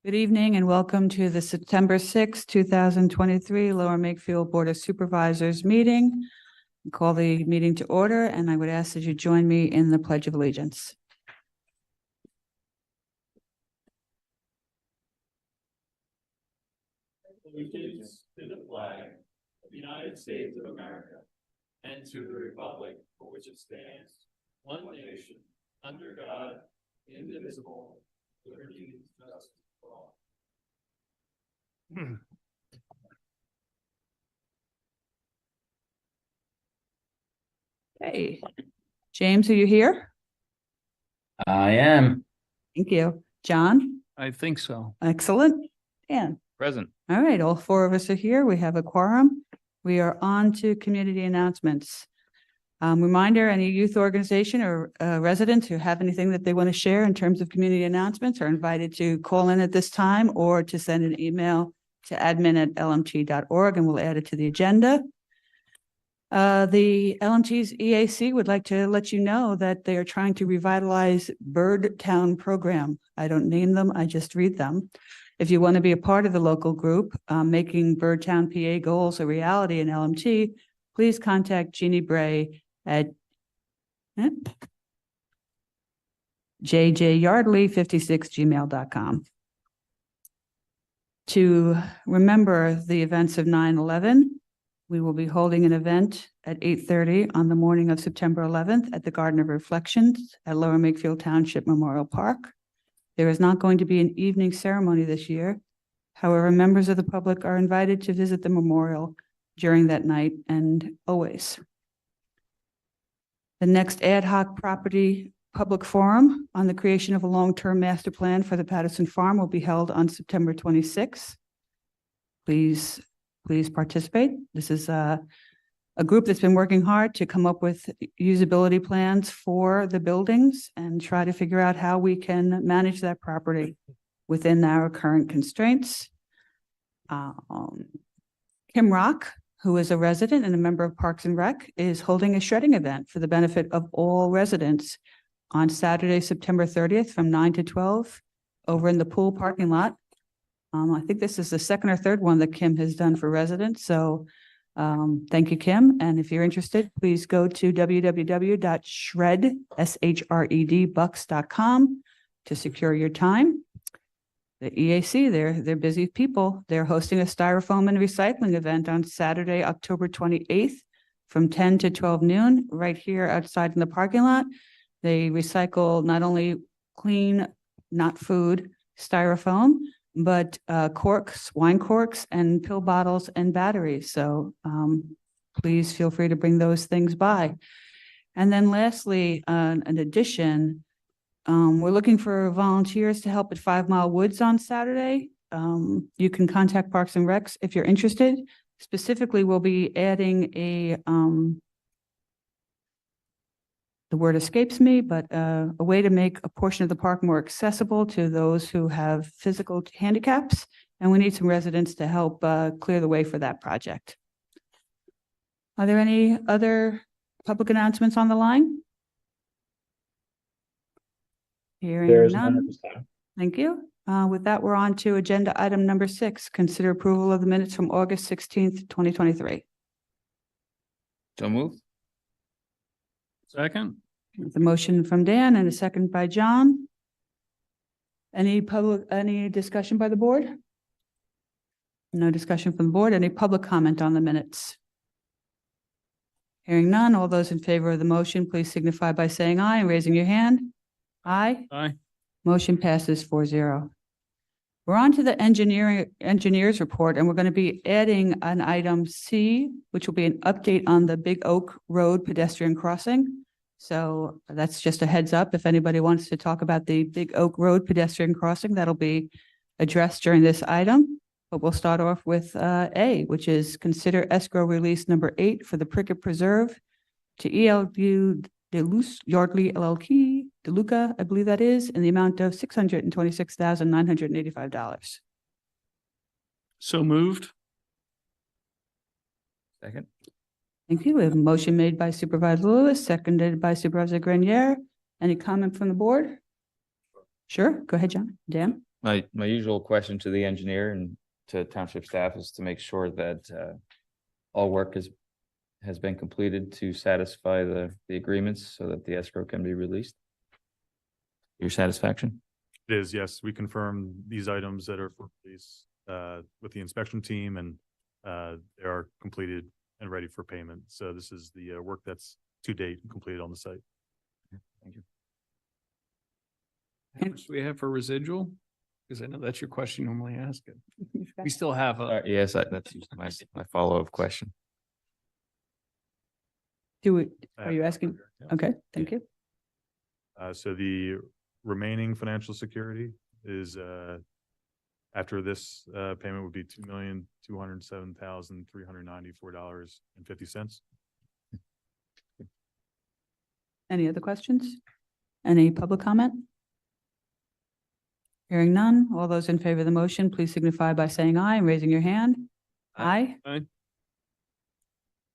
Good evening and welcome to the September 6, 2023 Lower Makefield Board of Supervisors meeting. Call the meeting to order, and I would ask that you join me in the Pledge of Allegiance. Allegiance to the flag of the United States of America and to the republic for which it stands, one nation, under God, indivisible, with liberty and justice for all. Hey, James, are you here? I am. Thank you. John? I think so. Excellent. Dan? Present. All right, all four of us are here. We have a quorum. We are on to community announcements. Reminder, any youth organization or residents who have anything that they want to share in terms of community announcements are invited to call in at this time or to send an email to admin@lmt.org and we'll add it to the agenda. The LMT's EAC would like to let you know that they are trying to revitalize Bird Town program. I don't name them, I just read them. If you want to be a part of the local group, making Bird Town PA goals a reality in LMT, please contact Jeannie Bray at jjyardley56gmail.com. To remember the events of 9/11, we will be holding an event at 8:30 on the morning of September 11th at the Garden of Reflections at Lower Makefield Township Memorial Park. There is not going to be an evening ceremony this year. However, members of the public are invited to visit the memorial during that night and always. The next ad hoc property public forum on the creation of a long-term master plan for the Patterson Farm will be held on September 26th. Please participate. This is a group that's been working hard to come up with usability plans for the buildings and try to figure out how we can manage that property within our current constraints. Kim Rock, who is a resident and a member of Parks and Rec, is holding a shredding event for the benefit of all residents on Saturday, September 30th from 9 to 12 over in the pool parking lot. I think this is the second or third one that Kim has done for residents. So thank you, Kim. And if you're interested, please go to www.shredbucks.com to secure your time. The EAC, they're busy people. They're hosting a styrofoam and recycling event on Saturday, October 28th from 10 to 12 noon right here outside in the parking lot. They recycle not only clean, not food, styrofoam, but corks, wine corks, and pill bottles and batteries. So please feel free to bring those things by. And then lastly, in addition, we're looking for volunteers to help at 5 Mile Woods on Saturday. You can contact Parks and Recs if you're interested. Specifically, we'll be adding the word escapes me, but a way to make a portion of the park more accessible to those who have physical handicaps. And we need some residents to help clear the way for that project. Are there any other public announcements on the line? Hearing none. At this time. Thank you. With that, we're on to agenda item number 6, consider approval of the minutes from August 16th, 2023. So moved. Second. The motion from Dan and a second by John. Any discussion by the board? No discussion from the board. Any public comment on the minutes? Hearing none, all those in favor of the motion, please signify by saying aye and raising your hand. Aye. Aye. Motion passes 4-0. We're on to the engineers report, and we're going to be adding an item C, which will be an update on the Big Oak Road pedestrian crossing. So that's just a heads up. If anybody wants to talk about the Big Oak Road pedestrian crossing, that'll be addressed during this item. But we'll start off with A, which is consider escrow release number 8 for the Prickett Preserve to ELU Deluse Yardley LLC, DeLuca, I believe that is, in the amount of $626,985. So moved. Second. Thank you. We have a motion made by Supervisor Lewis, seconded by Supervisor Grenier. Any comment from the board? Sure. Go ahead, John. Dan? My usual question to the engineer and to township staff is to make sure that all work has been completed to satisfy the agreements so that the escrow can be released. Your satisfaction? It is, yes. We confirm these items that are for release with the inspection team, and they are completed and ready for payment. So this is the work that's to date completed on the site. Thank you. How much do we have for residual? Because I know that's your question you normally ask it. We still have a, Yes, that's my follow-up question. Are you asking? Okay, thank you. So the remaining financial security is after this payment would be $2,207,394.50. Any other questions? Any public comment? Hearing none, all those in favor of the motion, please signify by saying aye and raising your hand. Aye. Aye.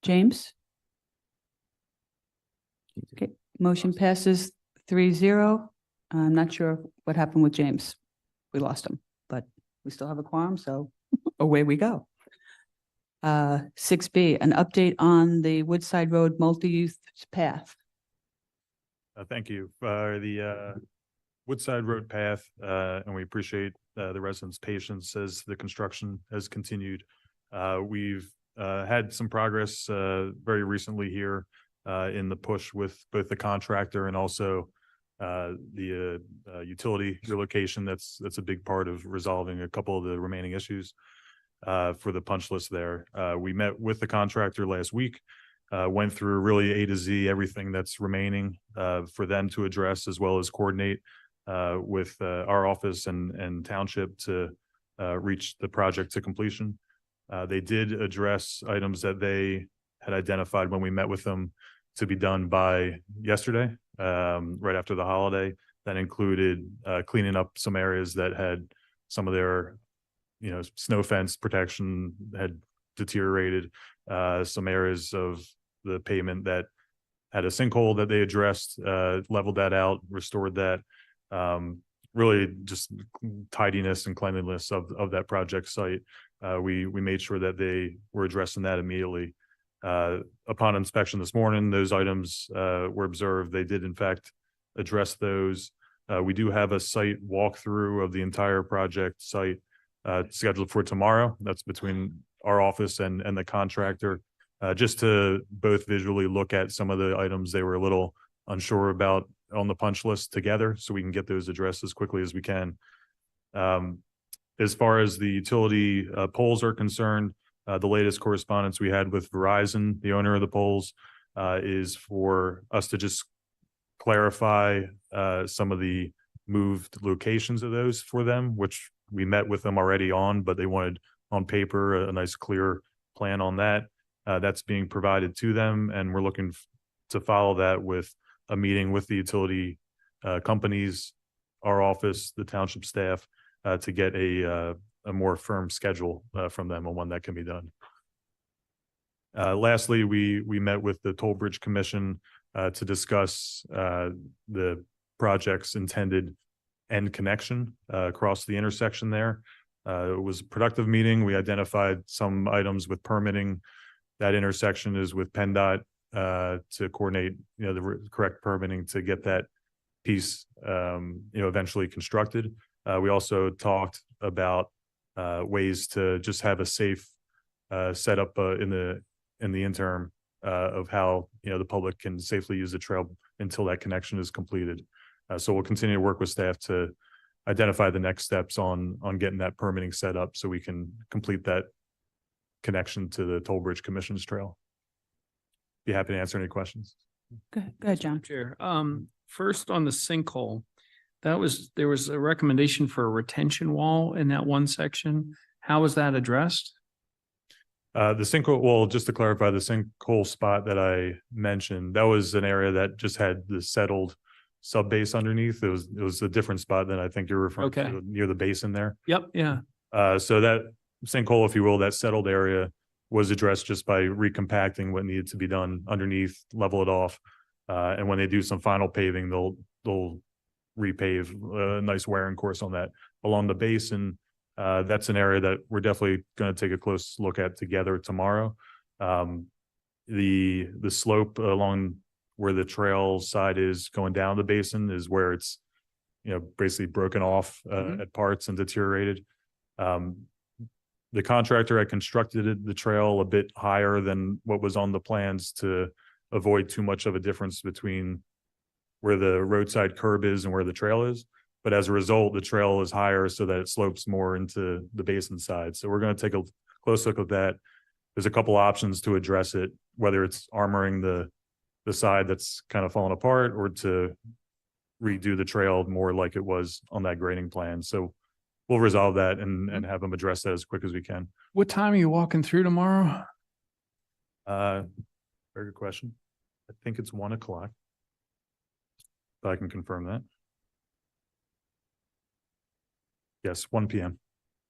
James? Okay, motion passes 3-0. I'm not sure what happened with James. We lost him, but we still have a quorum, so away we go. 6B, an update on the Woodside Road multi-use path. Thank you for the Woodside Road path, and we appreciate the residents' patience as the construction has continued. We've had some progress very recently here in the push with both the contractor and also the utility relocation. That's a big part of resolving a couple of the remaining issues for the punch list there. We met with the contractor last week. Went through really A to Z, everything that's remaining for them to address, as well as coordinate with our office and township to reach the project to completion. They did address items that they had identified when we met with them to be done by yesterday, right after the holiday. That included cleaning up some areas that had some of their, snow fence protection had deteriorated, some areas of the pavement that had a sinkhole that they addressed, leveled that out, restored that. Really just tidiness and cleanliness of that project site. We made sure that they were addressing that immediately. Upon inspection this morning, those items were observed. They did in fact address those. We do have a site walkthrough of the entire project site scheduled for tomorrow. That's between our office and the contractor, just to both visually look at some of the items they were a little unsure about on the punch list together, so we can get those addressed as quickly as we can. As far as the utility poles are concerned, the latest correspondence we had with Verizon, the owner of the poles, is for us to just clarify some of the moved locations of those for them, which we met with them already on, but they wanted on paper a nice clear plan on that. That's being provided to them, and we're looking to follow that with a meeting with the utility companies, our office, the township staff, to get a more firm schedule from them on when that can be done. Lastly, we met with the Toll Bridge Commission to discuss the project's intended end connection across the intersection there. It was a productive meeting. We identified some items with permitting. That intersection is with PennDOT to coordinate, the correct permitting to get that piece, eventually constructed. We also talked about ways to just have a safe setup in the interim of how the public can safely use the trail until that connection is completed. So we'll continue to work with staff to identify the next steps on getting that permitting set up so we can complete that connection to the Toll Bridge Commission's trail. Be happy to answer any questions. Go ahead, John. Chair. First on the sinkhole, there was a recommendation for a retention wall in that one section. How was that addressed? The sinkhole, well, just to clarify, the sinkhole spot that I mentioned, that was an area that just had the settled sub base underneath. It was a different spot than I think you're referring to, near the basin there. Yep. Yeah. So that sinkhole, if you will, that settled area was addressed just by recompacting what needed to be done underneath, level it off. And when they do some final paving, they'll repave a nice wearing course on that. Along the basin, that's an area that we're definitely going to take a close look at together tomorrow. The slope along where the trail side is going down the basin is where it's, basically broken off at parts and deteriorated. The contractor had constructed the trail a bit higher than what was on the plans to avoid too much of a difference between where the roadside curb is and where the trail is. But as a result, the trail is higher so that it slopes more into the basin side. So we're going to take a close look at that. There's a couple options to address it, whether it's armoring the side that's kind of fallen apart or to redo the trail more like it was on that grading plan. So we'll resolve that and have them address that as quick as we can. What time are you walking through tomorrow? Very good question. I think it's 1 o'clock. But I can confirm that. Yes, 1 p.m.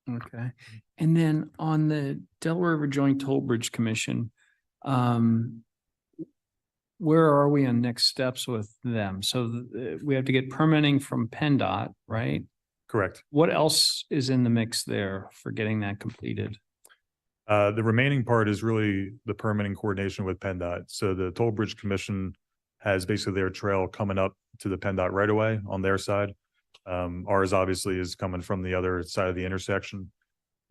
Okay. And then on the Delaware River Joint Toll Bridge Commission, where are we on next steps with them? So we have to get permitting from PennDOT, right? Correct. What else is in the mix there for getting that completed? The remaining part is really the permitting coordination with PennDOT. So the Toll Bridge Commission has basically their trail coming up to the PennDOT right away on their side. Ours obviously is coming from the other side of the intersection.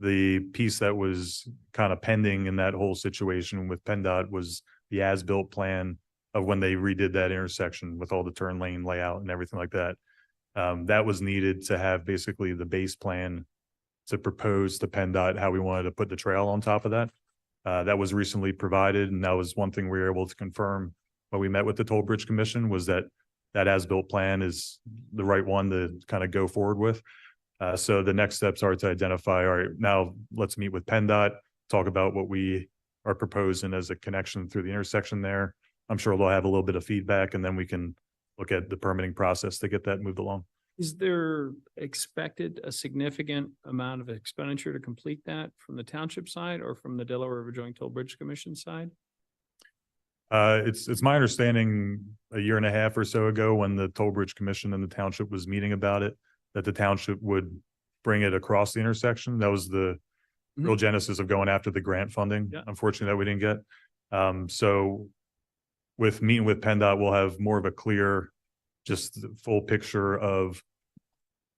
The piece that was kind of pending in that whole situation with PennDOT was the as-built plan of when they redid that intersection with all the turn lane layout and everything like that. That was needed to have basically the base plan to propose to PennDOT how we wanted to put the trail on top of that. That was recently provided, and that was one thing we were able to confirm when we met with the Toll Bridge Commission, was that as-built plan is the right one to kind of go forward with. So the next steps are to identify, all right, now let's meet with PennDOT, talk about what we are proposing as a connection through the intersection there. I'm sure they'll have a little bit of feedback, and then we can look at the permitting process to get that moved along. Is there expected a significant amount of expenditure to complete that from the township side or from the Delaware River Joint Toll Bridge Commission side? It's my understanding a year and a half or so ago, when the Toll Bridge Commission and the township was meeting about it, that the township would bring it across the intersection. That was the real genesis of going after the grant funding. Yeah. Unfortunately, that we didn't get. So with meeting with PennDOT, we'll have more of a clear, just full picture of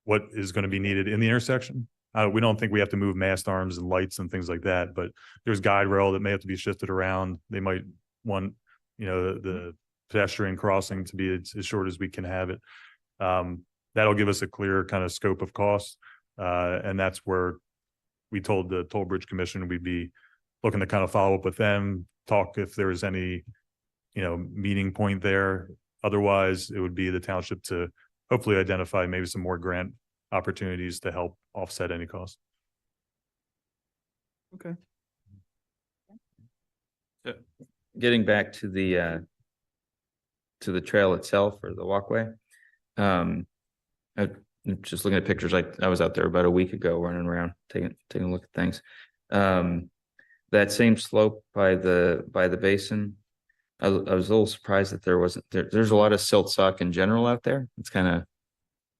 what is going to be needed in the intersection. We don't think we have to move mast arms and lights and things like that, but there's guide rail that may have to be shifted around. They might want, the pedestrian crossing to be as short as we can have it. That'll give us a clear kind of scope of cost. And that's where we told the Toll Bridge Commission we'd be looking to kind of follow up with them, talk if there's any, meeting point there. Otherwise, it would be the township to hopefully identify maybe some more grant opportunities to help offset any costs. Okay. Getting back to the trail itself or the walkway. I'm just looking at pictures. I was out there about a week ago running around, taking a look at things. That same slope by the basin, I was a little surprised that there's a lot of silt sock in general out there. It's kind of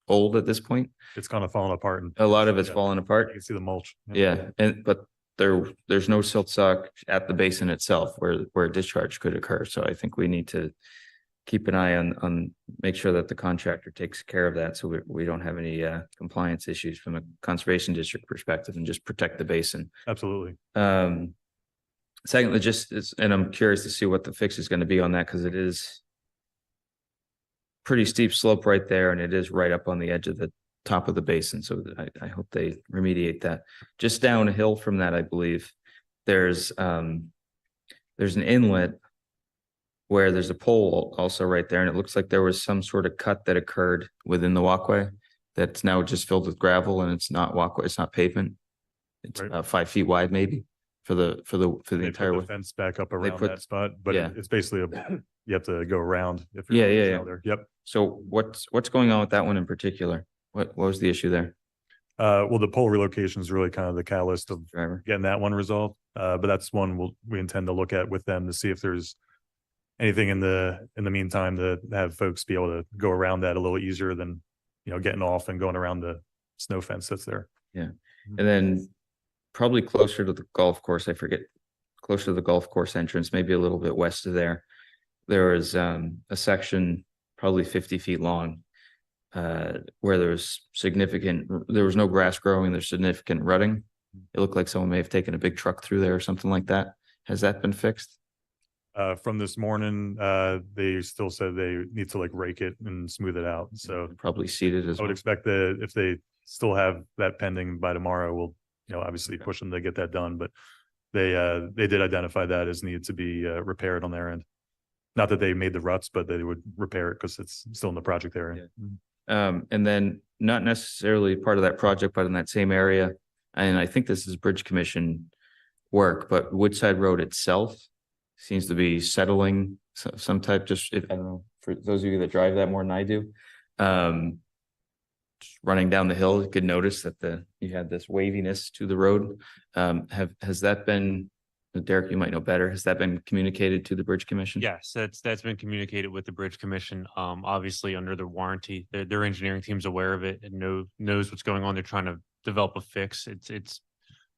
old at this point. It's kind of falling apart, and A lot of it's falling apart. you can see the mulch. Yeah, but there's no silt sock at the basin itself where a discharge could occur. So I think we need to keep an eye on make sure that the contractor takes care of that, so we don't have any compliance issues from a conservation district perspective, and just protect the basin. Absolutely. Secondly, and I'm curious to see what the fix is going to be on that, because it is pretty steep slope right there, and it is right up on the edge of the top of the basin. So I hope they remediate that. Just downhill from that, I believe there's an inlet where there's a pole also right there, and it looks like there was some sort of cut that occurred within the walkway that's now just filled with gravel, and it's not walkway, it's not pavement. It's Right. 5 feet wide, maybe for the They entire put way. the fence back up around put- that spot, but yeah. it's basically you have to go around. If Yeah, you're yeah. out there. Yep. So what's going on with that one in particular? What was the issue there, Well, the pole relocation is really kind of the catalyst of driver? getting that one resolved. But that's one we intend to look at with them to see if there's anything in the meantime to have folks be able to go around that a little easier than getting off and going around the snow fence that's there. And then probably closer to the golf course, I forget, closer to the golf course entrance, maybe a little bit west of there. There was a section probably 50 feet long where there was no grass growing, there's significant rutting. It looked like someone may have taken a big truck through there or something like that. Has that been fixed? From this morning, they still said they need to like rake it and smooth it out. So Probably seeded as I would well. expect that if they still have that pending by tomorrow, we'll, obviously push them to get that done, but they did identify that as needed to be repaired on their end. Not that they made the ruts, but they would repair it because it's still in the project area. And then not necessarily part of that project, but in that same area. And I think this is Bridge Commission work, but Woodside Road itself seems to be settling some type, just, I don't know, for those of you that drive that more than I do. Just running down the hill, you could notice that you had this waviness to the road. Has that been, Derek, you might know better, has that been communicated to the Bridge Commission? Yes, that's been communicated with the Bridge Commission. Obviously under the warranty, their engineering team's aware of it and knows what's going on. They're trying to develop a fix. It's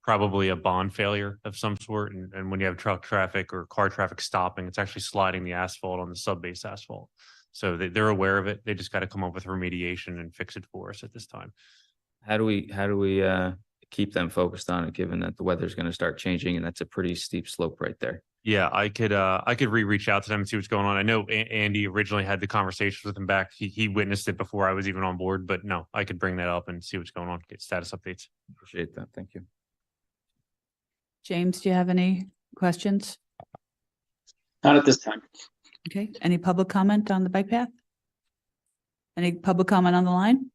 probably a bond failure of some sort. And when you have truck traffic or car traffic stopping, it's actually sliding the asphalt on the sub-base asphalt. So they're aware of it. They just got to come up with remediation and fix it for us at this time. How do we keep them focused on it, given that the weather's going to start changing and that's a pretty steep slope right there? Yeah, I could reach out to them and see what's going on. I know Andy originally had the conversations with him back. He witnessed it before I was even on board, but no, I could bring that up and see what's going on, get status updates. Appreciate that. Thank you. James, do you have any questions? Not at this time. Okay, any public comment on the bike path? Any public comment on the line?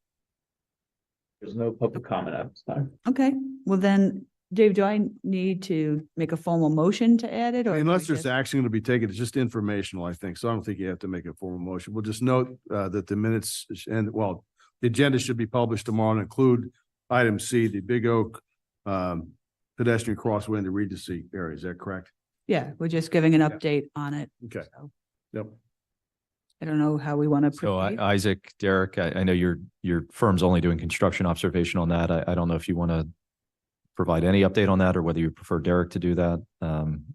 There's no public comment at this time. Okay, well then, Dave, do I need to make a formal motion to add it or? Unless do we there's just- action to be taken, it's just informational, I think. So I don't think you have to make a formal motion. We'll just note that the minutes and, well, the agenda should be published tomorrow and include item C, the Big Oak pedestrian crossway in the Regency area. Is that correct? Yeah, we're just giving an update on it. Okay. So, Yep. I don't know how we want to So proceed. Isaac, Derek, I know your firm's only doing construction observation on that. I don't know if you want to provide any update on that or whether you prefer Derek to do that,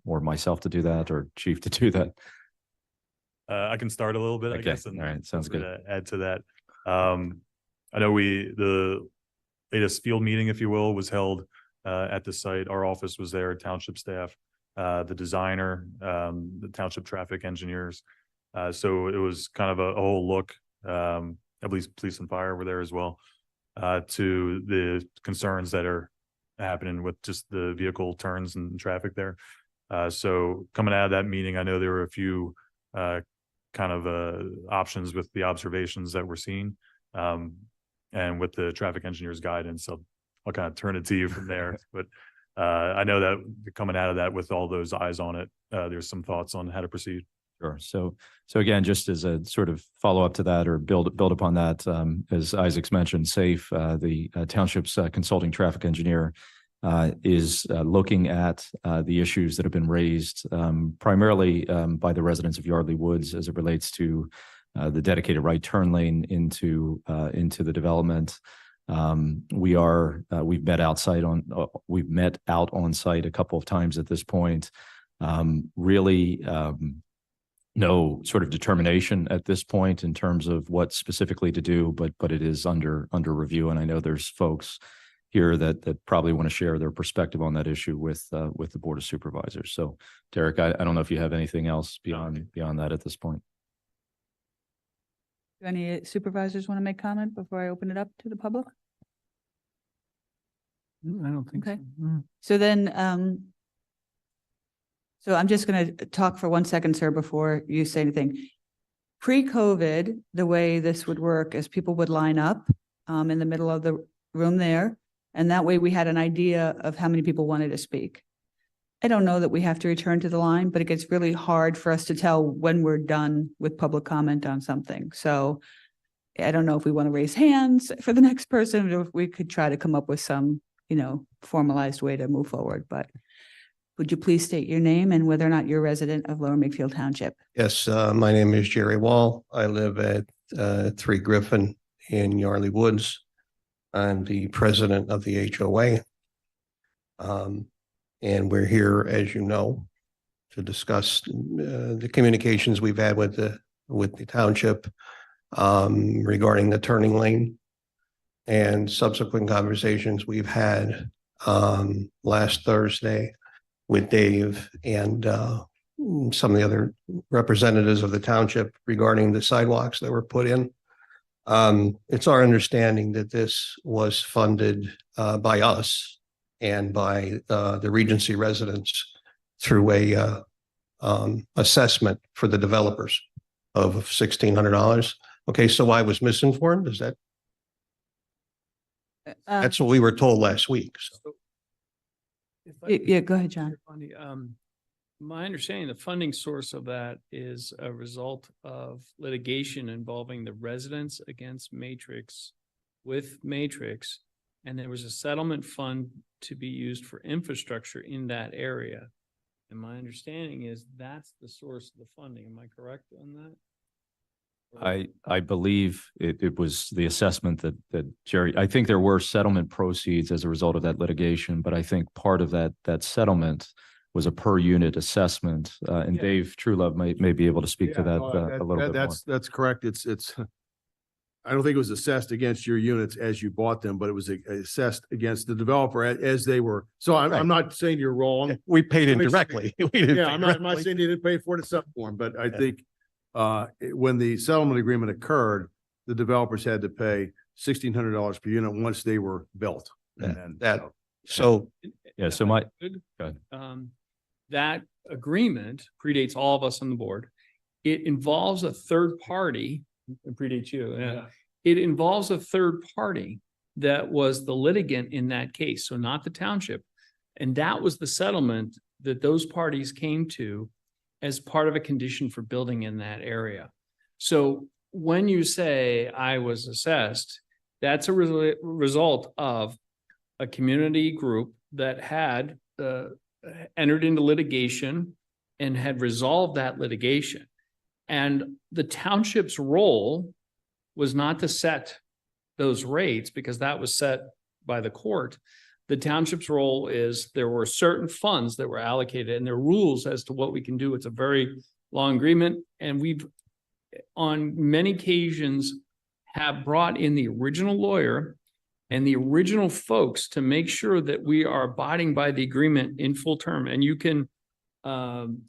or myself to do that, or Chief to do that. I can start a little bit, I Okay, guess. And all right, sounds good. Add to that. I know the latest field meeting, if you will, was held at the site. Our office was there, township staff, the designer, the township traffic engineers. So it was kind of a whole look, at least police and fire were there as well, to the concerns that are happening with just the vehicle turns and traffic there. So coming out of that meeting, I know there were a few kind of options with the observations that we're seeing. And with the traffic engineer's guidance, I'll kind of turn it to you from there. But I know that coming out of that with all those eyes on it, there's some thoughts on how to proceed. Sure. So again, just as a sort of follow up to that or build upon that, as Isaac's mentioned, SAFE, the township's consulting traffic engineer, is looking at the issues that have been raised primarily by the residents of Yardley Woods as it relates to the dedicated right turn lane into the development. We've met out on site a couple of times at this point. Really, no sort of determination at this point in terms of what specifically to do, but it is under review. And I know there's folks here that probably want to share their perspective on that issue with the Board of Supervisors. So Derek, I don't know if you have anything else beyond that at this point. Do any supervisors want to make comment before I open it up to the public? I don't think so. Okay. So then, so I'm just going to talk for 1 second, sir, before you say anything. Pre-COVID, the way this would work is people would line up in the middle of the room there. And that way we had an idea of how many people wanted to speak. I don't know that we have to return to the line, but it gets really hard for us to tell when we're done with public comment on something. So I don't know if we want to raise hands for the next person, or if we could try to come up with some, formalized way to move forward. But would you please state your name and whether or not you're a resident of Lower Makefield Township? Yes, my name is Jerry Wall. I live at 3 Griffin in Yardley Woods. I'm the president of the HOA. And we're here, as you know, to discuss the communications we've had with the township regarding the turning lane and subsequent conversations we've had last Thursday with Dave and some of the other representatives of the township regarding the sidewalks that were put in. It's our understanding that this was funded by us and by the Regency residents through a assessment for the developers of $1,600. Okay, so I was misinformed. Is that? That's what we were told last week. So. Yeah, go ahead, John. Funny, my understanding, the funding source of that is a result of litigation involving the residents against Matrix with Matrix. And there was a settlement fund to be used for infrastructure in that area. And my understanding is that's the source of the funding. Am I correct on that? I believe it was the assessment that Jerry, I think there were settlement proceeds as a result of that litigation, but I think part of that settlement was a per unit assessment. And Yeah. Dave Truelove may be able to speak to Yeah, that no, a little bit more. That's correct. It's, I don't think it was assessed against your units as you bought them, but it was assessed against the developer as they were. So I'm not saying you're wrong. We paid Let me- indirectly. We didn't Yeah, pay I'm not directly. saying they didn't pay for it at some form, but I think when the settlement agreement occurred, the developers had to pay $1,600 per unit once they were built. And then That- So Yeah, so my, Good. go ahead. That agreement predates all of us on the board. It involves a third party, it predates you. Yeah. It involves a third party that was the litigant in that case, so not the township. And that was the settlement that those parties came to as part of a condition for building in that area. So when you say I was assessed, that's a result of a community group that had entered into litigation and had resolved that litigation. And the township's role was not to set those rates because that was set by the court. The township's role is there were certain funds that were allocated and there are rules as to what we can do. It's a very long agreement. And we've on many occasions have brought in the original lawyer and the original folks to make sure that we are abiding by the agreement in full term. And you can,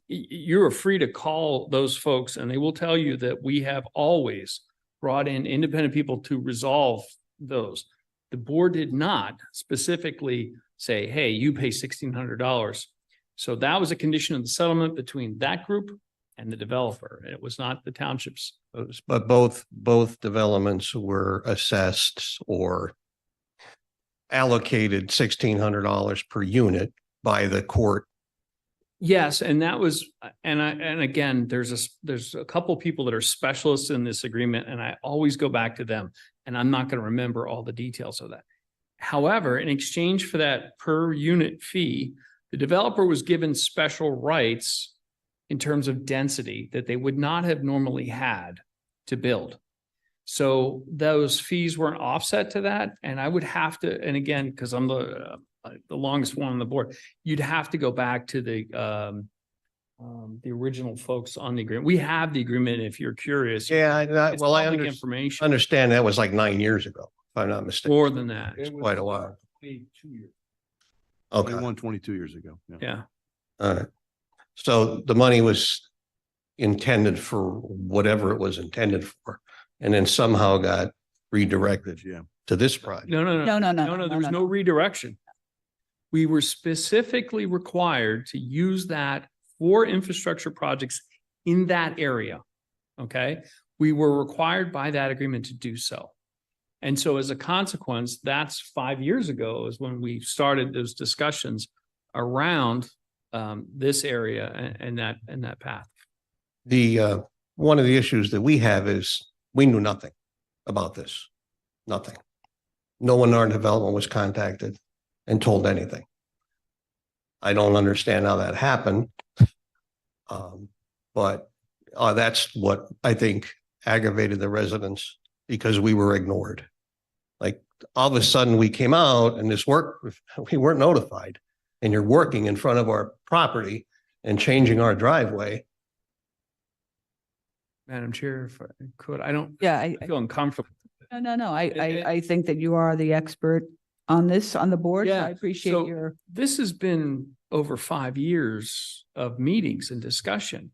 you're free to call those folks and they will tell you that we have always brought in independent people to resolve those. The board did not specifically say, hey, you pay $1,600. So that was a condition of the settlement between that group and the developer. And it was not the township's. but both developments were assessed or allocated $1,600 per unit by the court. Yes, and that was, and again, there's a couple people that are specialists in this agreement, and I always go back to them, and I'm not going to remember all the details of that. However, in exchange for that per unit fee, the developer was given special rights in terms of density that they would not have normally had to build. So those fees weren't offset to that, and I would have to, and again, because I'm the longest one on the board, you'd have to go back to the original folks on the agreement. We have the agreement if you're curious. Yeah, It's well, I public information. understand that was like 9 years ago, if I'm not mistaken. More than that. It's quite a while. 2 years. Okay, 22 years ago. Yeah. all right. So the money was intended for whatever it was intended for, and then somehow got redirected Yeah. to this project. No, there was no. no redirection. We were specifically required to use that for infrastructure projects in that area. Okay, we were required by that agreement to do so. And so as a consequence, that's 5 years ago is when we started those discussions around this area and that path. The one of the issues that we have is we knew nothing about this. Nothing. No one in our development was contacted and told anything. I don't understand how that happened. But that's what I think aggravated the residents because we were ignored. Like all of a sudden we came out and this work, we weren't notified, and you're working in front of our property and changing our driveway. Madam Chair, if I could, I don't Yeah, I feel uncomfortable. no. it- I think that you are the expert on this, on the board. So Yeah, I appreciate so- your, This has been over 5 years of meetings and discussion.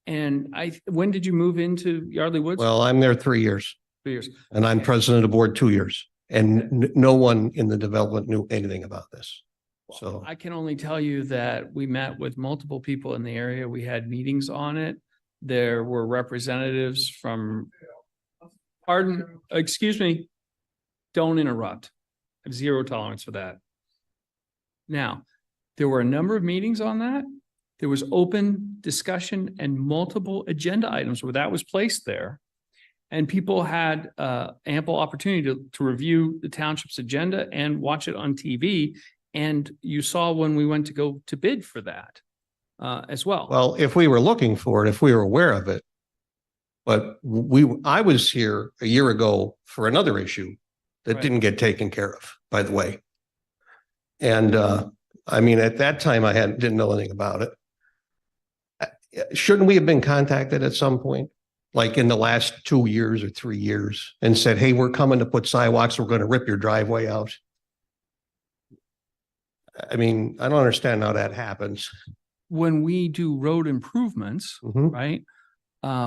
And when did you move into Yardley Woods? Well, I'm there 3 years 2 years. and I'm president of the board 2 years, and no one in the development knew anything about this. So I can only tell you that we met with multiple people in the area. We had meetings on it. There were representatives from, pardon, excuse me, don't interrupt. I have zero tolerance for that. Now, there were a number of meetings on that. There was open discussion and multiple agenda items where that was placed there. And people had ample opportunity to review the township's agenda and watch it on TV. And you saw when we went to go to bid for that as well. well, if we were looking for it, if we were aware of it. But I was here a year ago for another issue that Right. didn't get taken care of, by the way. And I mean, at that time, didn't know anything about it. Shouldn't we have been contacted at some point? Like in the last 2 years or 3 years, and said, hey, we're coming to put sidewalks, we're going to rip your driveway out. I mean, I don't understand how that happens. When we do road improvements, Mhm. right?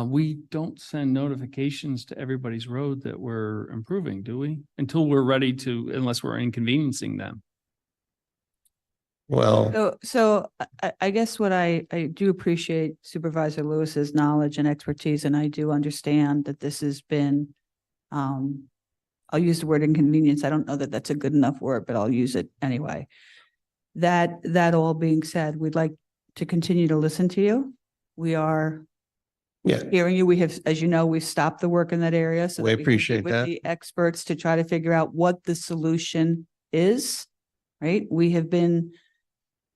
We don't send notifications to everybody's road that we're improving, do we? Until we're ready to, unless we're inconveniencing them. Well, so I guess what I do appreciate Supervisor Lewis's knowledge and expertise, and I do understand that this has been, I'll use the word inconvenience. I don't know that that's a good enough word, but I'll use it anyway. That all being said, we'd like to continue to listen to you. We are yeah, hearing you. We have, as you know, we've stopped the work in that area. So We that can appreciate get with that. the experts to try to figure out what the solution is, right? We have been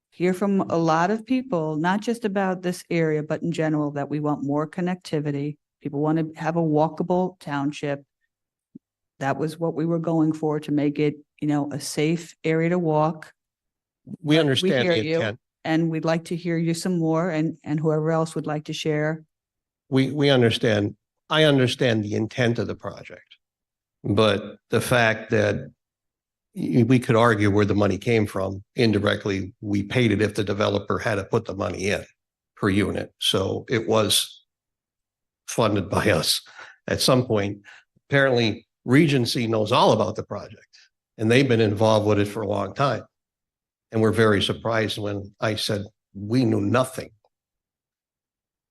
hear from a lot of people, not just about this area, but in general, that we want more connectivity. People want to have a walkable township. That was what we were going for, to make it, a safe area to walk. we But understand hear the you, intent. And we'd like to hear you some more, and whoever else would like to share. We understand. I understand the intent of the project, but the fact that we could argue where the money came from indirectly, we paid it if the developer had to put the money in per unit. So it was funded by us at some point. Apparently Regency knows all about the project and they've been involved with it for a long time. And we're very surprised when I said we knew nothing.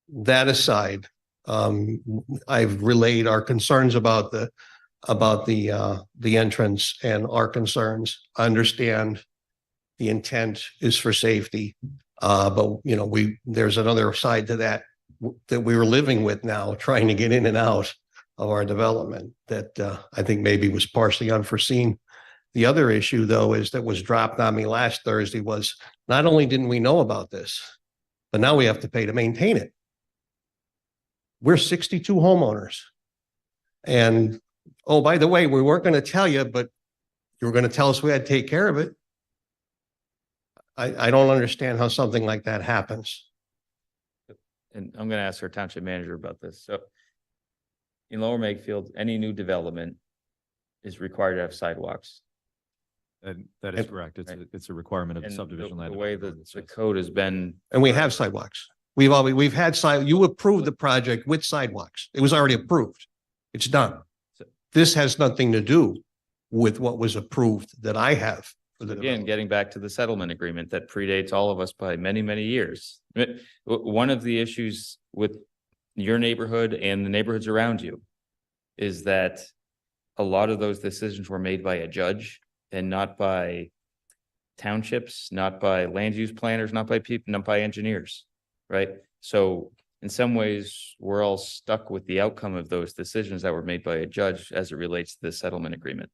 That aside, I've relayed our concerns about the entrance and our concerns. I understand the intent is for safety. But there's another side to that we were living with now, trying to get in and out of our development that I think maybe was partially unforeseen. The other issue, though, is that was dropped on me last Thursday was not only didn't we know about this, but now we have to pay to maintain it. We're 62 homeowners. And oh, by the way, we weren't going to tell you, but you were going to tell us we had to take care of it. I don't understand how something like that happens. And I'm gonna ask our township manager about this. So in Lower Makefield, any new development is required to have sidewalks. And that is correct. It's a requirement of the And subdivision land. the way development the ordinance, yes. code has been, And we have sidewalks. We've had you approved the project with sidewalks. It was already approved. It's done. This has nothing to do with what was approved that I have. For the again, development. getting back to the settlement agreement that predates all of us by many, many years. One of the issues with your neighborhood and the neighborhoods around you is that a lot of those decisions were made by a judge and not by townships, not by land use planners, not by people, not by engineers, right? So in some ways, we're all stuck with the outcome of those decisions that were made by a judge as it relates to the settlement agreement.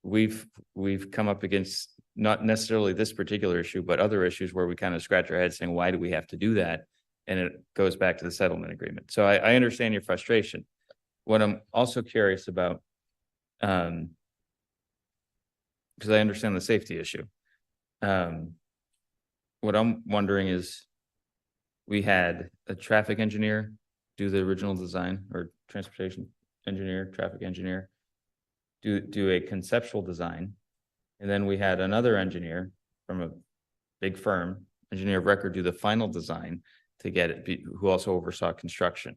We've come up against not necessarily this particular issue, but other issues where we kind of scratch our heads saying, why do we have to do that? And it goes back to the settlement agreement. So I understand your frustration. what I'm also curious about, because I understand the safety issue. What I'm wondering is, we had a traffic engineer do the original design, or transportation engineer, traffic engineer, do a conceptual design. And then we had another engineer from a big firm, engineer of record, do the final design to get it, who also oversaw construction.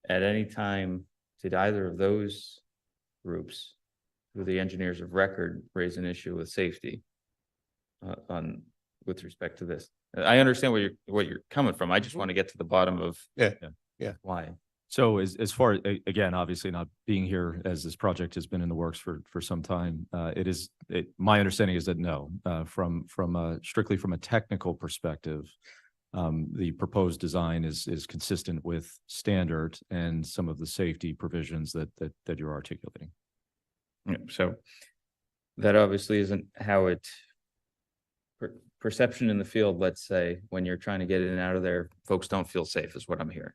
At any time, did either of those groups, who the engineers of record, raise an issue with safety with respect to this? I understand what you're coming from. I just want to get to the bottom of why. So as far, again, obviously not being here as this project has been in the works for some time, my understanding is that no, from strictly from a technical perspective, the proposed design is consistent with standard and some of the safety provisions that you're articulating. Yeah, so that obviously isn't how it, perception in the field, let's say, when you're trying to get in and out of there, folks don't feel safe, is what I'm hearing.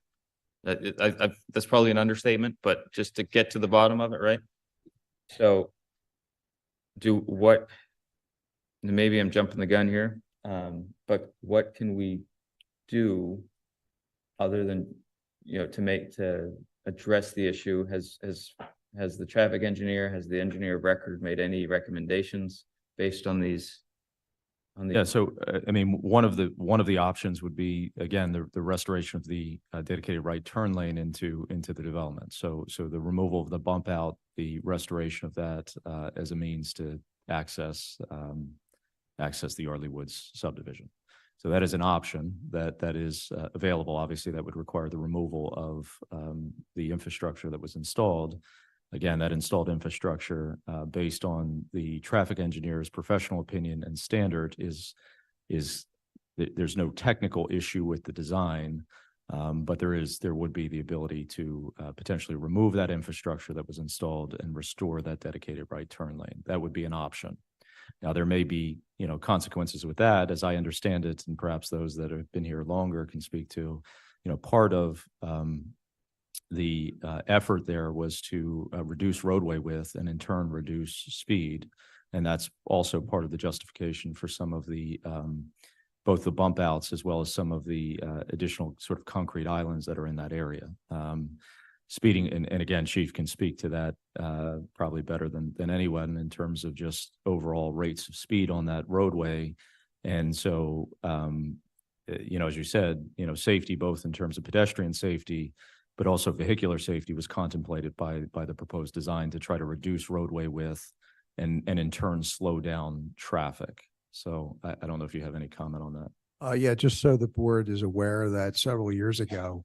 That's probably an understatement, but just to get to the bottom of it, right? So maybe I'm jumping the gun here, but what can we do other than, to address the issue? Has the traffic engineer, has the engineer of record made any recommendations based on these? Yeah, so I mean, one of the options would be, again, the restoration of the dedicated right turn lane into the development. So the removal of the bump out, the restoration of that as a means to access the Yardley Woods subdivision. So that is an option that is available. Obviously, that would require the removal of the infrastructure that was installed. Again, that installed infrastructure, based on the traffic engineer's professional opinion and standard, is there's no technical issue with the design, but there would be the ability to potentially remove that infrastructure that was installed and restore that dedicated right turn lane. That would be an option. Now, there may be, consequences with that, as I understand it, and perhaps those that have been here longer can speak to. Part of the effort there was to reduce roadway width and in turn reduce speed. And that's also part of the justification for some of the both the bump outs as well as some of the additional sort of concrete islands that are in that area. Speeding, and again, Chief can speak to that probably better than anyone in terms of just overall rates of speed on that roadway. And so, as you said, safety, both in terms of pedestrian safety, but also vehicular safety, was contemplated by the proposed design to try to reduce roadway width and in turn slow down traffic. So I don't know if you have any comment on that. Yeah, just so the board is aware that several years ago,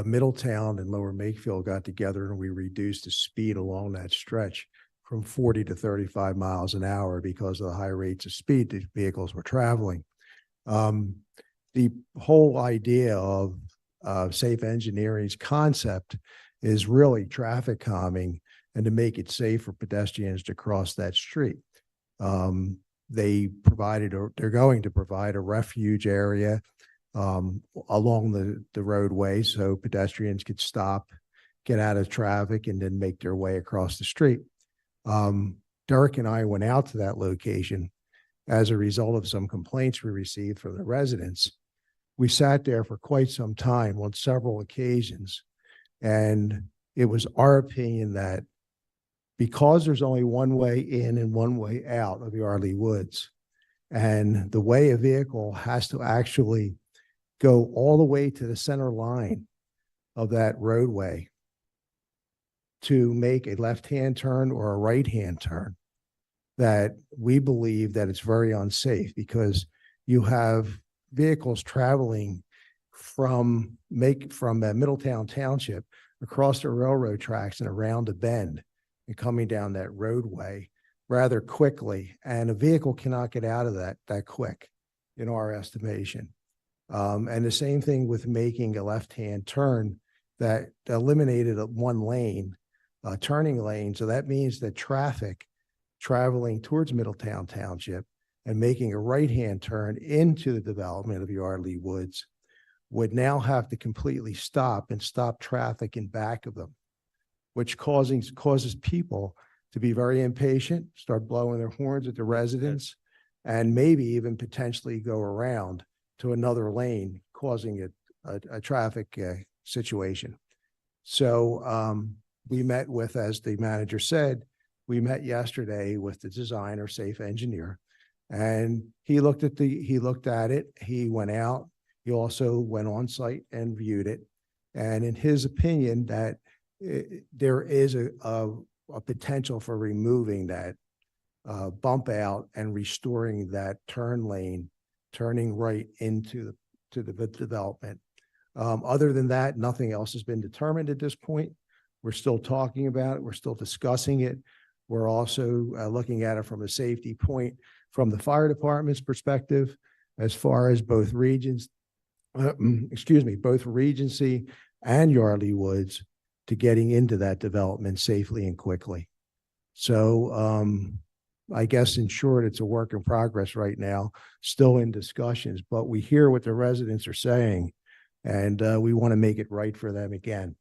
Middletown and Lower Makefield got together and we reduced the speed along that stretch from 40 to 35 miles an hour because of the high rates of speed that vehicles were traveling. The whole idea of safe engineering's concept is really traffic calming and to make it safe for pedestrians to cross that street. They're going to provide a refuge area along the roadway so pedestrians could stop, get out of traffic, and then make their way across the street. Derek and I went out to that location as a result of some complaints we received from the residents. We sat there for quite some time on several occasions, and it was our opinion that because there's only one way in and one way out of Yardley Woods, and the way a vehicle has to actually go all the way to the center line of that roadway to make a left-hand turn or a right-hand turn, that we believe that it's very unsafe because you have vehicles traveling from Middletown Township across the railroad tracks and around a bend and coming down that roadway rather quickly. And a vehicle cannot get out of that quick in our estimation. And the same thing with making a left-hand turn that eliminated one lane, turning lane. So that means that traffic traveling towards Middletown Township and making a right-hand turn into the development of Yardley Woods would now have to completely stop traffic in back of them. which causes people to be very impatient, start blowing their horns at the residents, and maybe even potentially go around to another lane, causing a traffic situation. So we met with, as the manager said, we met yesterday with the designer, safe engineer, and he looked at it. He went out. He also went on site and viewed it. And in his opinion, that there is a potential for removing that bump out and restoring that turn lane, turning right into the development. Other than that, nothing else has been determined at this point. We're still talking about it. We're still discussing it. We're also looking at it from a safety point, from the fire department's perspective, as far as both regions, both Regency and Yardley Woods, to getting into that development safely and quickly. So I guess in short, it's a work in progress right now, still in discussions, but we hear what the residents are saying, and we want to make it right for them again.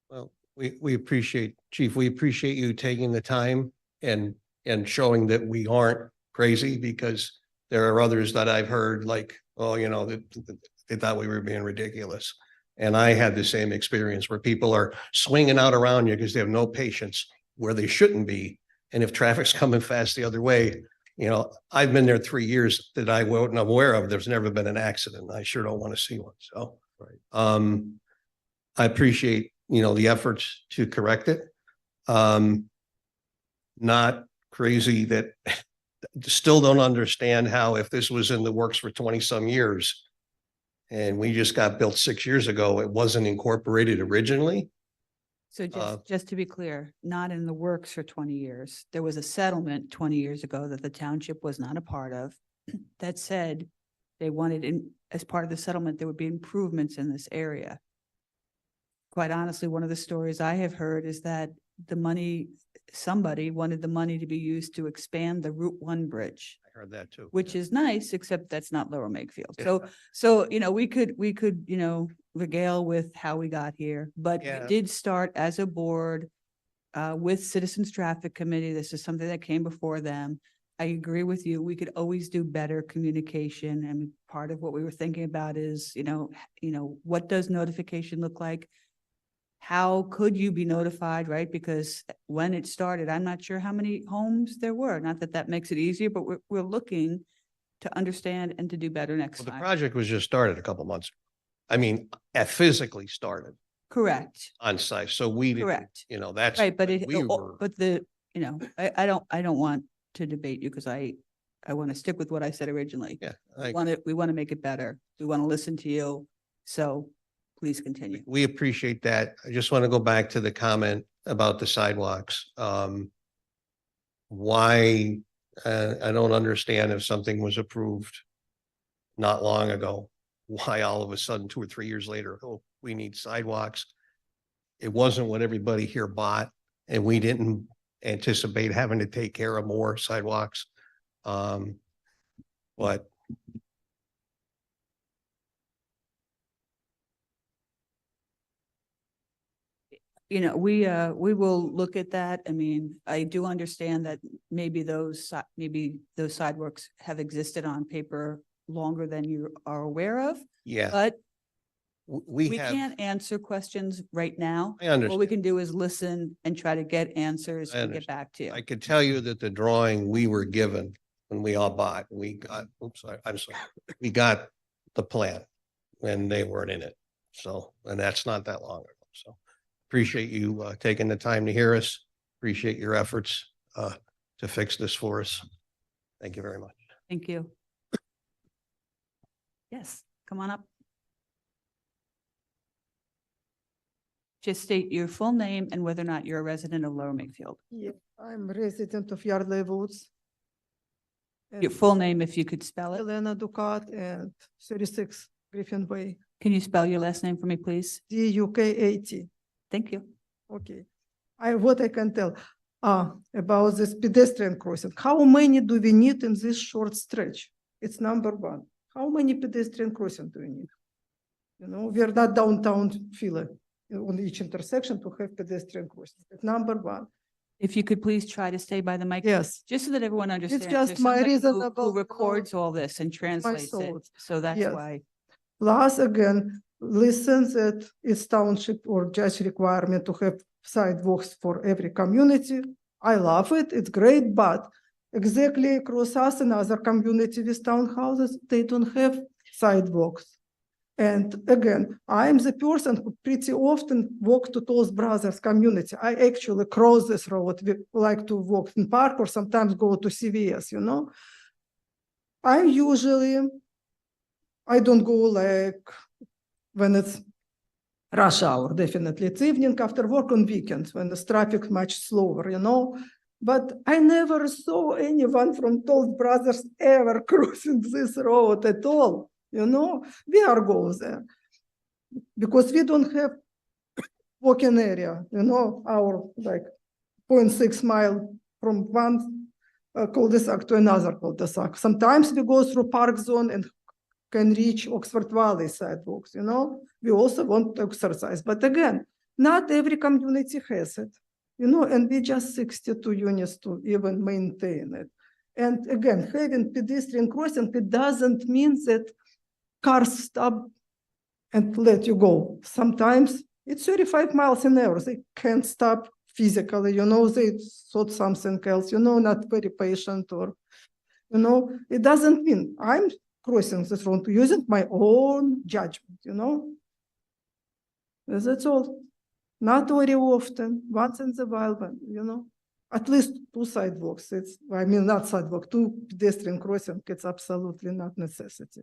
Well, we appreciate, Chief, we appreciate you taking the time and showing that we aren't crazy, because there are others that I've heard like, oh, you know, they thought we were being ridiculous. And I had the same experience where people are swinging out around you because they have no patience where they shouldn't be. And if traffic's coming fast the other way, you know, I've been there 3 years that I wasn't aware of. There's never been an accident. I sure don't want to see one. So, I appreciate, you know, the efforts to correct it. Not crazy that still don't understand how, if this was in the works for 20 some years and we just got built 6 years ago, it wasn't incorporated originally. So just to be clear, not in the works for 20 years. There was a settlement 20 years ago that the township was not a part of that said they wanted, as part of the settlement, there would be improvements in this area. Quite honestly, one of the stories I have heard is that somebody wanted the money to be used to expand the Route 1 bridge. I heard that too. Which is nice, except that's not Lower Makefield. So, you know, we could, you know, regale with how we got here, but we did start as a board with Citizens Traffic Committee. This is something that came before them. I agree with you. We could always do better communication. And part of what we were thinking about is, you know, what does notification look like? How could you be notified, right? Because when it started, I'm not sure how many homes there were. Not that that makes it easier, but we're looking to understand and to do better next Well, the time. project was just started a couple months. I mean, physically started Correct. on site. So we didn't, Correct. you know, that's Right, but you know, I don't want to debate you because I want to stick with what I said originally. Yeah. We want to make it better. We want to listen to you. So please continue. We appreciate that. I just want to go back to the comment about the sidewalks. Why, I don't understand, if something was approved not long ago, why all of a sudden 2 or 3 years later, oh, we need sidewalks. It wasn't what everybody here bought, and we didn't anticipate having to take care of more sidewalks. But you know, we will look at that. I mean, I do understand that maybe those sidewalks have existed on paper longer than you are aware of, yeah, but we have, can't answer questions right now. I understand. What we can do is listen and try to get answers I and get back to you. I could tell you that the drawing we were given when we all bought, we got, I'm sorry, we got the plan when they weren't in it. So, and that's not that long ago. So appreciate you taking the time to hear us. Appreciate your efforts to fix this for us. Thank you very much. Thank you. Yes, come on up. Just state your full name and whether or not you're a resident of Lower Makefield. Yeah, I'm resident of Yardley Woods. Your full name, if you could spell it. Elena Ducat and 36 Griffin Way, Can you spell your last name for me, please? DUKAT. Thank you. Okay. What I can tell about this pedestrian crossing. How many do we need in this short stretch? It's number one. How many pedestrian crossing do we need? You know, we're not downtown Philly. on each intersection to have pedestrian crossing. That's number one. If you could please try to stay by the mic. Yes. Just so that everyone understands. just there's my somebody reasonable, who records all this and translates it. thoughts. So that's Yes. why. Plus, again, listen that it's township or judge requirement to have sidewalks for every community. I love it, it's great, but exactly across us and other community with townhouses, they don't have sidewalks. And again, I am the person who pretty often walk to Toast Brothers community. I actually cross this road. We like to walk in park or sometimes go to CVS, you know. I don't go like when it's rush hour, definitely. It's evening after work on weekends when the traffic much slower, you know. But I never saw anyone from Toast Brothers ever crossing this road at all. You know, we are go there because we don't have walking area, you know, our like 0.6 mile from one cul-de-sac to another cul-de-sac. Sometimes we go through park zone and can reach Oxford Valley sidewalks, you know, we also want to exercise. But again, not every community has it, you know, and we just 62 units to even maintain it. And again, having pedestrian crossing, it doesn't mean that cars stop and let you go. Sometimes it's 35 miles an hour. They can't stop physically, you know, they thought something else, you know, not very patient or, you know, it doesn't mean I'm crossing this road using my own judgment, you know. That's all. Not very often, once in a while, but, you know, at least 2 sidewalks. Not sidewalk, 2 pedestrian crossing, it's absolutely not necessity.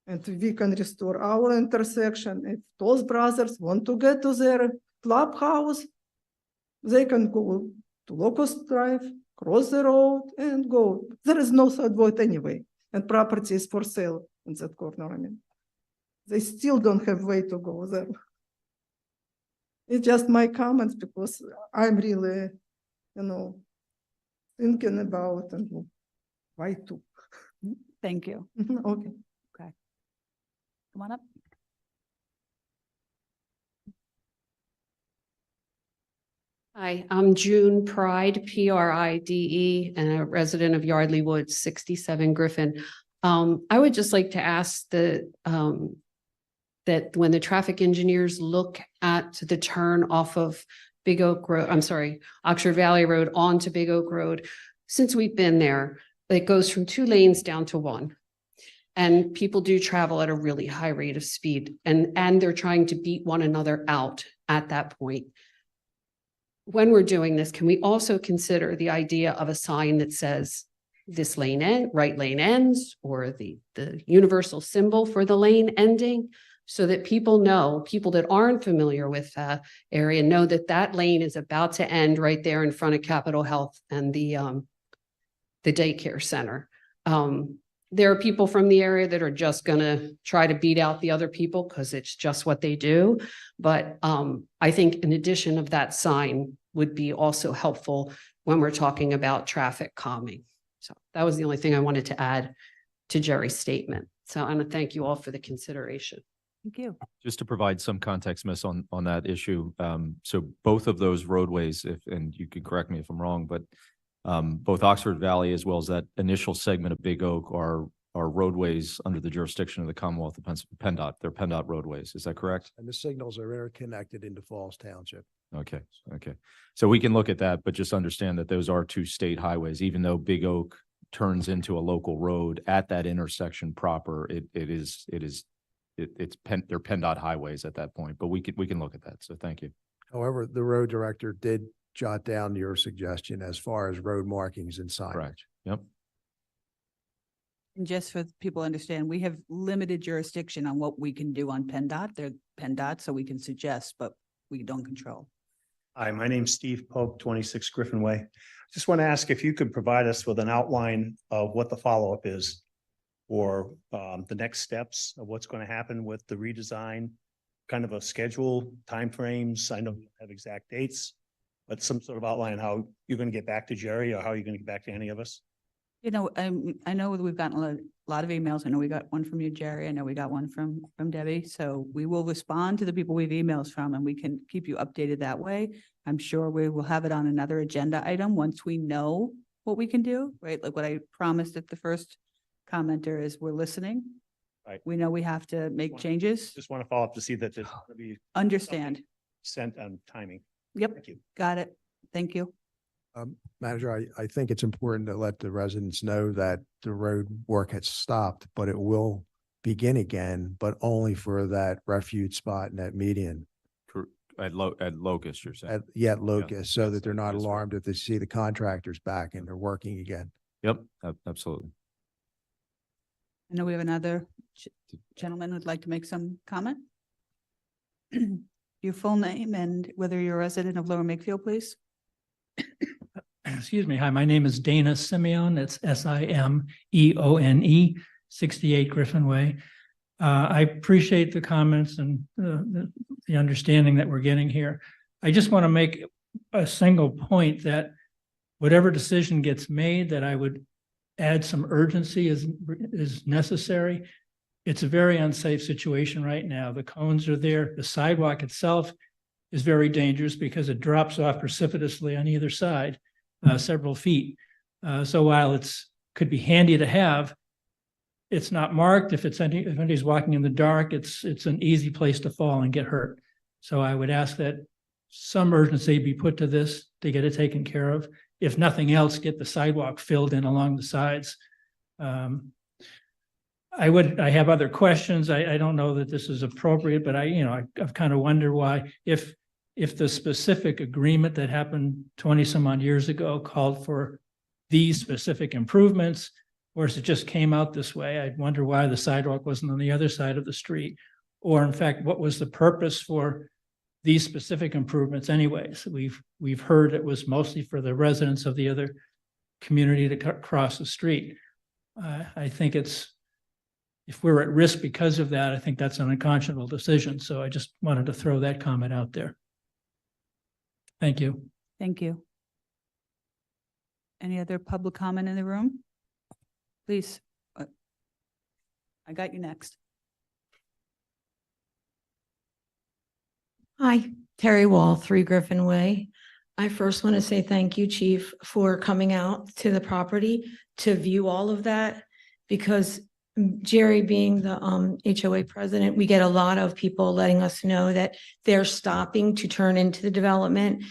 And we can restore our intersection. If those brothers want to get to their clubhouse, they can go to Locust Drive, cross the road and go. There is no sidewalk anyway, and property is for sale in that corner. I mean, they still don't have way to go there. It's just my comments because I'm really, you know, thinking about and why to. Thank you. Okay. Come on up. Hi, I'm June Pride, Pride, and a resident of Yardley Woods, 67 Griffin. I would just like to ask that when the traffic engineers look at the turn off of Big Oak Road, Oxford Valley Road onto Big Oak Road, since we've been there, it goes from 2 lanes down to 1. And people do travel at a really high rate of speed, and they're trying to beat one another out at that point. When we're doing this, can we also consider the idea of a sign that says this right lane ends, or the universal symbol for the lane ending, so that people that aren't familiar with the area know that that lane is about to end right there in front of Capitol Health and the daycare center. There are people from the area that are just going to try to beat out the other people because it's just what they do. But I think in addition of that sign would be also helpful when we're talking about traffic calming. So that was the only thing I wanted to add to Jerry's statement. So I want to thank you all for the consideration. Thank you. Just to provide some context, Miss, on that issue. So both of those roadways, and you can correct me if I'm wrong, but both Oxford Valley as well as that initial segment of Big Oak are roadways under the jurisdiction of the Commonwealth of PennDOT. They're PennDOT roadways. Is that correct? And the signals are interconnected into Falls Township. Okay. So we can look at that, but just understand that those are 2 state highways. Even though Big Oak turns into a local road at that intersection proper, they're PennDOT highways at that point. But we can look at that. So thank you. However, the road director did jot down your suggestion as far as road markings and signage. Correct. Yep. And just for people to understand, we have limited jurisdiction on what we can do on PennDOT. They're PennDOT, so we can suggest, but we don't control. Hi, my name's Steve Pope, 26 Griffin Way. Just want to ask if you could provide us with an outline of what the follow-up is, or the next steps of what's going to happen with the redesign, kind of a schedule, timeframes. I know you don't have exact dates, but some sort of outline how you're going to get back to Jerry or how you're going to get back to any of us. You know, I know that we've gotten a lot of emails. I know we got one from you, Jerry. I know we got one from Debbie. So we will respond to the people we've emails from and we can keep you updated that way. I'm sure we will have it on another agenda item once we know what we can do, right? Like what I promised at the first commenter is we're listening. Right. We know we have to make changes. Just want to follow up to see that there's going to be Understand. sent on timing. Yep, Thank you. got it. Thank you. Manager, I think it's important to let the residents know that the road work has stopped, but it will begin again, but only for that refuge spot and that median At Locust, you're saying? at Locust, so yes, that they're not that's right. alarmed if they see the contractors back and they're working again. Yep, absolutely. I know we have another gentleman who'd like to make some comment. Your full name and whether you're a resident of Lower Makefield, please. Excuse me. Hi, my name is Dana Simeon. It's Simeone, 68 Griffin Way. I appreciate the comments and the understanding that we're getting here. I just want to make a single point that whatever decision gets made, that I would add some urgency is necessary. It's a very unsafe situation right now. The cones are there. The sidewalk itself is very dangerous because it drops off precipitously on either side, several feet. So while could be handy to have, it's not marked. If anybody's walking in the dark, it's an easy place to fall and get hurt. So I would ask that some urgency be put to this to get it taken care of. If nothing else, get the sidewalk filled in along the sides. I have other questions. I don't know that this is appropriate, but I've kind of wonder why if the specific agreement that happened 20 some odd years ago called for these specific improvements, or if it just came out this way, I'd wonder why the sidewalk wasn't on the other side of the street. Or in fact, what was the purpose for these specific improvements anyways? We've heard it was mostly for the residents of the other community to cross the street. I think if we're at risk because of that, I think that's an unconscionable decision. So I just wanted to throw that comment out there. Thank you. Thank you. Any other public comment in the room? Please. I got you next. Hi, Terry Wall, 3 Griffin Way. I first want to say thank you, Chief, for coming out to the property to view all of that, because Jerry being the HOA president, we get a lot of people letting us know that they're stopping to turn into the development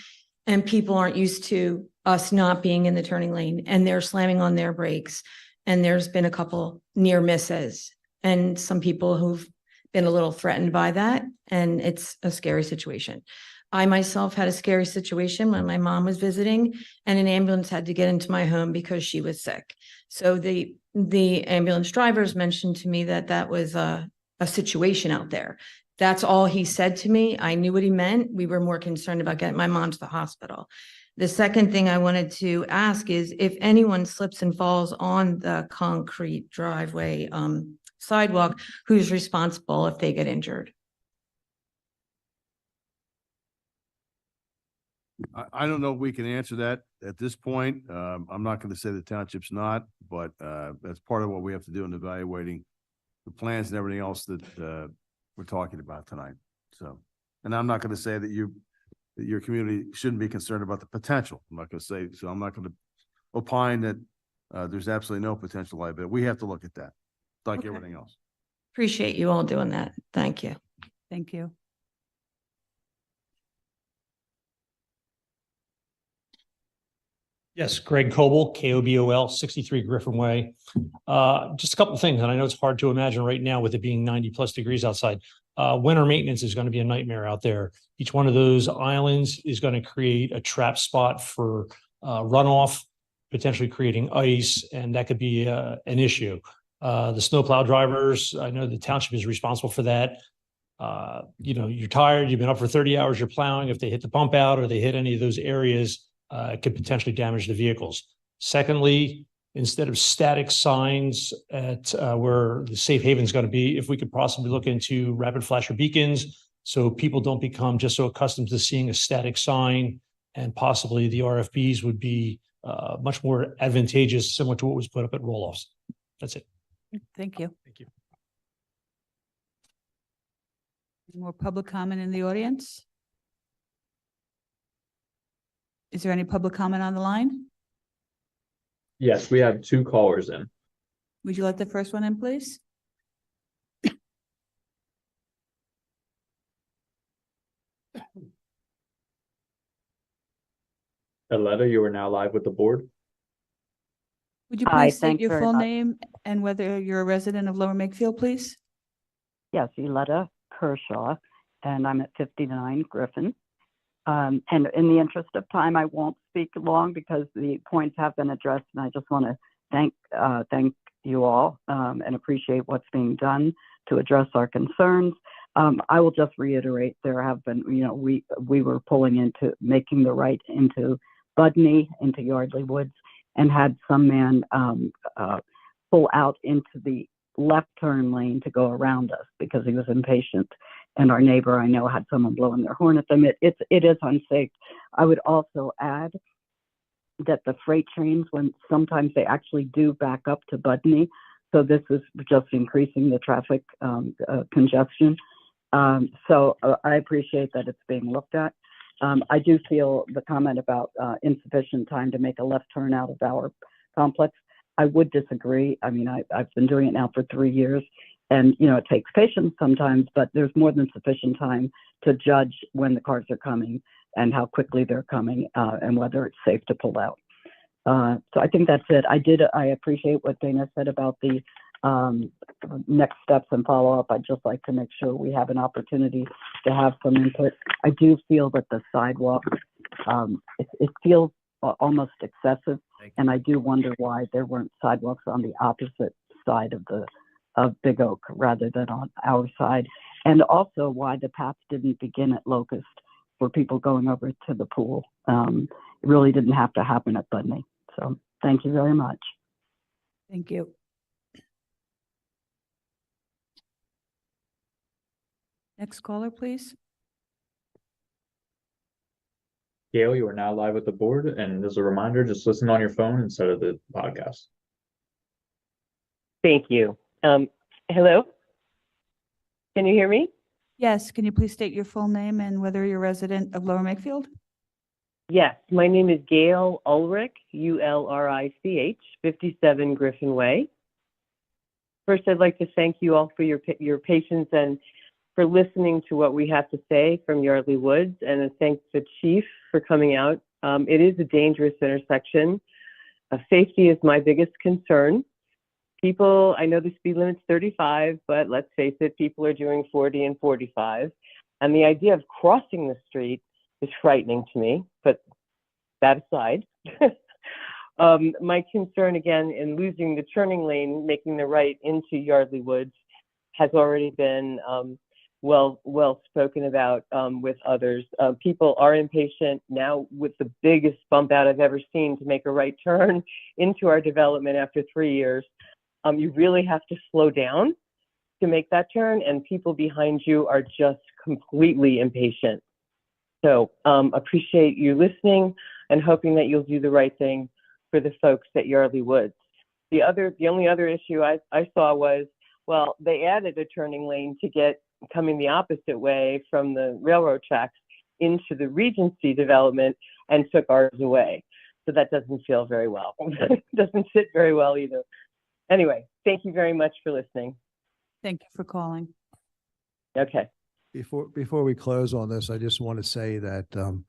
and people aren't used to us not being in the turning lane and they're slamming on their brakes. And there's been a couple near misses and some people who've been a little threatened by that. And it's a scary situation. I myself had a scary situation when my mom was visiting and an ambulance had to get into my home because she was sick. So the ambulance drivers mentioned to me that was a situation out there. That's all he said to me. I knew what he meant. We were more concerned about getting my mom to the hospital. The second thing I wanted to ask is if anyone slips and falls on the concrete driveway sidewalk, who's responsible if they get injured? I don't know if we can answer that at this point. I'm not going to say the township's not, but that's part of what we have to do in evaluating the plans and everything else that we're talking about tonight. So, and I'm not going to say that your community shouldn't be concerned about the potential. I'm not going to say, so I'm not going to opine that there's absolutely no potential liability. We have to look at that, like Okay. everything else. Appreciate you all doing that. Thank you. Thank you. Yes, Greg Coble, KOBOL, 63 Griffin Way. Just a couple of things, and I know it's hard to imagine right now with it being 90+ degrees outside. Winter maintenance is going to be a nightmare out there. Each one of those islands is going to create a trap spot for runoff, potentially creating ice, and that could be an issue. The snowplow drivers, I know the township is responsible for that. You're tired, you've been up for 30 hours, you're plowing. If they hit the pump out or they hit any of those areas, it could potentially damage the vehicles. Secondly, instead of static signs at where the safe haven is going to be, if we could possibly look into rapid flasher beacons so people don't become just so accustomed to seeing a static sign, and possibly the RFBs would be much more advantageous, similar to what was put up at roll-offs. That's it. Thank you. Thank you. More public comment in the audience? Is there any public comment on the line? Yes, we have two callers in. Would you let the first one in, please? Aletta, you are now live with the board. Would you Hi, please state thanks your very full much. name and whether you're a resident of Lower Makefield, please? Yes, Eletta Kershaw, and I'm at 59 Griffin. And in the interest of time, I won't speak long because the points have been addressed, and I just want to thank you all and appreciate what's being done to address our concerns. I will just reiterate, there have been, we were pulling into making the right into Budney, into Yardley Woods, and had some man pull out into the left turn lane to go around us because he was impatient. And our neighbor, I know, had someone blowing their horn at them. It is unsafe. I would also add that the freight trains, when sometimes they actually do back up to Budney, so this is just increasing the traffic congestion. So I appreciate that it's being looked at. I do feel the comment about insufficient time to make a left turn out of our complex. I would disagree. I mean, I've been doing it now for 3 years, and it takes patience sometimes, but there's more than sufficient time to judge when the cars are coming and how quickly they're coming, and whether it's safe to pull out. So I think that's it. I appreciate what Dana said about the next steps and follow up. I'd just like to make sure we have an opportunity to have some input. I do feel that the sidewalk, it feels almost excessive, and I do wonder why there weren't sidewalks on the opposite side of Big Oak rather than on our side, and also why the path didn't begin at Locust for people going over to the pool. It really didn't have to happen at Budney. So thank you very much. Thank you. Next caller, please. Gail, you are now live with the board, and as a reminder, just listen on your phone instead of the podcast. Thank you. Hello? Can you hear me? Yes, can you please state your full name and whether you're a resident of Lower Makefield? Yes, my name is Gail Ulrich, Ulrich, 57 Griffin Way. First, I'd like to thank you all for your patience and for listening to what we have to say from Yardley Woods, and I thank the chief for coming out. It is a dangerous intersection. Safety is my biggest concern. People, I know the speed limit's 35, but let's face it, people are doing 40 and 45. And the idea of crossing the street is frightening to me, but that aside. My concern again in losing the turning lane, making the right into Yardley Woods has already been well spoken about with others. People are impatient now with the biggest bump out I've ever seen to make a right turn into our development after 3 years. You really have to slow down to make that turn, and people behind you are just completely impatient. So appreciate you listening and hoping that you'll do the right thing for the folks at Yardley Woods. The only other issue I saw was, well, they added a turning lane to get coming the opposite way from the railroad tracks into the Regency development and took ours away. So that doesn't feel very well. Doesn't sit very well either. Anyway, thank you very much for listening. Thank you for calling. Okay. Before we close on this, I just want to say that the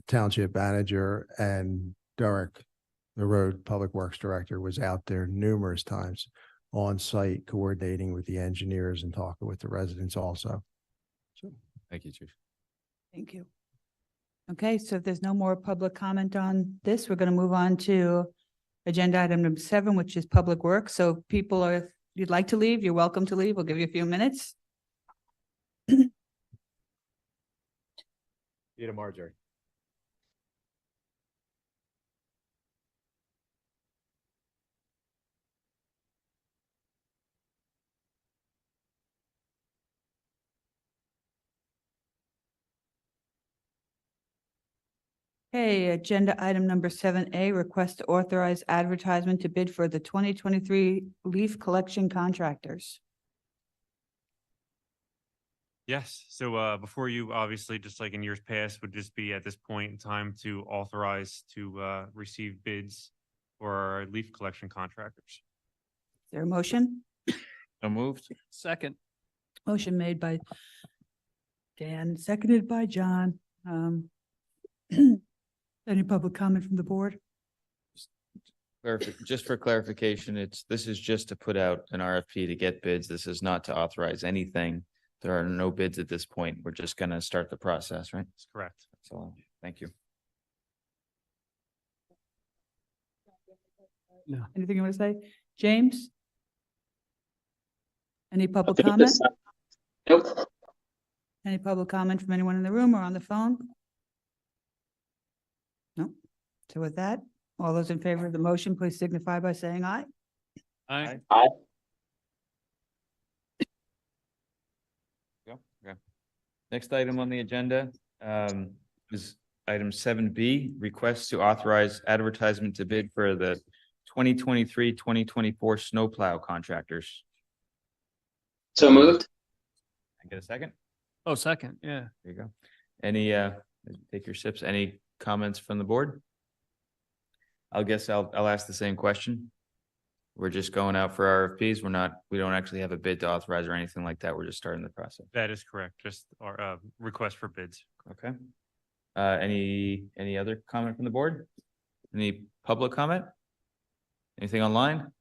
township manager and Derek, the road public works director, was out there numerous times on site coordinating with the engineers and talking with the residents also. So Thank you, Chief. Thank you. Okay, so if there's no more public comment on this, we're going to move on to agenda item number 7, which is public work. So people are, if you'd like to leave, you're welcome to leave. We'll give you a few minutes. See you tomorrow, Jerry. Hey, agenda item number 7A, request to authorize advertisement to bid for the 2023 leaf collection contractors. Yes, so before you, obviously, just like in years past, would just be at this point in time to authorize to receive bids for our leaf collection contractors. Is there a motion? So moved. Second. Motion made by Dan, seconded by John. Any public comment from the board? Just for clarification, this is just to put out an RFP to get bids. This is not to authorize anything. There are no bids at this point. We're just gonna start the process, right? That's correct. That's all. Thank you. No. Anything you want to say? James? Any public comment? Nope. Any public comment from anyone in the room or on the phone? No. So with that, all those in favor of the motion, please signify by saying aye. Aye. Aye. Okay. Next item on the agenda is item 7B, request to authorize advertisement to bid for the 2023-2024 snowplow contractors. So moved. I get a second? Oh, second, yeah. There you go. Any, take your sips. Any comments from the board? I'll ask the same question. We're just going out for RFPs. We don't actually have a bid to authorize or anything like that. We're just starting the process. That is correct. Just our request for bids. Okay. Any other comment from the board? Any public comment? Anything online?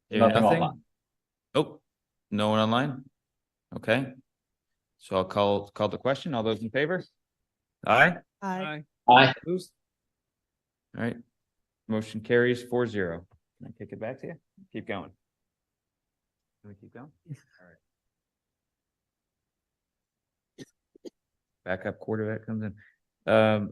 Hearing Nothing online. Oh, no one online? Okay. So I'll call the question. All those in favor? Aye. Aye. Aye. Opposed? All right. Motion carries 4-0. Can I kick it back to you? Keep going. Can we keep going? All right. Backup quarterback comes in.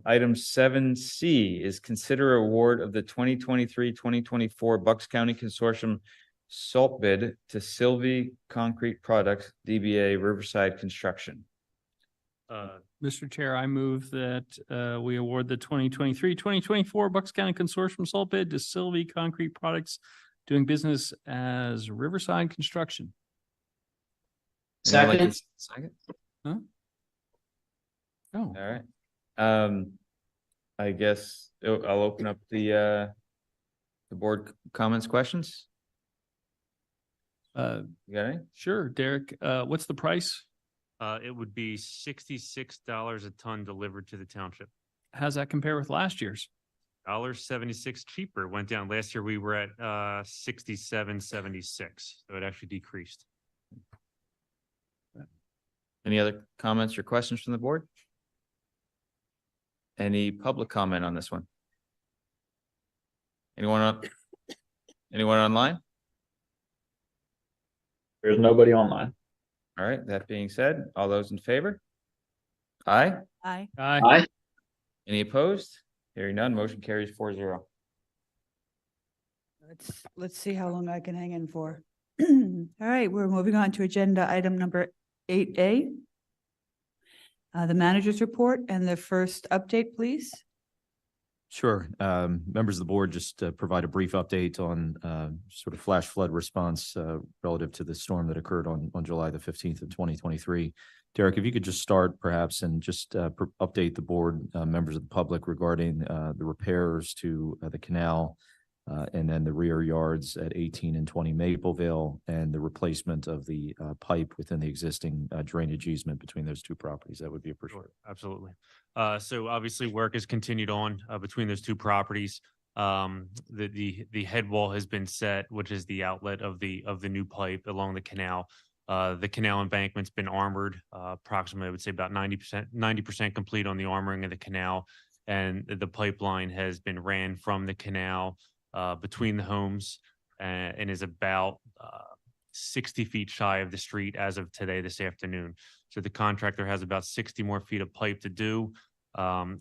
Item 7C is consider award of the 2023-2024 Bucks County Consortium salt bid to Sylvie Concrete Products, DBA Riverside Construction. Mr. Chair, I move that we award the 2023-2024 Bucks County Consortium salt bid to Sylvie Concrete Products doing business as Riverside Construction. Anyone like Second. to second? Huh? Oh, All right. I guess I'll open up the board comments, questions. You got any? sure, Derek. What's the price? It would be $66 a ton delivered to the township. How's that compare with last year's? $1.76 cheaper. Went down. Last year we were at $67.76. So it actually decreased. Any other comments or questions from the board? Any public comment on this one? Anyone online? There's nobody online. All right, that being said, all those in favor? Aye. Aye. Aye. Aye. Any opposed? Hearing none, motion carries 4-0. Let's see how long I can hang in for. All right, we're moving on to agenda item number 8A. The manager's report and the first update, please. Sure. Members of the board, just to provide a brief update on sort of flash flood response relative to the storm that occurred on July the 15th of 2023. Derek, if you could just start perhaps and just update the board members of the public regarding the repairs to the canal and then the rear yards at 18 and 20 Mapleville and the replacement of the pipe within the existing drainage easement between those two properties. That would be appreciated. Sure, absolutely. So obviously work has continued on between those two properties. The head wall has been set, which is the outlet of the new pipe along the canal. The canal embankment's been armored, approximately I would say about 90% complete on the armoring of the canal, and the pipeline has been ran from the canal between the homes and is about 60 feet shy of the street as of today, this afternoon. So the contractor has about 60 more feet of pipe to do.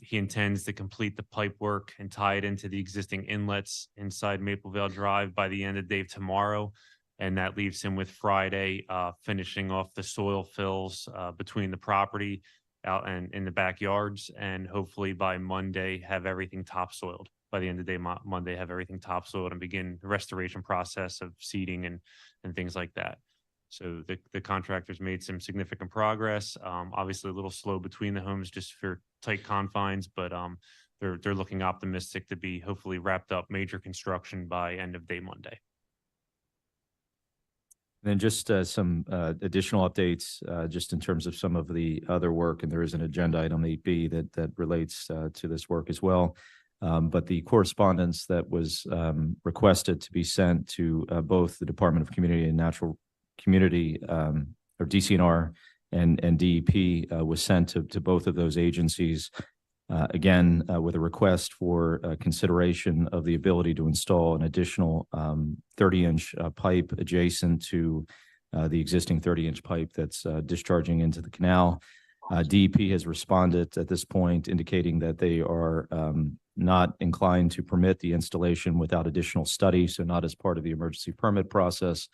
He intends to complete the pipe work and tie it into the existing inlets inside Mapleville Drive by the end of the day tomorrow. And that leaves him with Friday finishing off the soil fills between the property out and in the backyards, and hopefully by Monday have everything topsoiled. By the end of the day, Monday, have everything topsoiled and begin the restoration process of seeding and things like that. So the contractors made some significant progress. Obviously a little slow between the homes just for tight confines, but they're looking optimistic to be hopefully wrapped up major construction by end of day Monday. Then just some additional updates, just in terms of some of the other work, and there is an agenda item 8B that relates to this work as well. But the correspondence that was requested to be sent to both the Department of Community and Natural Community, or DCNR and DEP, was sent to both of those agencies. Again, with a request for consideration of the ability to install an additional 30-inch pipe adjacent to the existing 30-inch pipe that's discharging into the canal. DEP has responded at this point, indicating that they are not inclined to permit the installation without additional study, so not as part of the emergency permit process,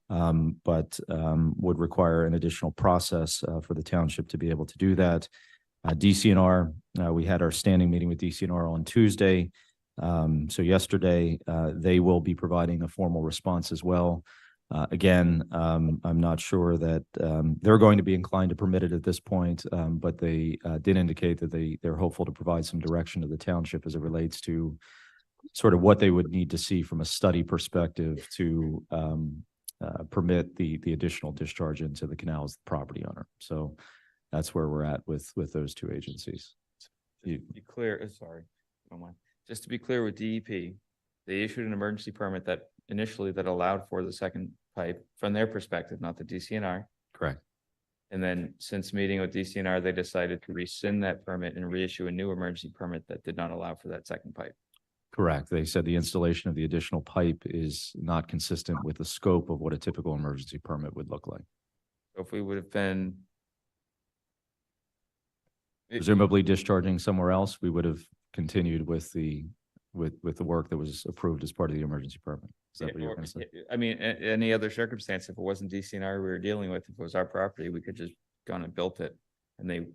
but would require an additional process for the township to be able to do that. DCNR, we had our standing meeting with DCNR on Tuesday. So yesterday, they will be providing a formal response as well. Again, I'm not sure that they're going to be inclined to permit it at this point, but they did indicate that they're hopeful to provide some direction to the township as it relates to sort of what they would need to see from a study perspective to permit the additional discharge into the canal as the property owner. So that's where we're at with those two agencies. Be clear, sorry, don't mind. Just to be clear with DEP, they issued an emergency permit that initially that allowed for the second pipe from their perspective, not the DCNR. Correct. And then since meeting with DCNR, they decided to rescind that permit and reissue a new emergency permit that did not allow for that second pipe. Correct. They said the installation of the additional pipe is not consistent with the scope of what a typical emergency permit would look like. So if we would have been presumably discharging somewhere else, we would have continued with the work that was approved as part of the emergency permit. Is that what you're going to say? I mean, any other circumstance, if it wasn't DCNR we were dealing with, if it was our property, we could just gone and built it, and they,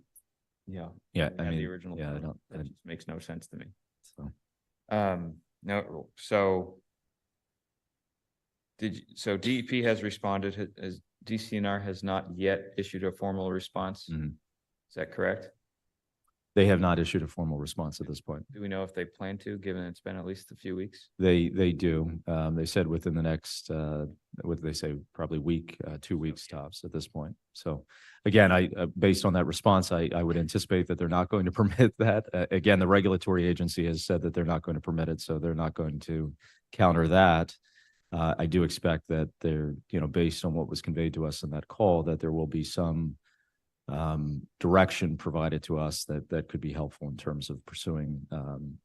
Yeah, I mean, the original. yeah, That just makes no sense to me. So, no, so so DEP has responded, as DCNR has not yet issued a formal response. Is that correct? They have not issued a formal response at this point. Do we know if they plan to, given it's been at least a few weeks? They do. They said within the next, what did they say? Probably week, 2 weeks tops at this point. So again, based on that response, I would anticipate that they're not going to permit that. Again, the regulatory agency has said that they're not going to permit it, so they're not going to counter that. I do expect that they're, based on what was conveyed to us in that call, that there will be some direction provided to us that could be helpful in terms of pursuing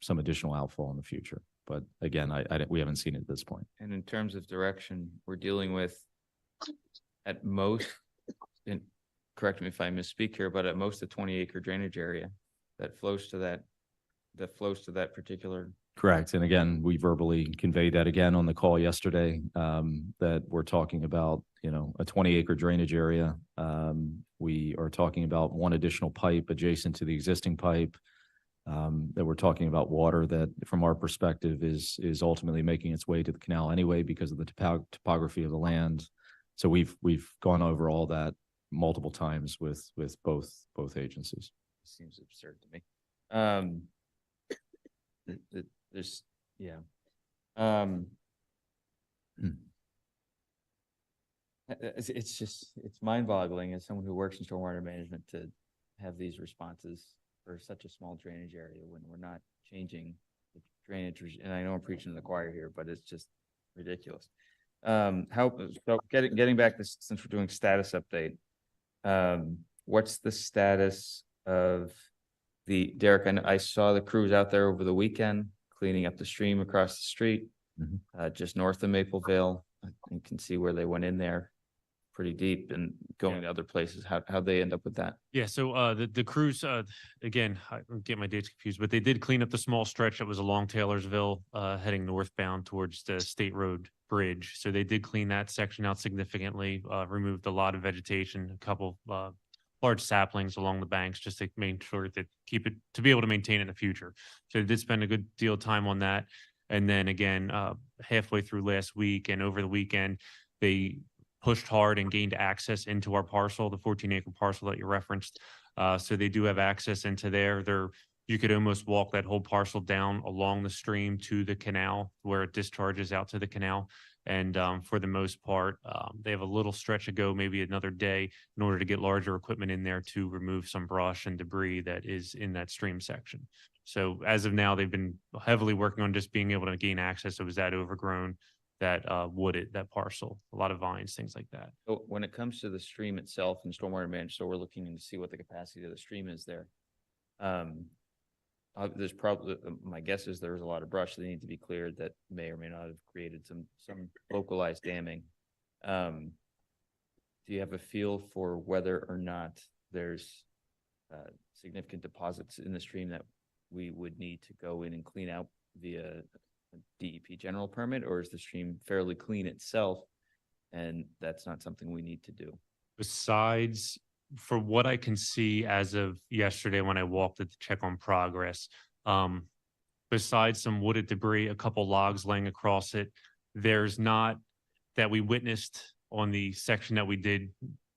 some additional outfall in the future. But again, we haven't seen it at this point. And in terms of direction, we're dealing with at most, and correct me if I misspeak here, but at most a 20-acre drainage area that flows to that particular. Correct. And again, we verbally conveyed that again on the call yesterday, that we're talking about, a 20-acre drainage area. We are talking about one additional pipe adjacent to the existing pipe, that we're talking about water that from our perspective is ultimately making its way to the canal anyway because of the topography of the land. So we've gone over all that multiple times with both agencies. Seems absurd to me. There's, yeah. It's mind-boggling as someone who works in stormwater management to have these responses for such a small drainage area when we're not changing the drainage. And I know I'm preaching to the choir here, but it's just ridiculous. So getting back to, since we're doing status update, what's the status of Derek? I saw the crews out there over the weekend cleaning up the stream across the street, just north of Mapleville. You can see where they went in there pretty deep and going to other places. How'd they end up with that? Yeah, so the crews, again, I get my dates confused, but they did clean up the small stretch that was along Taylorsville, heading northbound towards the State Road Bridge. So they did clean that section out significantly, removed a lot of vegetation, a couple large saplings along the banks just to make sure that to be able to maintain it in the future. So they did spend a good deal of time on that. And then again, halfway through last week and over the weekend, they pushed hard and gained access into our parcel, the 14-acre parcel that you referenced. So they do have access into there. You could almost walk that whole parcel down along the stream to the canal where it discharges out to the canal. And for the most part, they have a little stretch to go, maybe another day, in order to get larger equipment in there to remove some brush and debris that is in that stream section. So as of now, they've been heavily working on just being able to gain access. It was that overgrown, that wooded, that parcel, a lot of vines, things like that. So when it comes to the stream itself and stormwater management, so we're looking to see what the capacity of the stream is there. There's probably, my guess is there's a lot of brush that need to be cleared that may or may not have created some localized damming. Do you have a feel for whether or not there's significant deposits in the stream that we would need to go in and clean out via a DEP general permit, or is the stream fairly clean itself and that's not something we need to do? Besides, for what I can see as of yesterday when I walked it to check on progress, besides some wooded debris, a couple logs laying across it, there's not, that we witnessed on the section that we did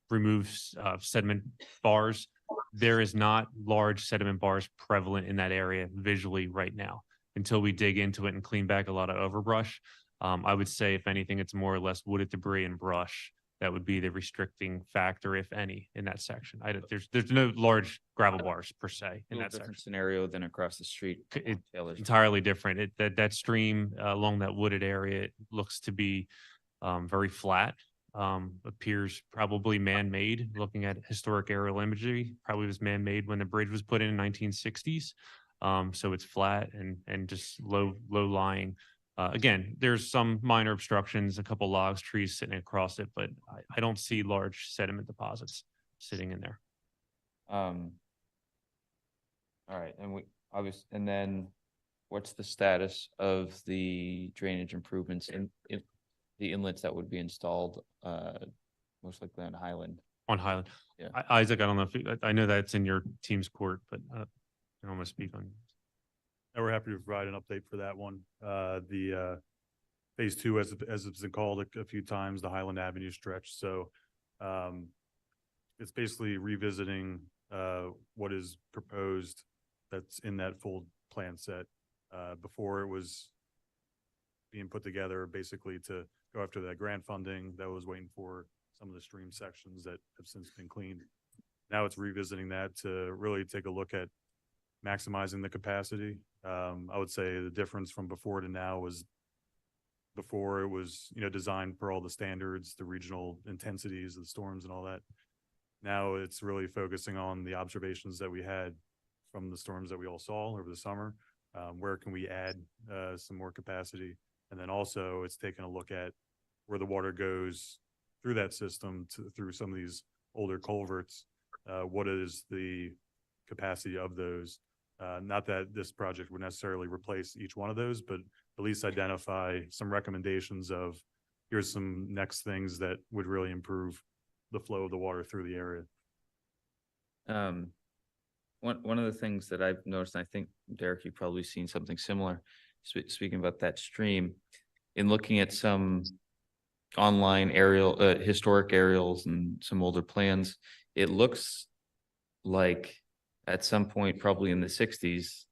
remove sediment bars, there is not large sediment bars prevalent in that area visually right now until we dig into it and clean back a lot of overbrush. I would say, if anything, it's more or less wooded debris and brush that would be the restricting factor, if any, in that section. There's no large gravel bars per se in that Different section. scenario than across the street. Taylor's. Entirely different. That stream along that wooded area, it looks to be very flat. Appears probably man-made. Looking at historic aerial imagery, probably was man-made when the bridge was put in 1960s. So it's flat and just low lying. Again, there's some minor obstructions, a couple logs, trees sitting across it, but I don't see large sediment deposits sitting in there. All right, and then what's the status of the drainage improvements in the inlets that would be installed, most likely on Highland? On Highland, yeah. Isaac, I don't know if I know that's in your team's court, but I don't want to speak on. And we're happy to provide an update for that one. The phase 2, as it's been called a few times, the Highland Avenue stretch. So it's basically revisiting what is proposed that's in that full plan set. Before it was being put together basically to go after that grant funding that was waiting for some of the stream sections that have since been cleaned. Now it's revisiting that to really take a look at maximizing the capacity. I would say the difference from before to now was before it was, designed for all the standards, the regional intensities of the storms and all that. Now it's really focusing on the observations that we had from the storms that we all saw over the summer. Where can we add some more capacity? And then also it's taking a look at where the water goes through that system through some of these older culverts. What is the capacity of those? Not that this project would necessarily replace each one of those, but at least identify some recommendations of here's some next things that would really improve the flow of the water through the area. One of the things that I've noticed, and I think Derek, you've probably seen something similar, speaking about that stream, in looking at some online historic aerials and some older plans, it looks like at some point, probably in the 60s,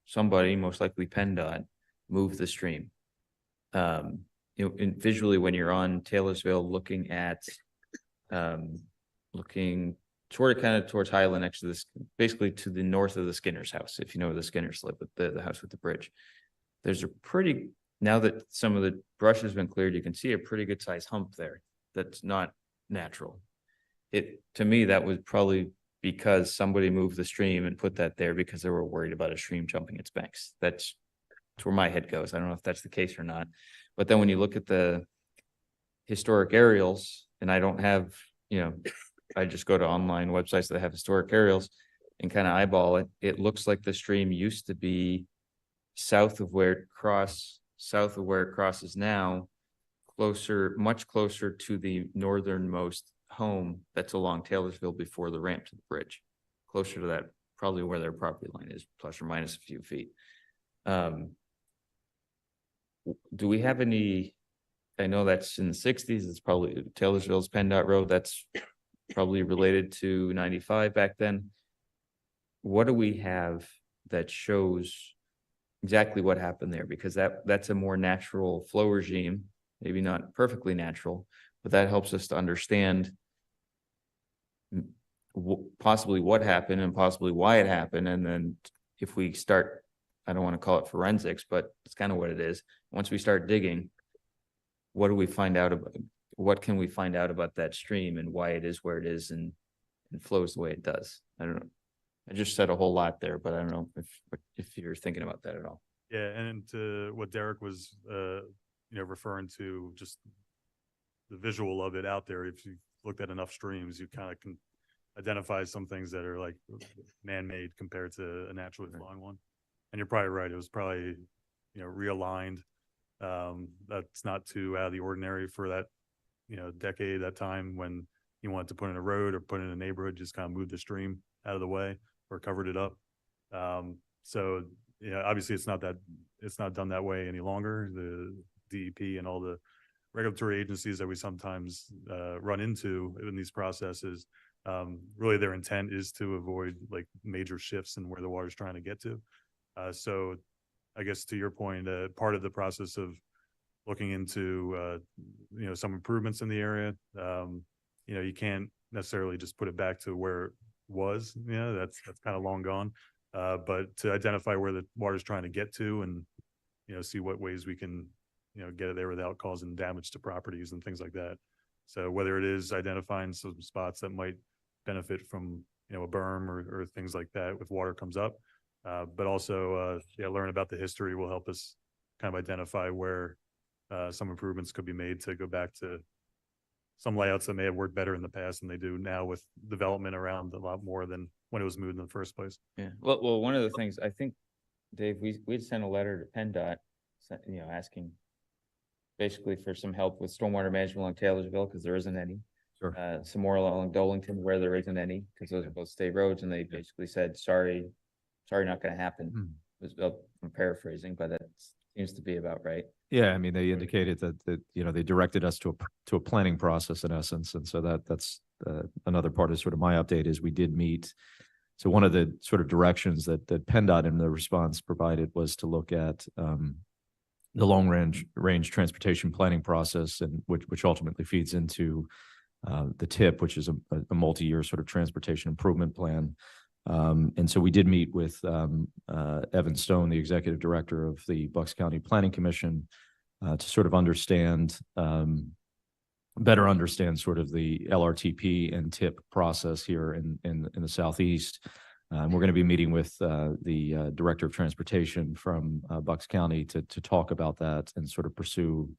somebody, most likely PennDOT, moved the stream. Visually, when you're on Taylorsville, looking at, looking towards Highland, next to this, basically to the north of the Skinner's house, if you know where the Skinners live, with the house with the bridge. There's a pretty, now that some of the brush has been cleared, you can see a pretty good sized hump there. That's not natural. To me, that was probably because somebody moved the stream and put that there because they were worried about a stream jumping its banks. That's where my head goes. I don't know if that's the case or not. But then when you look at the historic aerials, and I don't have, I just go to online websites that have historic aerials and kind of eyeball it. It looks like the stream used to be south of where it crosses now, much closer to the northernmost home that's along Taylorsville before the ramp to the bridge, closer to that, probably where their property line is, plus or minus a few feet. Do we have any, I know that's in the sixties, it's probably Taylorsville's PennDOT road, that's probably related to 95 back then. What do we have that shows exactly what happened there? Because that's a more natural flow regime, maybe not perfectly natural, but that helps us to understand possibly what happened and possibly why it happened. And then if we start, I don't want to call it forensics, but it's kind of what it is. Once we start digging, what do we find out about, what can we find out about that stream and why it is where it is and flows the way it does? I don't know. I just said a whole lot there, but I don't know if you're thinking about that at all. Yeah, and to what Derek was, referring to, just the visual of it out there. If you looked at enough streams, you kind of can identify some things that are like man-made compared to a naturally flowing one. And you're probably right. It was probably, realigned. That's not too out of the ordinary for that, decade, that time when you wanted to put in a road or put in a neighborhood, just kind of move the stream out of the way or covered it up. So, obviously it's not done that way any longer. The DEP and all the regulatory agencies that we sometimes run into in these processes, really their intent is to avoid like major shifts in where the water's trying to get to. So I guess to your point, part of the process of looking into, some improvements in the area, you can't necessarily just put it back to where it was, that's kind of long gone. But to identify where the water's trying to get to and, see what ways we can, get it there without causing damage to properties and things like that. So whether it is identifying some spots that might benefit from, a berm or things like that if water comes up, but also, learn about the history will help us kind of identify where some improvements could be made to go back to some layouts that may have worked better in the past than they do now with development around a lot more than when it was moved in the first place. Yeah. Well, one of the things I think, Dave, we'd sent a letter to PennDOT, asking basically for some help with stormwater management along Taylorsville because there isn't any. Sure. Some more along Dolington where there isn't any because those are both state roads, and they basically said, sorry, not going to happen. I'm paraphrasing, but that seems to be about right. Yeah, I mean, they indicated that they directed us to a planning process in essence, and so that's another part of sort of my update is we did meet. So one of the sort of directions that PennDOT in the response provided was to look at the long range transportation planning process, and which ultimately feeds into the TIP, which is a multi-year sort of transportation improvement plan. And so we did meet with Evan Stone, the executive director of the Bucks County Planning Commission, to sort of better understand sort of the LRTP and TIP process here in the Southeast. We're going to be meeting with the director of transportation from Bucks County to talk about that and sort of pursue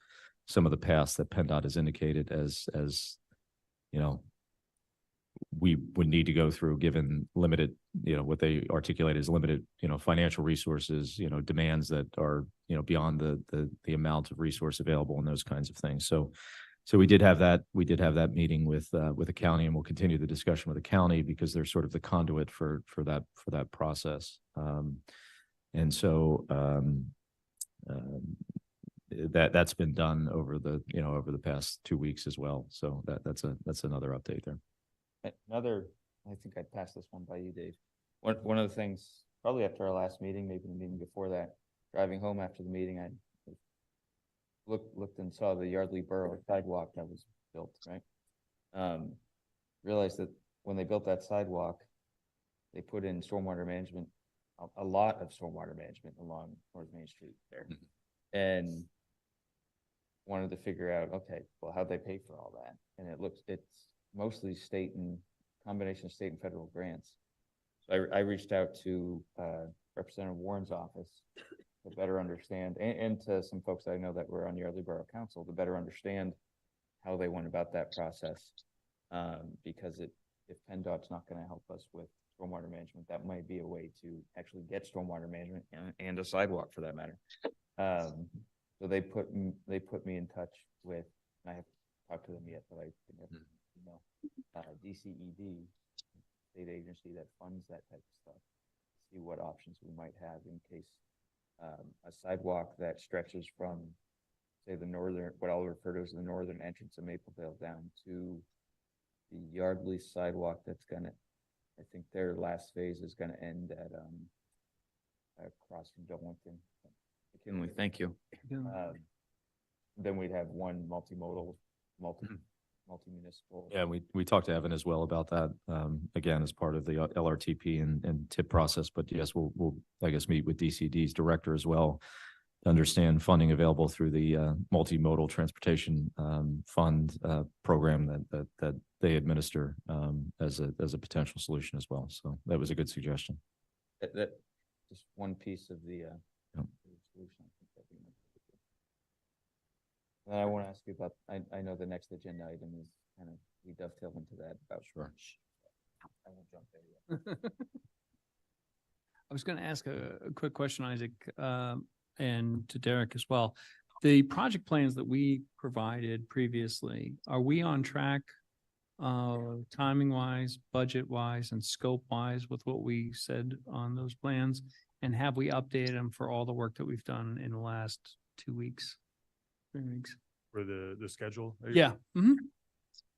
some of the paths that PennDOT has indicated as we would need to go through given limited, what they articulate as limited, financial resources, demands that are, beyond the amount of resource available and those kinds of things. So we did have that meeting with the county, and we'll continue the discussion with the county because they're sort of the conduit for that process. And so that's been done over the past 2 weeks as well. So that's another update there. I think I'd pass this one by you, Dave. One of the things, probably after our last meeting, maybe the meeting before that, driving home after the meeting, I looked and saw the Yardley Borough sidewalk that was built, right? Realized that when they built that sidewalk, they put in stormwater management, a lot of stormwater management along North Main Street there. And wanted to figure out, okay, well, how'd they pay for all that? And it's mostly combination of state and federal grants. So I reached out to Representative Warren's office to better understand, and to some folks I know that were on Yardley Borough Council to better understand how they went about that process. Because if PennDOT's not going to help us with stormwater management, that might be a way to actually get stormwater management and a sidewalk for that matter. So they put me in touch with, and I haven't talked to them yet, but I know, DCED, state agency that funds that type of stuff. See what options we might have in case a sidewalk that stretches from, say, the northern, what I'll refer to as the northern entrance of Mapleville down to the Yardley sidewalk that's gonna, I think their last phase is gonna end at across from Darlington. McKinley, thank you. Then we'd have one multimodal, multi-municipal. Yeah, we talked to Evan as well about that, again, as part of the LRTP and TIP process, but yes, we'll, I guess, meet with DCD's director as well to understand funding available through the multimodal transportation fund program that they administer as a potential solution as well. So that was a good suggestion. That just one piece of the solution. And I want to ask you about, I know the next agenda item is kind of, we dovetail into that about. Sure. I won't jump there yet. I was going to ask a quick question, Isaac, and to Derek as well. The project plans that we provided previously, are we on track timing wise, budget wise, and scope wise with what we said on those plans? And have we updated them for all the work that we've done in the last 2 weeks? 3 weeks. For the schedule? Yeah. Mm-hmm.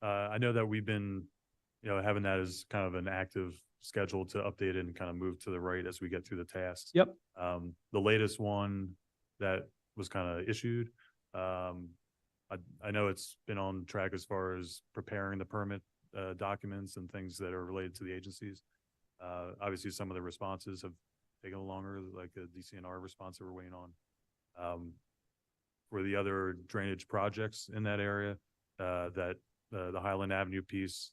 I know that we've been, having that as kind of an active schedule to update it and kind of move to the right as we get through the tasks. Yep. The latest one that was kind of issued, I know it's been on track as far as preparing the permit documents and things that are related to the agencies. Obviously, some of the responses have taken longer, like the DCNR response that we're waiting on. For the other drainage projects in that area, that the Highland Avenue piece,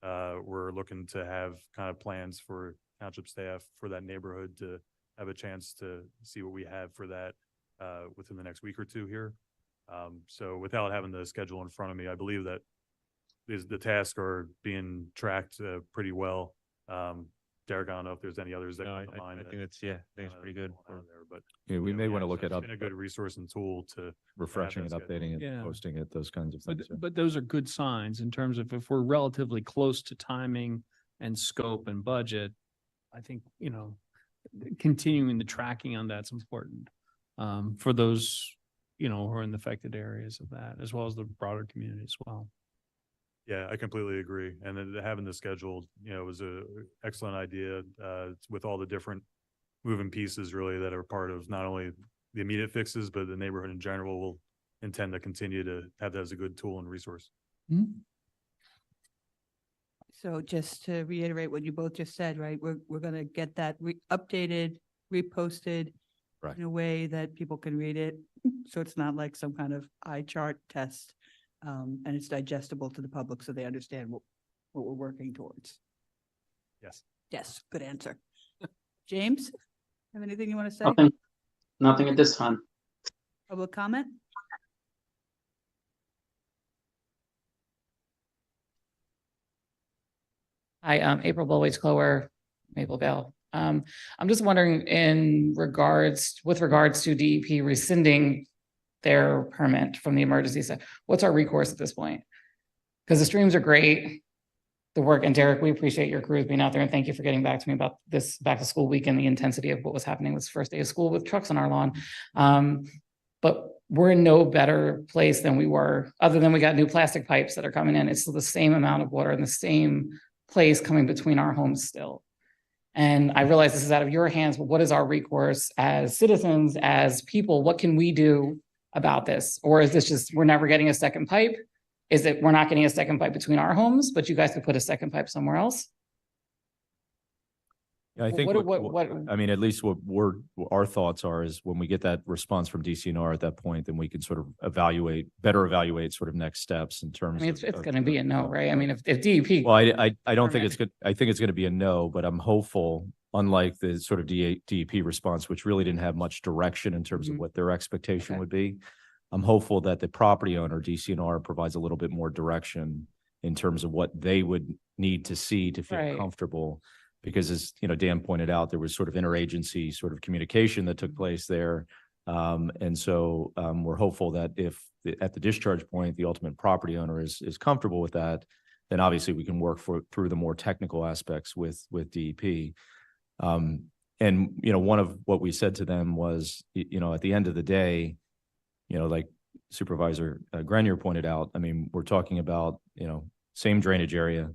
we're looking to have kind of plans for township staff for that neighborhood to have a chance to see what we have for that within the next week or two here. So without having the schedule in front of me, I believe that the tasks are being tracked pretty well. Derek, I don't know if there's any others that come to mind. I think it's pretty good. But yeah, we may want to look at it's been a good resource and tool to refreshing it, updating it, Yeah. posting it, those kinds of things. But those are good signs in terms of if we're relatively close to timing and scope and budget, I think, continuing the tracking on that's important for those, who are in the affected areas of that, as well as the broader community as well. Yeah, I completely agree. And then having the schedule, was a excellent idea with all the different moving pieces really that are part of not only the immediate fixes, but the neighborhood in general will intend to continue to have that as a good tool and resource. Mm-hmm. So just to reiterate what you both just said, right, we're going to get that updated, reposted in a way that people can read it. So it's not like some kind of eye chart test. And it's digestible to the public so they understand what we're working towards. Yes. Yes, good answer. James, have anything you want to say? Nothing at this time. Public comment? Hi, April Bullwage Clower, Mapleville. I'm just wondering with regards to DEP rescinding their permit from the emergency side, what's our recourse at this point? Because the streams are great, the work, and Derek, we appreciate your crews being out there, and thank you for getting back to me about this back to school week and the intensity of what was happening this first day of school with trucks on our lawn. But we're in no better place than we were, other than we got new plastic pipes that are coming in. It's the same amount of water in the same place coming between our homes still. And I realize this is out of your hands, but what is our recourse as citizens, as people? What can we do about this? Or is this just, we're never getting a second pipe? Is it, we're not getting a second pipe between our homes, but you guys could put a second pipe somewhere else? Yeah, I think I mean, at least what our thoughts are is when we get that response from DCNR at that point, then we can sort of better evaluate sort of next steps in terms I mean, it's going to be a no, right? I mean, if DEP. Well, I don't think it's good. I think it's going to be a no, but I'm hopeful, unlike the sort of DEP response, which really didn't have much direction in terms of what their expectation would be. I'm hopeful that the property owner, DCNR, provides a little bit more direction in terms of what they would need to see to feel comfortable. Because as Dan pointed out, there was sort of interagency sort of communication that took place there. And so we're hopeful that if at the discharge point, the ultimate property owner is comfortable with that, then obviously we can work through the more technical aspects with DEP. And, you know, one of what we said to them was, you know, at the end of the day, you know, like Supervisor Grenier pointed out, I mean, we're talking about, you know, same drainage area,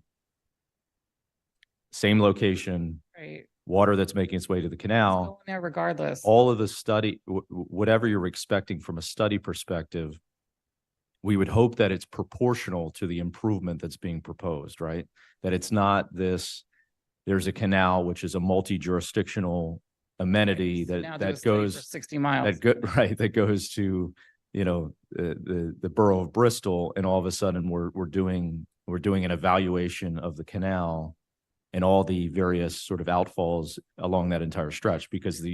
same location, Right. water that's making its way to the canal. Going there regardless. All of the study, whatever you're expecting from a study perspective, we would hope that it's proportional to the improvement that's being proposed, right? That it's not this, there's a canal, which is a multi-jurisdictional amenity So now that, do a that study for goes, 60 miles. that goes to, you know, the borough of Bristol, and all of a sudden we're doing an evaluation of the canal and all the various sort of outfalls along that entire stretch, because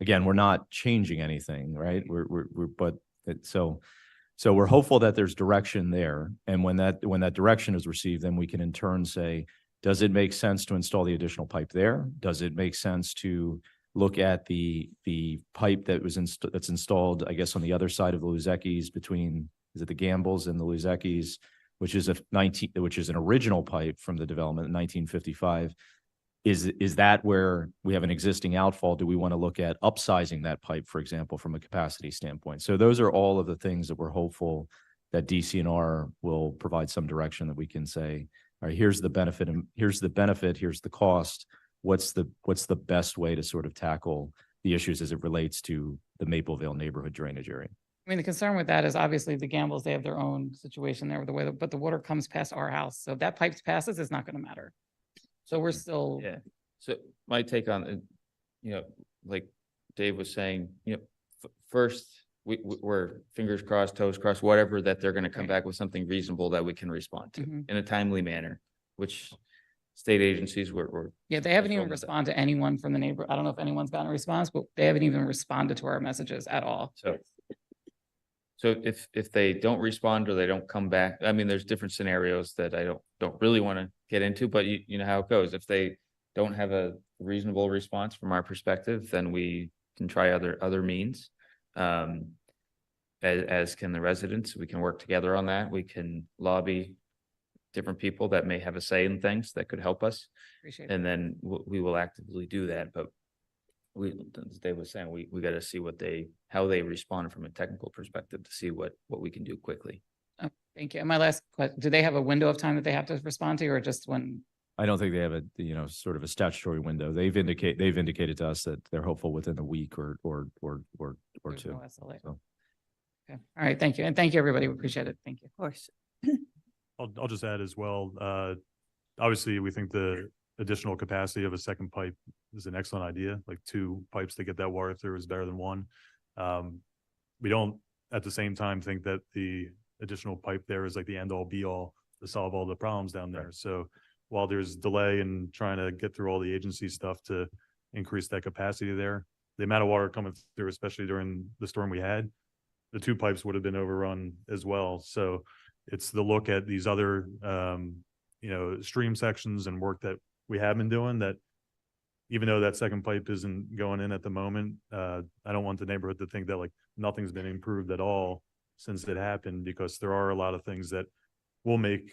again, we're not changing anything, right? So we're hopeful that there's direction there. And when that direction is received, then we can in turn say, does it make sense to install the additional pipe there? Does it make sense to look at the pipe that's installed, I guess, on the other side of the Luzecki's between, is it the Gambles and the Luzecki's, which is an original pipe from the development in 1955. Is that where we have an existing outfall? Do we want to look at upsizing that pipe, for example, from a capacity standpoint? So those are all of the things that we're hopeful that DCNR will provide some direction that we can say, all right, here's the benefit, and here's the cost. What's the best way to sort of tackle the issues as it relates to the Mapleville neighborhood drainage area? I mean, the concern with that is obviously the Gambles, they have their own situation there with the weather, but the water comes past our house. So if that pipe passes, it's not going to matter. So we're still. Yeah. So my take on it, you know, like Dave was saying, you know, first we're fingers crossed, toes crossed, whatever, that they're going to come back with something reasonable that we can respond to in a timely manner, which state agencies were. Yeah, they haven't even responded to anyone from the neighbor. I don't know if anyone's gotten a response, but they haven't even responded to our messages at all. So if they don't respond or they don't come back, I mean, there's different scenarios that I don't really want to get into, but you know how it goes. If they don't have a reasonable response from our perspective, then we can try other means. As can the residents. We can work together on that. We can lobby different people that may have a say in things that could help us. Appreciate And then we will actively do that. But as Dave was saying, we got to see how they respond from a technical perspective to see what we can do quickly. Oh, thank you. And my last question, do they have a window of time that they have to respond to, or just when? I don't think they have sort of a statutory window. They've indicated to us that they're hopeful within a week or There's two. no SLA. So. Okay. All right. Thank you. And thank you, everybody. We appreciate it. Thank you. Of course. I'll just add as well, obviously, we think the additional capacity of a second pipe is an excellent idea. Like 2 pipes to get that water through is better than 1. We don't at the same time think that the additional pipe there is like the end all be all to solve all the problems down there. So while there's delay in trying to get through all the agency stuff to increase that capacity there, the amount of water coming through, especially during the storm we had, the 2 pipes would have been overrun as well. So it's the look at these other, stream sections and work that we have been doing, that even though that second pipe isn't going in at the moment, I don't want the neighborhood to think that like nothing's been improved at all since it happened, because there are a lot of things that will make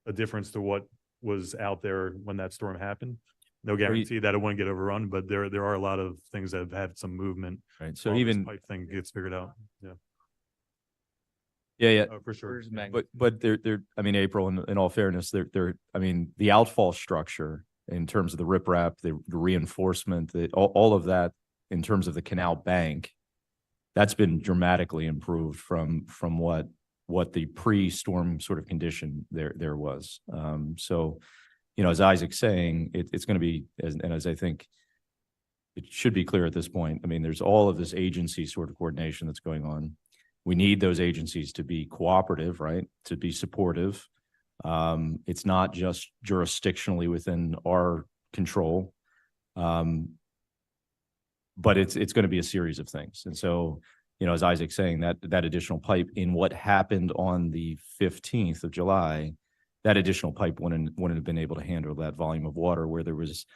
a difference to what was out there when that storm happened. No guarantee that it won't get overrun, but there are a lot of things that have had some movement. Right. So while this even pipe thing gets figured out. Yeah. Oh, for sure. But they're, I mean, April, in all fairness, I mean, the outfall structure in terms of the riprap, the reinforcement, all of that in terms of the canal bank, that's been dramatically improved from what the pre-storm sort of condition there was. So, as Isaac's saying, it's going to be, as I think it should be clear at this point, I mean, there's all of this agency sort of coordination that's going on. We need those agencies to be cooperative, right? To be supportive. It's not just jurisdictionally within our control, but it's going to be a series of things. And so, as Isaac's saying, that additional pipe in what happened on the 15th of July, that additional pipe wouldn't have been able to handle that volume of water, where there was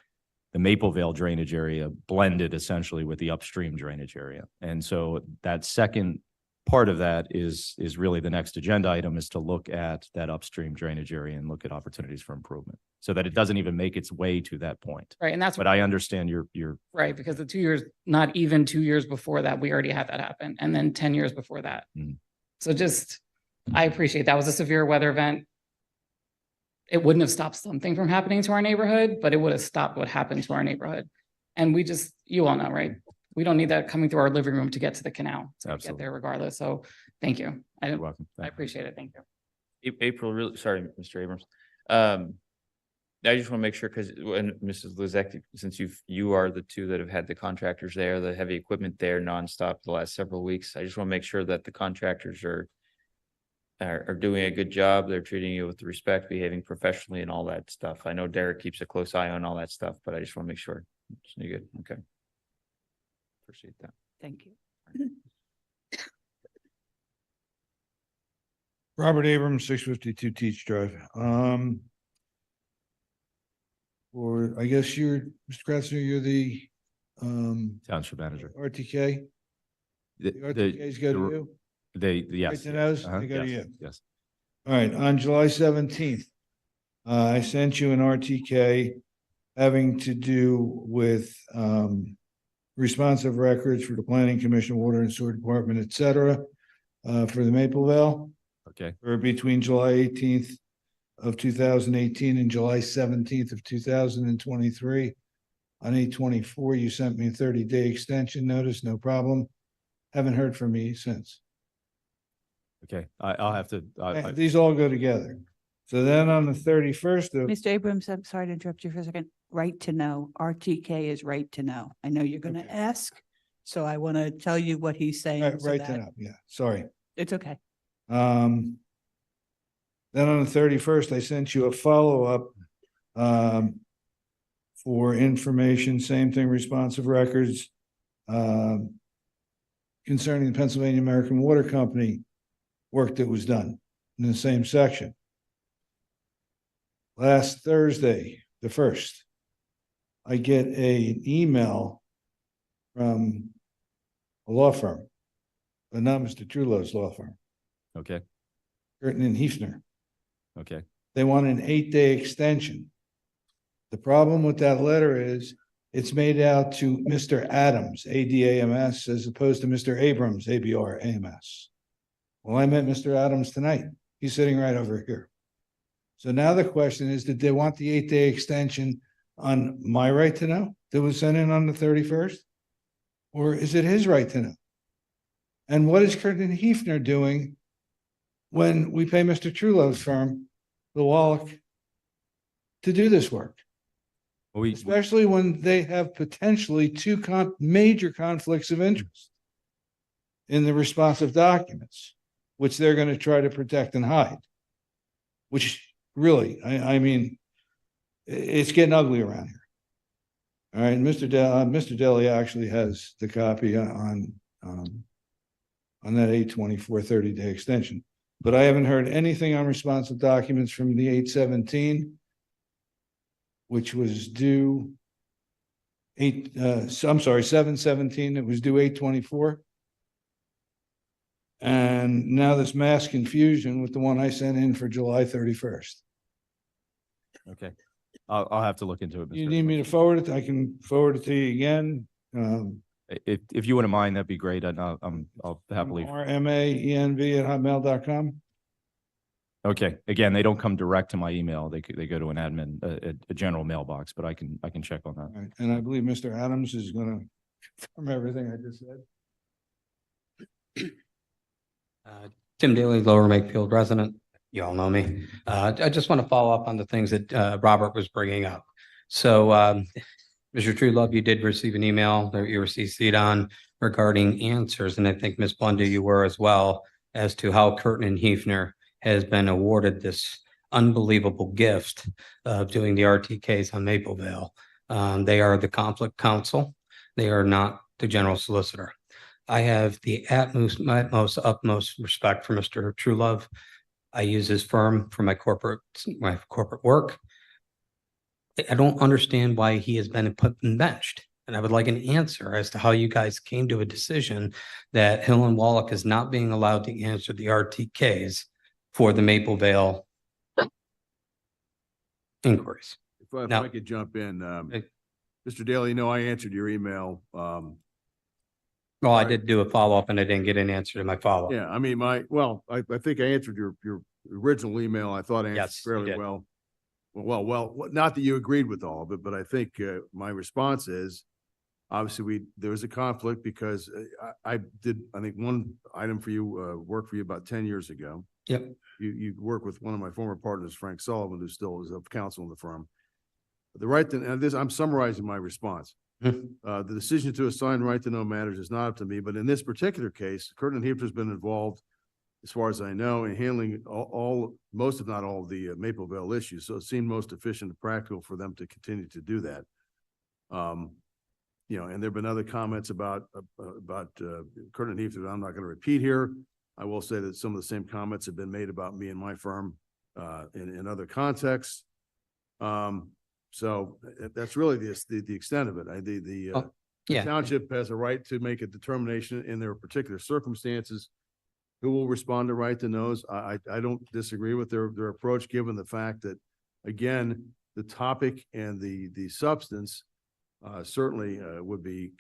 the Mapleville drainage area blended essentially with the upstream drainage area. And so that second part of that is really the next agenda item is to look at that upstream drainage area and look at opportunities for improvement so that it doesn't even make its way to that point. Right, and that's But I understand your right, because the 2 years, not even 2 years before that, we already had that happen, and then 10 years before that. So just, I appreciate that was a severe weather event. It wouldn't have stopped something from happening to our neighborhood, but it would have stopped what happened to our neighborhood. And we just, you all know, right? We don't need that coming through our living room to get to the canal. So we get there regardless. So thank you. You're welcome. I appreciate it. Thank you. April, really, sorry, Mr. Abrams. I just want to make sure, because when Mrs. Lizek, since you are the two that have had the contractors there, the heavy equipment there nonstop the last several weeks, I just want to make sure that the contractors are doing a good job. They're treating you with respect, behaving professionally and all that stuff. I know Derek keeps a close eye on all that stuff, but I just want to make sure. You're good. Okay. Appreciate that. Thank you. Robert Abrams, 652 Teach Drive. Or I guess you're, Mr. Kratzner, you're the township manager. RTK. The RTK's go to you? Yes. Right to those? They go to you. Yes. All right, on July 17th, I sent you an RTK having to do with responsive records for the Planning Commission, Water and Sewer Department, et cetera, for the Mapleville. Okay. Or between July 18th of 2018 and July 17th of 2023. On 8/24, you sent me a 30-day extension notice, no problem. Haven't heard from me since. Okay, I'll have to. These all go together. So then on the 31st of. Mr. Abrams, I'm sorry to interrupt you for a second. Right to know, RTK is right to know. I know you're gonna ask, so I want to tell you what he's saying. so Right to that- know, yeah, sorry. It's okay. Then on the 31st, I sent you a follow-up for information, same thing, responsive records concerning the Pennsylvania American Water Company work that was done in the same section. Last Thursday, the 1st, I get an email from a law firm, but not Mr. Trulo's law firm. Okay. Curtin and Hefner. Okay. They want an 8-day extension. The problem with that letter is it's made out to Mr. Adams, ADAMS, as opposed to Mr. Abrams, ABRAMS. Well, I met Mr. Adams tonight. He's sitting right over here. So now the question is, did they want the 8-day extension on my right to know that was sent in on the 31st? Or is it his right to know? And what is Curtin Hefner doing when we pay Mr. Trulo's firm, the Wallach, to do this work? Especially when they have potentially two major conflicts of interest in the responsive documents, which they're going to try to protect and hide. Which really, I mean, it's getting ugly around here. All right, Mr. Deli actually has the copy on that 8/24 30-day extension. But I haven't heard anything on responsive documents from the 8/17, which was due 7/17, it was due 8/24. And now this mass confusion with the one I sent in for July 31st. Okay. I'll have to look into it. You need me to forward it? I can forward it to you again. If you wouldn't mind, that'd be great. I'll happily. RMAENV@hotmail.com. Okay. Again, they don't come direct to my email. They go to an admin, a general mailbox, but I can check on that. Right. And I believe Mr. Adams is going to confirm everything I just said. Tim Daly, Lower Makefield resident. You all know me. I just want to follow up on the things that Robert was bringing up. So, Mr. Truelove, you did receive an email that you were CC'd on regarding answers, and I think Ms. Blunder, you were as well, as to how Curtin and Hefner has been awarded this unbelievable gift of doing the RTKs on Mapleville. They are the conflict counsel. They are not the general solicitor. I have the utmost respect for Mr. Truelove. I use his firm for my corporate work. I don't understand why he has been put and benched. And I would like an answer as to how you guys came to a decision that Hill and Wallach is not being allowed to answer the RTKs for the Maple Vale inquiries. If Now- I could jump in, Mr. Daly, no, I answered your email. Well, I did do a follow-up and I didn't get an answer to my follow-up. Yeah, I mean, I think I answered your original email. I thought I answered Yes, you fairly did. well. Well, not that you agreed with all of it, but I think my response is, obviously, there was a conflict because I think one item for you, worked for you about 10 years ago. Yep. You work with one of my former partners, Frank Sullivan, who still is of counsel in the firm. The right to, and this, I'm summarizing my response. The decision to assign right to know matters is not up to me, but in this particular case, Curtin and Heath has been involved, as far as I know, in handling most, if not all, of the Maple Vale issues. So it seemed most efficient and practical for them to continue to do that. You know, and there've been other comments about Curtin and Heath that I'm not going to repeat here. I will say that some of the same comments have been made about me and my firm in other contexts. So that's really the extent of it. The township has a right to make a determination in their particular circumstances who will respond to right to knows. I don't disagree with their approach, given the fact that, again, the topic and the substance certainly would be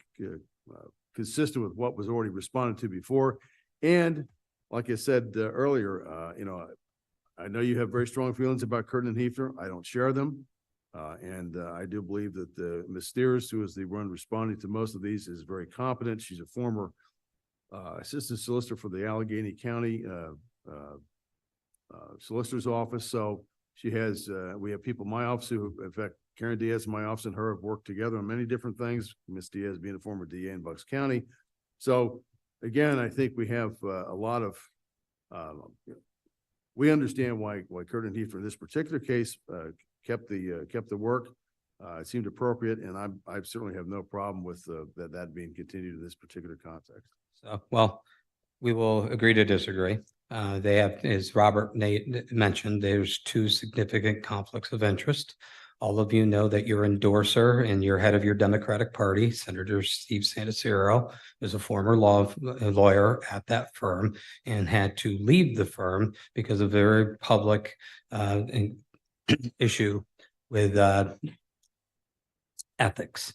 consistent with what was already responded to before. And like I said earlier, you know, I know you have very strong feelings about Curtin and Heath. I don't share them. And I do believe that Ms. Steers, who is the one responding to most of these, is very competent. She's a former assistant solicitor for the Allegheny County Solicitor's Office. So she has, we have people in my office who, in fact, Karen Diaz in my office and her have worked together on many different things. Ms. Diaz being a former DA in Bucks County. So again, I think we have a lot of, we understand why Curtin and Heath in this particular case kept the work. It seemed appropriate, and I certainly have no problem with that being continued in this particular context. So, well, we will agree to disagree. They have, as Robert mentioned, there's two significant conflicts of interest. All of you know that your endorser and your head of your Democratic Party, Senator Steve Santicero, is a former lawyer at that firm and had to leave the firm because of a very public issue with ethics.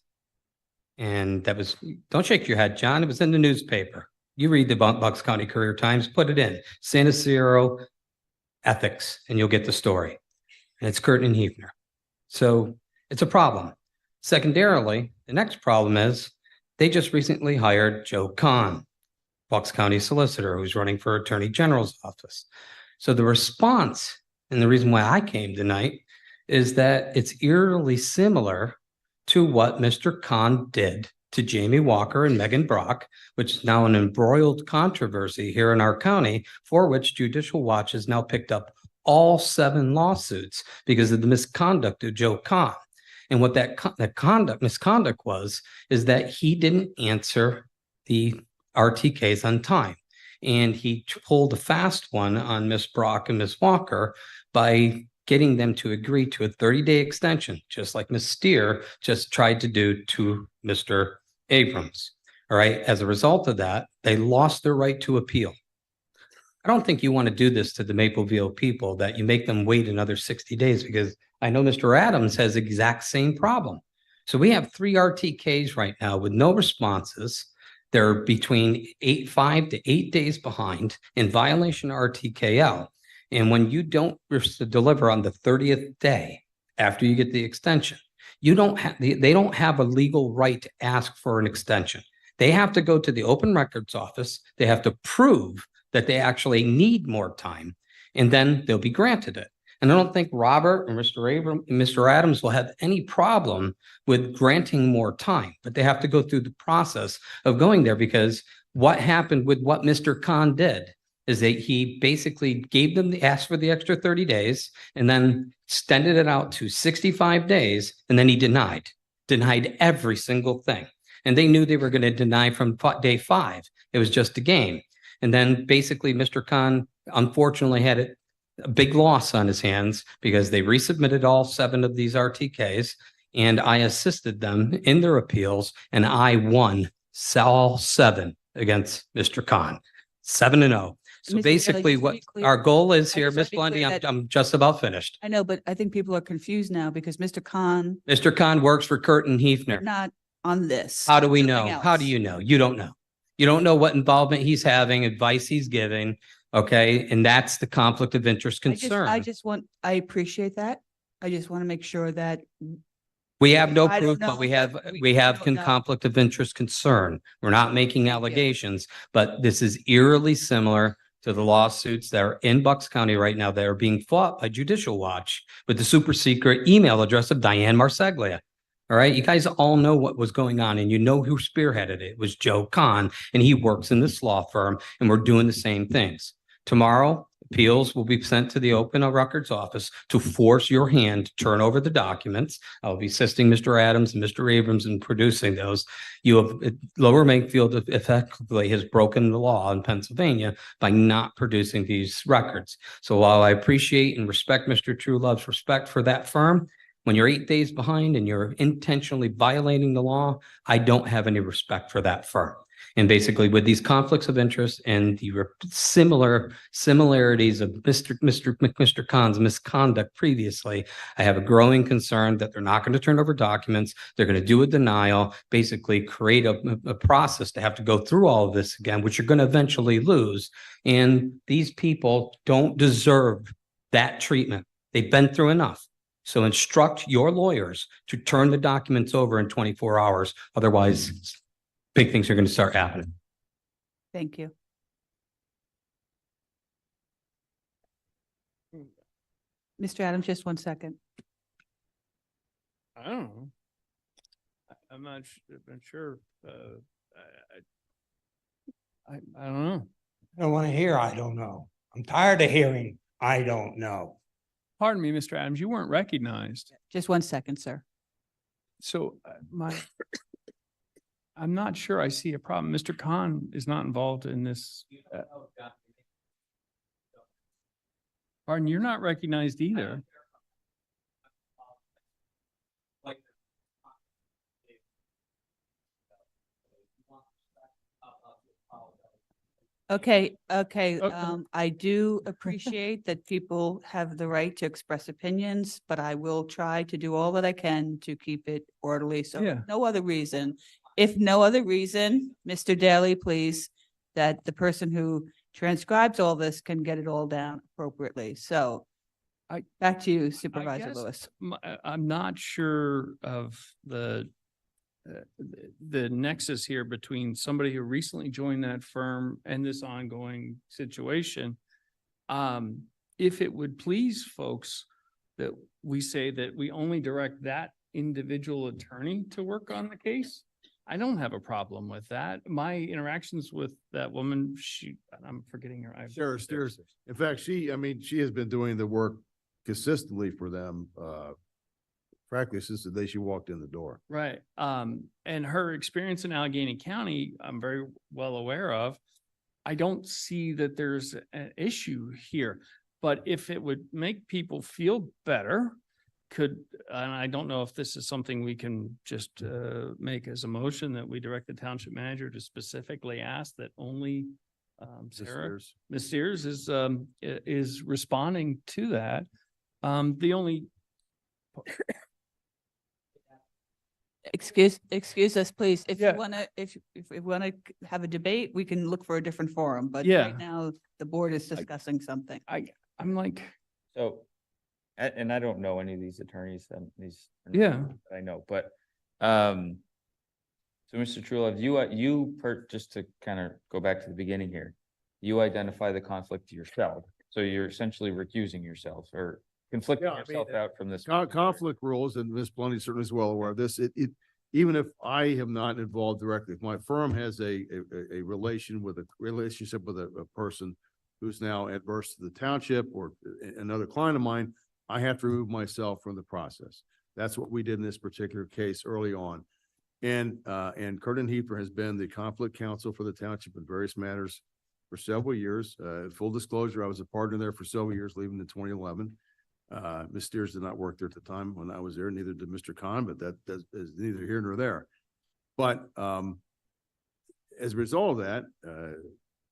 And that was, don't shake your head, John, it was in the newspaper. You read the Bucks County Courier Times, put it in, Santicero ethics, and you'll get the story. And it's Curtin and Hefner. So it's a problem. Secondarily, the next problem is they just recently hired Joe Kahn, Bucks County Solicitor, who's running for Attorney General's office. So the response, and the reason why I came tonight, is that it's eerily similar to what Mr. Kahn did to Jamie Walker and Megan Brock, which is now an embroiled controversy here in our county, for which Judicial Watch has now picked up all 7 lawsuits because of the misconduct of Joe Kahn. And what that misconduct was, is that he didn't answer the RTKs on time. And he pulled a fast one on Miss Brock and Miss Walker by getting them to agree to a 30-day extension, just like Ms. Steer just tried to do to Mr. Abrams. All right. As a result of that, they lost their right to appeal. I don't think you want to do this to the Mapleville people, that you make them wait another 60 days, because I know Mr. Adams has the exact same problem. So we have 3 RTKs right now with no responses. They're between 5 to 8 days behind in violation of RTKL. And when you don't deliver on the 30th day after you get the extension, they don't have a legal right to ask for an extension. They have to go to the Open Records Office. They have to prove that they actually need more time, and then they'll be granted it. And I don't think Robert and Mr. Adams will have any problem with granting more time, but they have to go through the process of going there, because what happened with what Mr. Kahn did is that he basically asked for the extra 30 days and then extended it out to 65 days. And then he denied every single thing. And they knew they were going to deny from day 5. It was just a game. And then basically Mr. Kahn unfortunately had a big loss on his hands, because they resubmitted all 7 of these RTKs. and I assisted them in their appeals, and I won all 7 against Mr. Khan, 7-0. So Mr. Daly, basically just to what be clear- our goal is I here, just wanna Ms. be clear Lundy, that- I'm just about finished. I know, but I think people are confused now because Mr. Khan, Mr. Khan works for Curtin Hefner. but not on this. How do we something know? How do else. you know? You don't know. You don't know what involvement he's having, advice he's giving, okay? And that's the conflict of interest concern. I appreciate that. I just want to make sure that We have no I don't proof, but know, we have, but we have don't know. conflict of interest concern. We're not making allegations, but this is eerily similar to the lawsuits that are in Bucks County right now that are being fought by Judicial Watch with the super secret email address of Diane Marseglia. All right, you guys all know what was going on and you know who spearheaded it. It was Joe Kahn, and he works in this law firm, and we're doing the same things. Tomorrow, appeals will be sent to the Open Records Office to force your hand to turn over the documents. I'll be assisting Mr. Adams and Mr. Abrams in producing those. You have, Lower Makefield effectively has broken the law in Pennsylvania by not producing these records. So while I appreciate and respect Mr. Truelove's respect for that firm, when you're 8 days behind and you're intentionally violating the law, I don't have any respect for that firm. And basically with these conflicts of interest and the similarities of Mr. Khan's misconduct previously, I have a growing concern that they're not going to turn over documents. They're going to do a denial, basically create a process to have to go through all of this again, which you're going to eventually lose. And these people don't deserve that treatment. They've been through enough. So instruct your lawyers to turn the documents over in 24 hours. Otherwise, big things are going to start happening. Thank you. Mr. Adams, just 1 second. I don't know. I'm not sure. I don't know. I don't want to hear, I don't know. I'm tired of hearing, I don't know. Pardon me, Mr. Adams, you weren't recognized. Just 1 second, sir. So I'm not sure I see a problem. Mr. Khan is not involved in this. Pardon, you're not recognized either. Okay, Okay. I do appreciate that people have the right to express opinions, but I will try to do all that I can to keep it orderly. So Yeah. no other reason. If no other reason, Mr. Daly, please, that the person who transcribes all this can get it all down appropriately. So back to you, Supervisor guess Lewis. I'm not sure of the nexus here between somebody who recently joined that firm and this ongoing situation. If it would please folks that we say that we only direct that individual attorney to work on the case, I don't have a problem with that. My interactions with that woman, I'm forgetting her. Sarah Steers. In fact, she has been doing the work consistently for them, frankly, since the day she walked in the door. Right. And her experience in Allegheny County, I'm very well aware of. I don't see that there's an issue here, but if it would make people feel better, and I don't know if this is something we can just make as a motion that we direct the township manager to specifically ask that only Ms. Sears is responding to that. The only Excuse us, please. If Yeah. you want to, if we want to have a debate, we can look for a different forum, but Yeah. right now the board is discussing something. I'm like, So, and I don't know any of these attorneys and these. Yeah. I know, but, so Mr. Truelove, just to kind of go back to the beginning here, you identify the conflict yourself. So you're essentially recusing yourself or conflicting yourself out from this. Conflict rules, and Ms. Blundy certainly is well aware of this. Even if I am not involved directly, if my firm has a relationship with a person who's now adverse to the township or another client of mine, I have to remove myself from the process. That's what we did in this particular case early on. And Curtin Hefner has been the conflict counsel for the township in various matters for several years. Full disclosure, I was a partner there for several years, leaving in 2011. Ms. Steers did not work there at the time when I was there, neither did Mr. Khan, but that is neither here nor there. But as a result of that,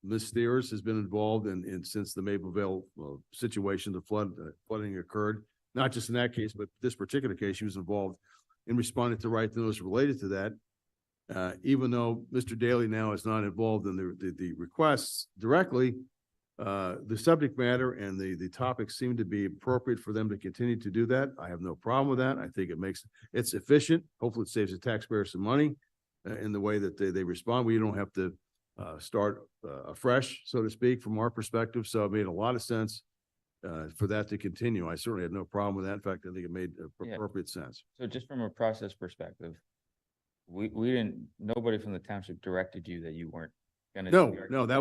Ms. Steers has been involved in since the Mapleville situation, the flooding occurred, not just in that case, but this particular case, she was involved in responding to right notice related to that. Even though Mr. Daly now is not involved in the requests directly, the subject matter and the topics seem to be appropriate for them to continue to do that. I have no problem with that. I think it's efficient. Hopefully it saves the taxpayer some money in the way that they respond. We don't have to start afresh, so to speak, from our perspective. So it made a lot of sense for that to continue. I certainly had no problem with that. In fact, I think it made appropriate sense. So just from a process perspective, we didn't, nobody from the township directed you that you weren't gonna. No,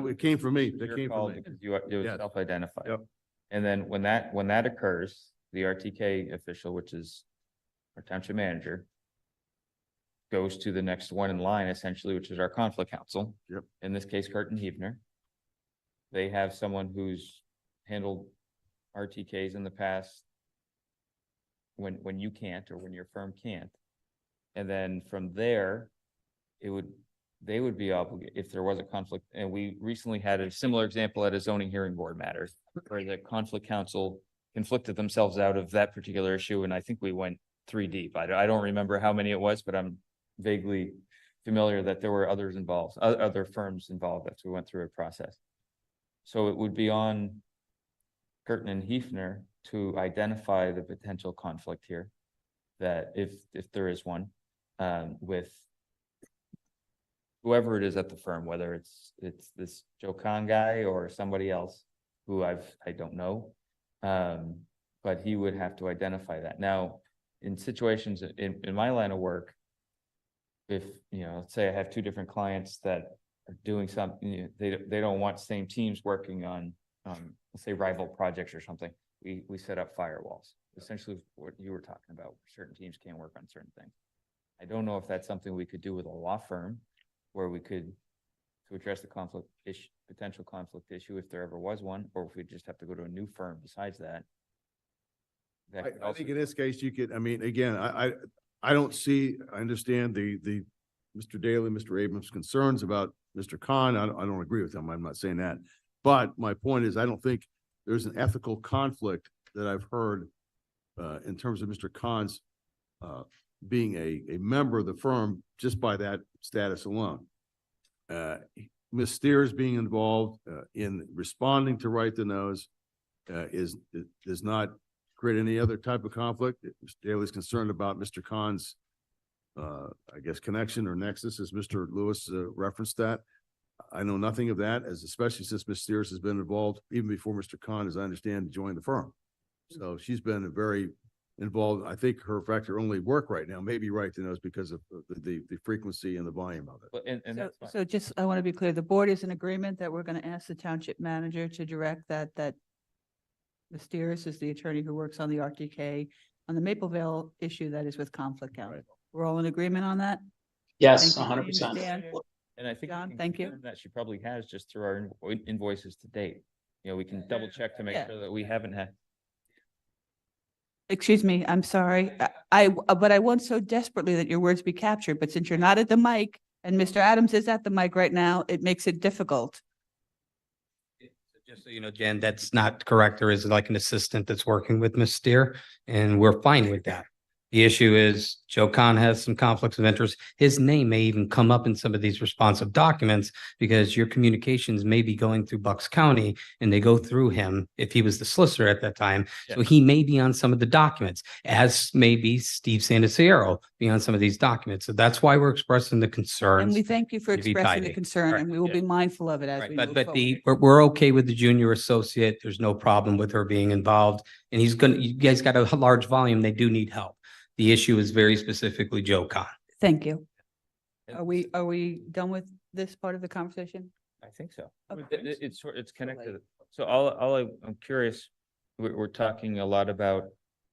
it came from me. That Your came call from me. because it was Yes. self-identified. Yep. And then when that occurs, the RTK official, which is our township manager, goes to the next one in line essentially, which is our conflict counsel. Yep. In this case, Curtin Hefner. They have someone who's handled RTKs in the past when you can't or when your firm can't. And then from there, they would be obligated if there was a conflict. And we recently had a similar example at a zoning hearing board matter where the conflict counsel conflicted themselves out of that particular issue. And I think we went 3 deep. I don't remember how many it was, but I'm vaguely familiar that there were others involved, other firms involved as we went through a process. So it would be on Curtin and Hefner to identify the potential conflict here, that if there is one, with whoever it is at the firm, whether it's this Joe Kahn guy or somebody else who I don't know, but he would have to identify that. Now, in situations in my line of work, if let's say I have 2 different clients that are doing something, they don't want same teams working on let's say rival projects or something. We set up firewalls, essentially what you were talking about. Certain teams can't work on certain things. I don't know if that's something we could do with a law firm, where we could to address the conflict issue, potential conflict issue, if there ever was one, or if we just have to go to a new firm besides that. I think in this case, you could, I mean, again, I understand the Mr. Daly, Mr. Abrams' concerns about Mr. Khan. I don't agree with them. I'm not saying that. But my point is, I don't think there's an ethical conflict that I've heard in terms of Mr. Khan's being a member of the firm just by that status alone. Ms. Steers being involved in responding to Right to Knows does not create any other type of conflict. Mr. Daly's concerned about Mr. Khan's I guess connection or nexus, as Mr. Lewis referenced that. I know nothing of that, especially since Ms. Steers has been involved even before Mr. Khan, as I understand, joined the firm. So she's been very involved. I think her only work right now may be Right to Know because of the frequency and the volume of it. So just, I want to be clear, the board is in agreement that we're going to ask the township manager to direct that Ms. Steers is the attorney who works on the RTK on the Mapleville issue that is with conflict counsel. We're all in agreement on that? Yes, Thank you. 100%. Understand? And I think John, thank you. that she probably has just through our invoices to date. We can double check to make sure that we haven't had. Excuse me, I'm sorry. But I want so desperately that your words be captured, but since you're not at the mic and Mr. Adams is at the mic right now, it makes it difficult. Just so you know, Jen, that's not correct. There is like an assistant that's working with Ms. Steer, and we're fine with that. The issue is Joe Kahn has some conflicts of interest. His name may even come up in some of these responsive documents because your communications may be going through Bucks County and they go through him if he was the solicitor at that time. Yeah. So he may be on some of the documents, as maybe Steve Santasiero be on some of these documents. So that's why we're expressing the concerns. And we thank you for expressing the concern, and we will be mindful of it as we move forward. We're okay with the junior associate. There's no problem with her being involved. And you guys got a large volume. They do need help. The issue is very specifically Joe Kahn. Thank you. Are we done with this part of the conversation? I think so. Okay. It's connected. So I'm curious, we're talking a lot about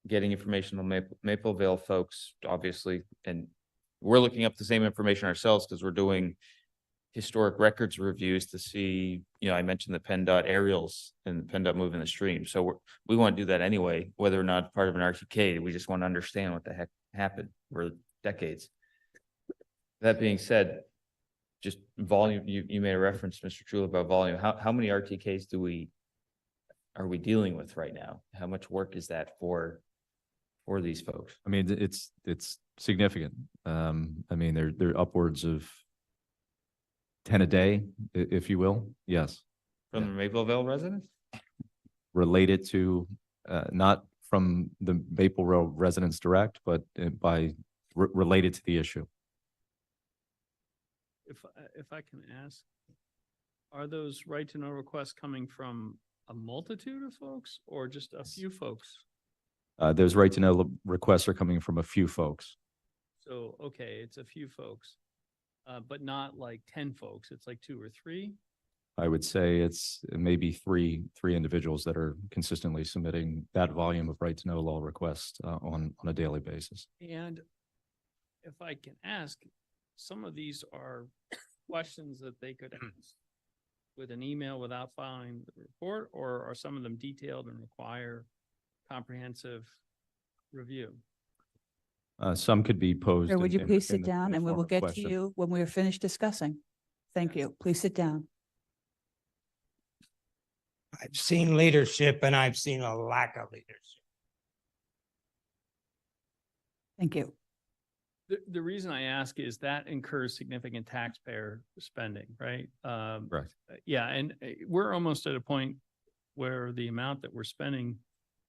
getting information on Mapleville folks, obviously, and we're looking up the same information ourselves because we're doing historic records reviews to see, I mentioned the PennDOT aerials and PennDOT moving the stream. So we want to do that anyway, whether or not part of an RTK. We just want to understand what the heck happened for decades. That being said, just volume, you made a reference, Mr. Trula, about volume. How many RTKs are we dealing with right now? How much work is that for these folks? I mean, it's significant. I mean, they're upwards of 10 a day, if you will. Yes. From the Mapleville residents? Related to, not from the Mapleville residents direct, but related to the issue. If I can ask, are those right to know requests coming from a multitude of folks or just a few folks? Those right to know requests are coming from a few folks. So, okay, it's a few folks, but not like 10 folks. It's like 2 or 3. I would say it's maybe three individuals that are consistently submitting that volume of right to know law requests on a daily basis. And if I can ask, some of these are questions that they could ask with an email without filing the report, or are some of them detailed and require comprehensive review? Some could be posed. Sir, would you in- please in sit the- down in the and we form will of get to question. you when we are finished discussing. Thank you. Please sit down. I've seen leadership and I've seen a lack of leadership. Thank you. The reason I ask is that incurs significant taxpayer spending, right? Right. Yeah, and we're almost at a point where the amount that we're spending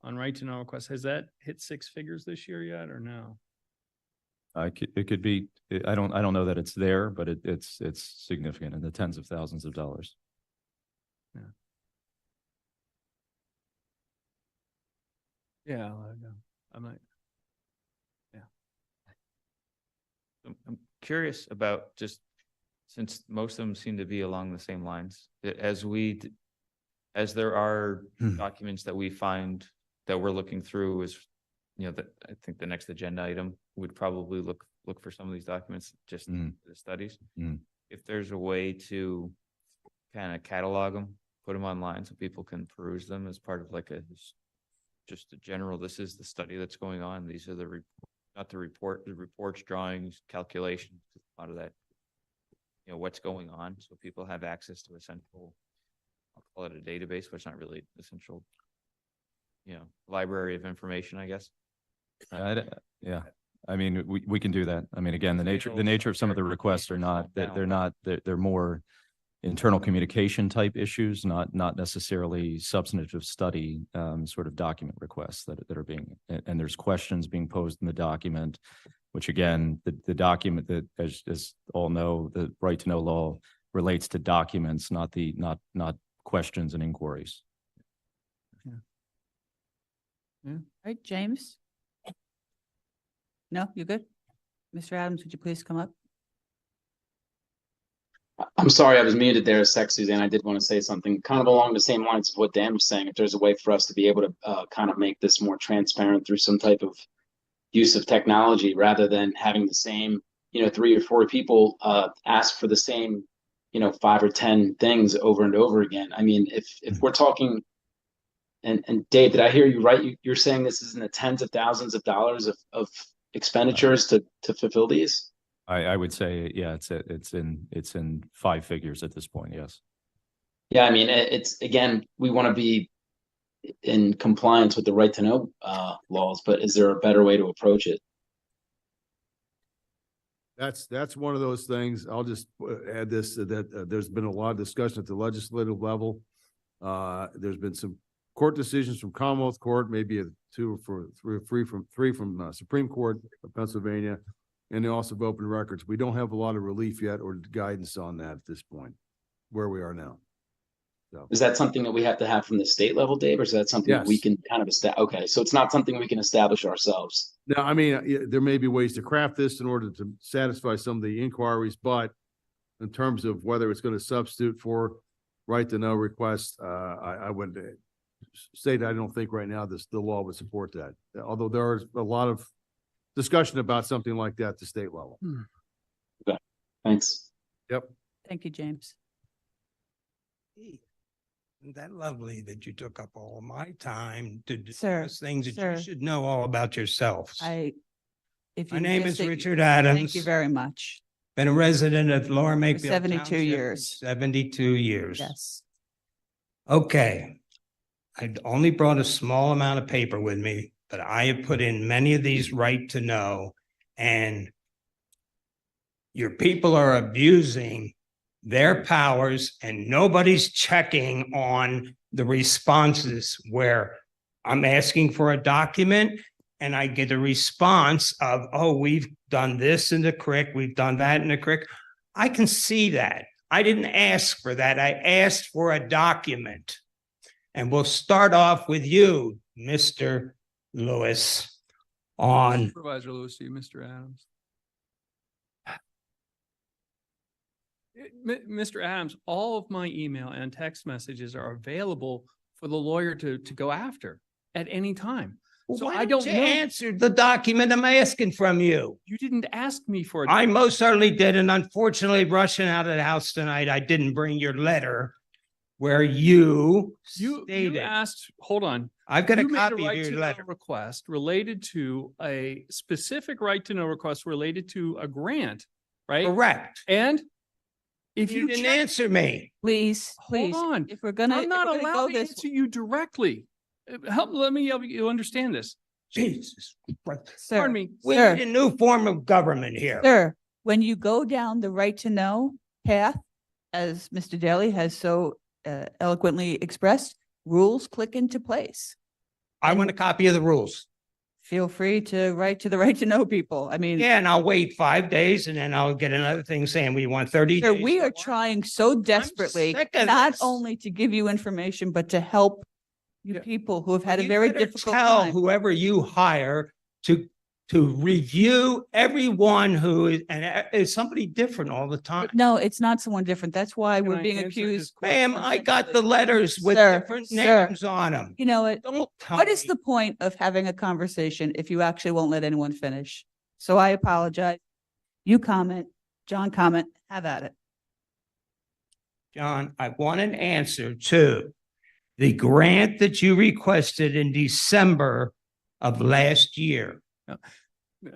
on right to know requests, has that hit 6 figures this year yet or no? It could be, I don't know that it's there, but it's significant in the tens of thousands of dollars. Yeah, I know. I'm like, I'm curious about, just since most of them seem to be along the same lines, as there are documents that we find that we're looking through, is, that I think the next agenda item would probably look for some of these documents, just the studies. If there's a way to kind of catalog them, put them online so people can peruse them as part of like just a general, this is the study that's going on. These are the the reports, drawings, calculations, a lot of that, what's going on. So people have access to a central, I'll call it a database, but it's not really essential, library of information, I guess. Yeah. I mean, we can do that. I mean, again, the nature of some of the requests are not, they're more internal communication type issues, not necessarily substantive study, sort of document requests that are being, and there's questions being posed in the document, which again, the document that, as all know, the right to know law relates to documents, not questions and inquiries. All right, James? No, you good? Mr. Adams, would you please come up? I'm sorry, I was muted there a sec, Suzanne. I did want to say something kind of along the same lines of what Dan was saying. If there's a way for us to be able to kind of make this more transparent through some type of use of technology, rather than having the same, 3 or 4 people ask for the same, 5 or 10 things over and over again. I mean, if we're talking, and Dave, did I hear you right? You're saying this is in the tens of thousands of dollars of expenditures to fulfill these? I would say, yeah, it's in 5 figures at this point. Yes. Yeah, I mean, it's, again, we want to be in compliance with the right to know laws, but is there a better way to approach it? That's one of those things. I'll just add this, that there's been a lot of discussion at the legislative level. There's been some court decisions from Commonwealth Court, maybe 2 or 3 from Supreme Court of Pennsylvania. And they also have open records. We don't have a lot of relief yet or guidance on that at this point, where we are now. So. Is that something that we have to have from the state level, Dave, or is that something that we can kind of establish? Okay, so it's not something we can establish ourselves. No, I mean, there may be ways to craft this in order to satisfy some of the inquiries, but in terms of whether it's going to substitute for right to know requests, I would say that I don't think right now the law would support that. Although there is a lot of discussion about something like that at the state level. Okay, thanks. Yep. Thank you, James. Isn't that lovely that you took up all my time to Sir, discuss things that sir. you should know all about yourselves? If My you name just is say- Richard Thank Adams. you very much. Been a resident of Lower Makefield 72 Township for years. 72 years. Yes. Okay. I only brought a small amount of paper with me, but I have put in many of these right to know, and your people are abusing their powers and nobody's checking on the responses where I'm asking for a document and I get a response of, oh, we've done this in the creek, we've done that in the creek. I can see that. I didn't ask for that. I asked for a document. And we'll start off with you, Mr. Lewis, on Supervisor Lewis, to you, Mr. Adams. Mr. Adams, all of my email and text messages are available for the lawyer to go after at any time. So why I don't you know. answer the document I'm asking from you? You didn't ask me for it. I most certainly did, and unfortunately, rushing out of the house tonight, I didn't bring your letter where you You stated. asked, hold on. I've got a You made copy of right your to know letter. Request related to a specific right to know request related to a grant, right? Correct. And if You you didn't check, answer me. Please, please. hold on. If we're gonna, I'm if not we're gonna allowed go to this, answer you directly. Let me help you understand this. Jesus. sir, Pardon me. We Sir. need a new form of government here. sir, when you go down the right to know path, as Mr. Daly has so eloquently expressed, rules click into place. I want a copy of the rules. Feel free to write to the right to know people. I mean, Yeah, and I'll wait 5 days and then I'll get another thing saying we want 30 sir, days. we are trying so desperately, sick of not this. only to give you information, but to help you Yeah. people who have had a You very better difficult tell time. whoever you hire to review everyone who is, and is somebody different all the time. No, it's not someone different. That's why Can we're I being answer his accused. Ma'am, of I got the essentially- letters with Sir, different sir. names on them. You know what? Don't tell What is me. the point of having a conversation if you actually won't let anyone finish? So I apologize. You comment, John comment, have at it. John, I want an answer to the grant that you requested in December of last year.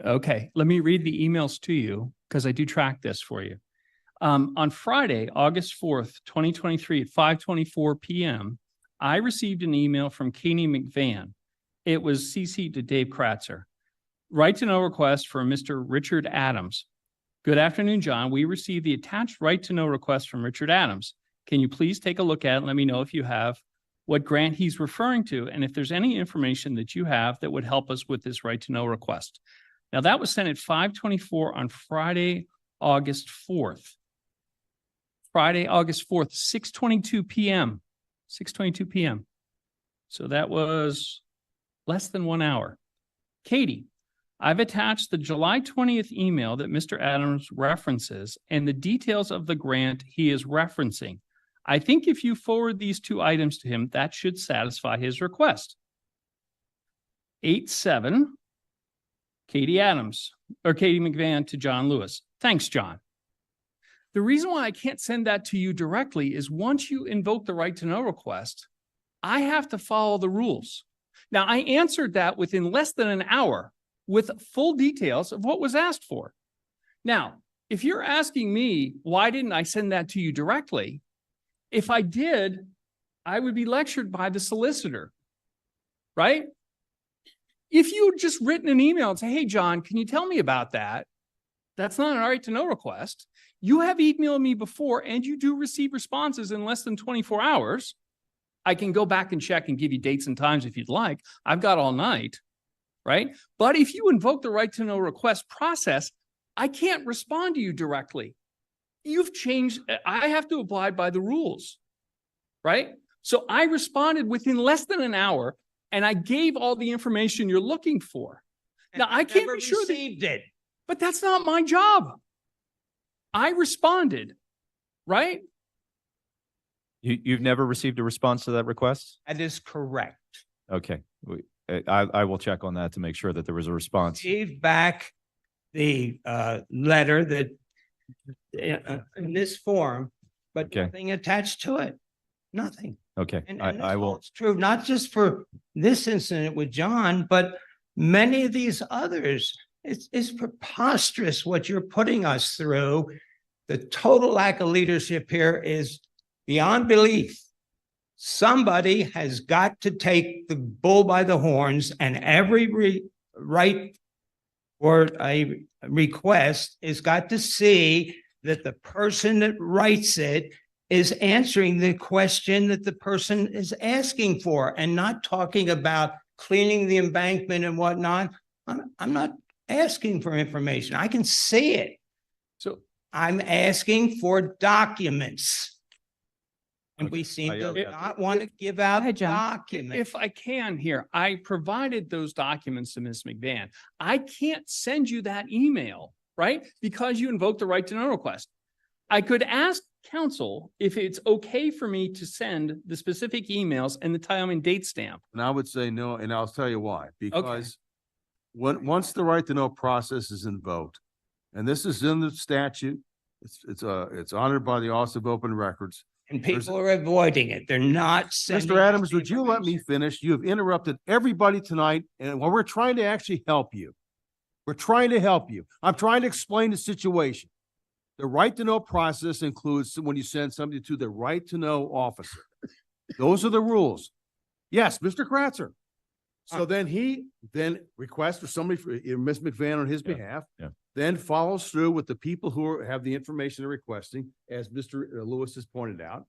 Okay, let me read the emails to you because I do track this for you. On Friday, August 4th, 2023 at 5:24 PM, I received an email from Katie McVan. It was CC'd to Dave Kratzer. Right to know request for Mr. Richard Adams. Good afternoon, John. We received the attached right to know request from Richard Adams. Can you please take a look at it and let me know if you have what grant he's referring to and if there's any information that you have that would help us with this right to know request. Now that was sent at 5:24 on Friday, August 4th. Friday, August 4th, 6:22 PM, 6:22 PM. So that was less than 1 hour. Katie, I've attached the July 20th email that Mr. Adams references and the details of the grant he is referencing. I think if you forward these two items to him, that should satisfy his request. 8-7, Katie Adams, or Katie McVan to John Lewis. Thanks, John. The reason why I can't send that to you directly is once you invoke the right to know request, I have to follow the rules. Now, I answered that within less than an hour with full details of what was asked for. Now, if you're asking me, why didn't I send that to you directly? If I did, I would be lectured by the solicitor, right? If you had just written an email and say, hey, John, can you tell me about that? That's not an right to know request. You have emailed me before and you do receive responses in less than 24 hours. I can go back and check and give you dates and times if you'd like. I've got all night, right? But if you invoke the right to know request process, I can't respond to you directly. You've changed, I have to abide by the rules, right? So I responded within less than an hour and I gave all the information you're looking for. Now, I can't be sure that, but that's not my job. I responded, right? You've never received a response to that request? That is correct. Okay. I will check on that to make sure that there was a response. Received back the letter that in this form, but Okay. nothing attached to it. Nothing. Okay, And I this will, holds true, not just for this incident with John, but many of these others. It's preposterous what you're putting us through. The total lack of leadership here is beyond belief. Somebody has got to take the bull by the horns, and every right or a request is got to see that the person that writes it is answering the question that the person is asking for, and not talking about cleaning the embankment and whatnot. I'm not asking for information. I can see it. So I'm asking for documents. And we seem to not want to give out documents. If I can here, I provided those documents to Ms. McVan. I can't send you that email, right? Because you invoked the right to know request. I could ask counsel if it's okay for me to send the specific emails and the time and date stamp. And I would say no, and I'll tell you why. Because once the right to know process is invoked, and this is in the statute, it's honored by the Office of Open Records. And people are avoiding it. They're not sending. Mr. Adams, would you let me finish? You have interrupted everybody tonight, and while we're trying to actually help you, we're trying to help you. I'm trying to explain the situation. The right to know process includes when you send somebody to the right to know officer. Those are the rules. Yes, Mr. Kratzer. So then he requests for somebody, for Ms. McVan on his behalf, then follows through with the people who have the information they're requesting, as Mr. Lewis has pointed out.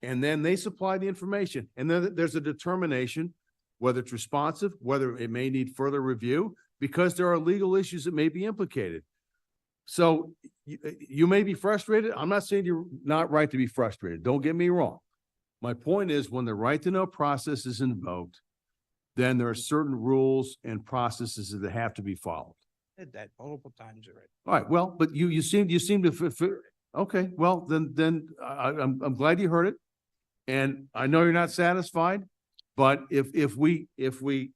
And then they supply the information. And then there's a determination whether it's responsive, whether it may need further review, because there are legal issues that may be implicated. So you may be frustrated. I'm not saying you're not right to be frustrated. Don't get me wrong. My point is, when the right to know process is invoked, then there are certain rules and processes that have to be followed. Said that multiple times already. All right, well, but you seem to, okay, well, then I'm glad you heard it. And I know you're not satisfied, but if we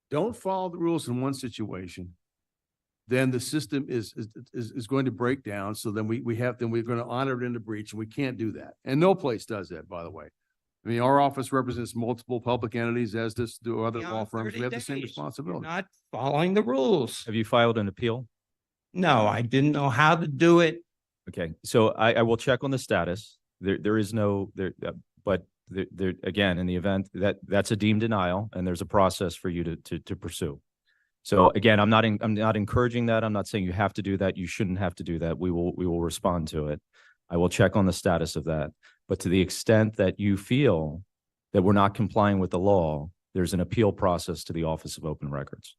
don't follow the rules in one situation, then the system is going to break down. So then we're going to honor it in the breach, and we can't do that. And no place does that, by the way. I mean, our office represents multiple public entities, as do other law firms. We have the same responsibility. Not following the rules. have you filed an appeal? No, I didn't know how to do it. Okay, so I will check on the status. There is no, but there, again, in the event that's a deemed denial, and there's a process for you to pursue. So again, I'm not encouraging that. I'm not saying you have to do that. You shouldn't have to do that. We will respond to it. I will check on the status of that. But to the extent that you feel that we're not complying with the law, there's an appeal process to the Office of Open Records.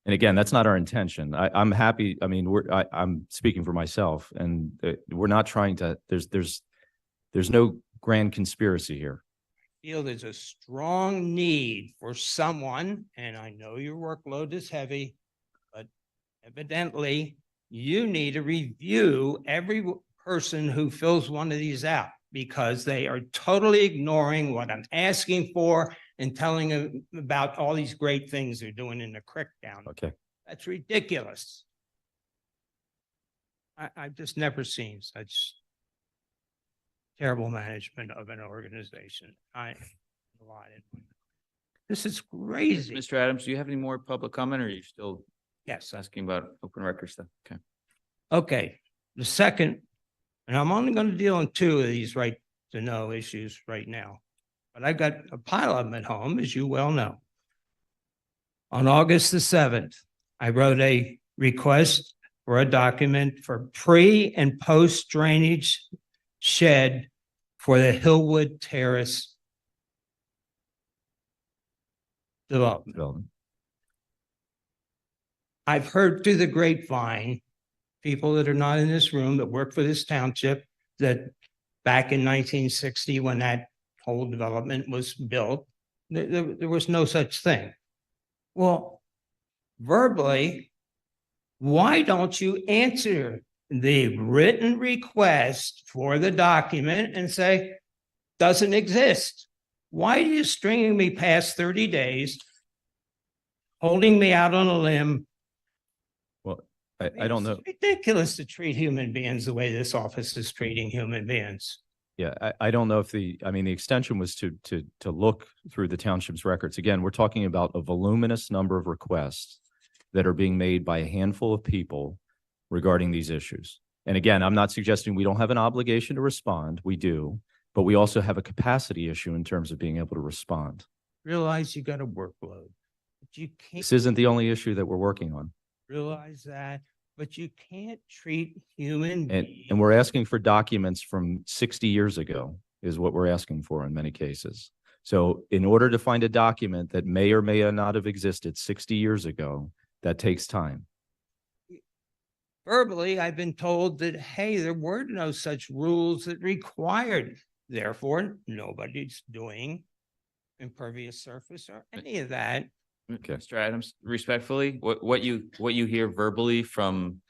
And again, that's not our intention. I'm happy. I mean, I'm speaking for myself, and we're not trying to, there's no grand conspiracy here. I feel there's a strong need for someone, and I know your workload is heavy, but evidently you need to review every person who fills one of these out, because they are totally ignoring what I'm asking for and telling them about all these great things they're doing in the creek down. Okay. That's ridiculous. I've just never seen such terrible management of an organization. This is crazy. Mr. Adams, do you have any more public comment, or are you still asking about open record stuff? Okay. Okay, the second, and I'm only going to deal in two of these right to know issues right now, but I've got a pile of them at home, as you well know. On August the 7th, I wrote a request for a document for pre and post drainage shed for the Hillwood Terrace development. I've heard through the grapevine, people that are not in this room that work for this township, that back in 1960, when that whole development was built, there was no such thing. Well, verbally, why don't you answer the written request for the document and say, doesn't exist? Why are you stringing me past 30 days, holding me out on a limb, I don't know. It's ridiculous to treat human beings the way this office is treating human beings. Yeah, I don't know if the extension was to look through the township's records. Again, we're talking about a voluminous number of requests that are being made by a handful of people regarding these issues. And again, I'm not suggesting we don't have an obligation to respond. We do, but we also have a capacity issue in terms of being able to respond. Realize you got a workload, but you can't This isn't the only issue that we're working on. realize that, but you can't treat human And beings. we're asking for documents from 60 years ago is what we're asking for in many cases. So in order to find a document that may or may not have existed 60 years ago, that takes time. Verbally, I've been told that, hey, there were no such rules that required. Therefore, nobody's doing impervious surface or any of that. Okay. Mr. Adams, respectfully, what you hear verbally from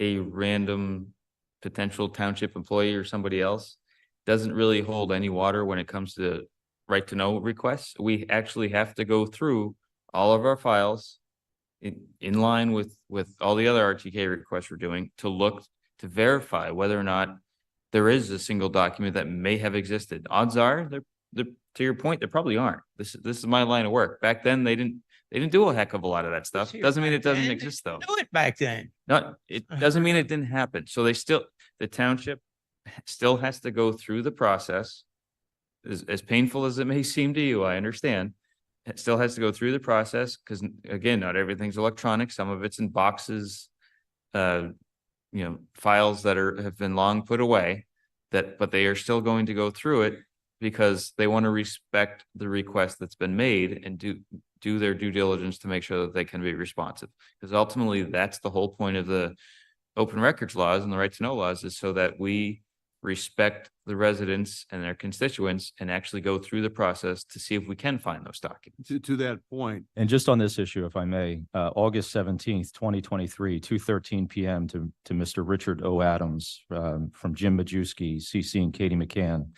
a random potential township employee or somebody else doesn't really hold any water when it comes to right to know requests. We actually have to go through all of our files in line with all the other RTK requests we're doing to look to verify whether or not there is a single document that may have existed. Odds are, they're to your point, there probably aren't. This is my line of work. Back then, they didn't do a heck of a lot of that stuff. Doesn't mean it doesn't exist though. Do it back then. No, it doesn't mean it didn't happen. So the township still has to go through the process. As painful as it may seem to you, I understand. It still has to go through the process because again, not everything's electronic. Some of it's in boxes, files that have been long put away but they are still going to go through it because they want to respect the request that's been made and do their due diligence to make sure that they can be responsive. Because ultimately, that's the whole point of the open records laws and the right to know laws is so that we respect the residents and their constituents and actually go through the process to see if we can find those documents. To that point. And just on this issue, if I may, August 17th, 2023, 2:13 p.m. to Mr. Richard O. Adams from Jim Majewski, CC and Katie McCann.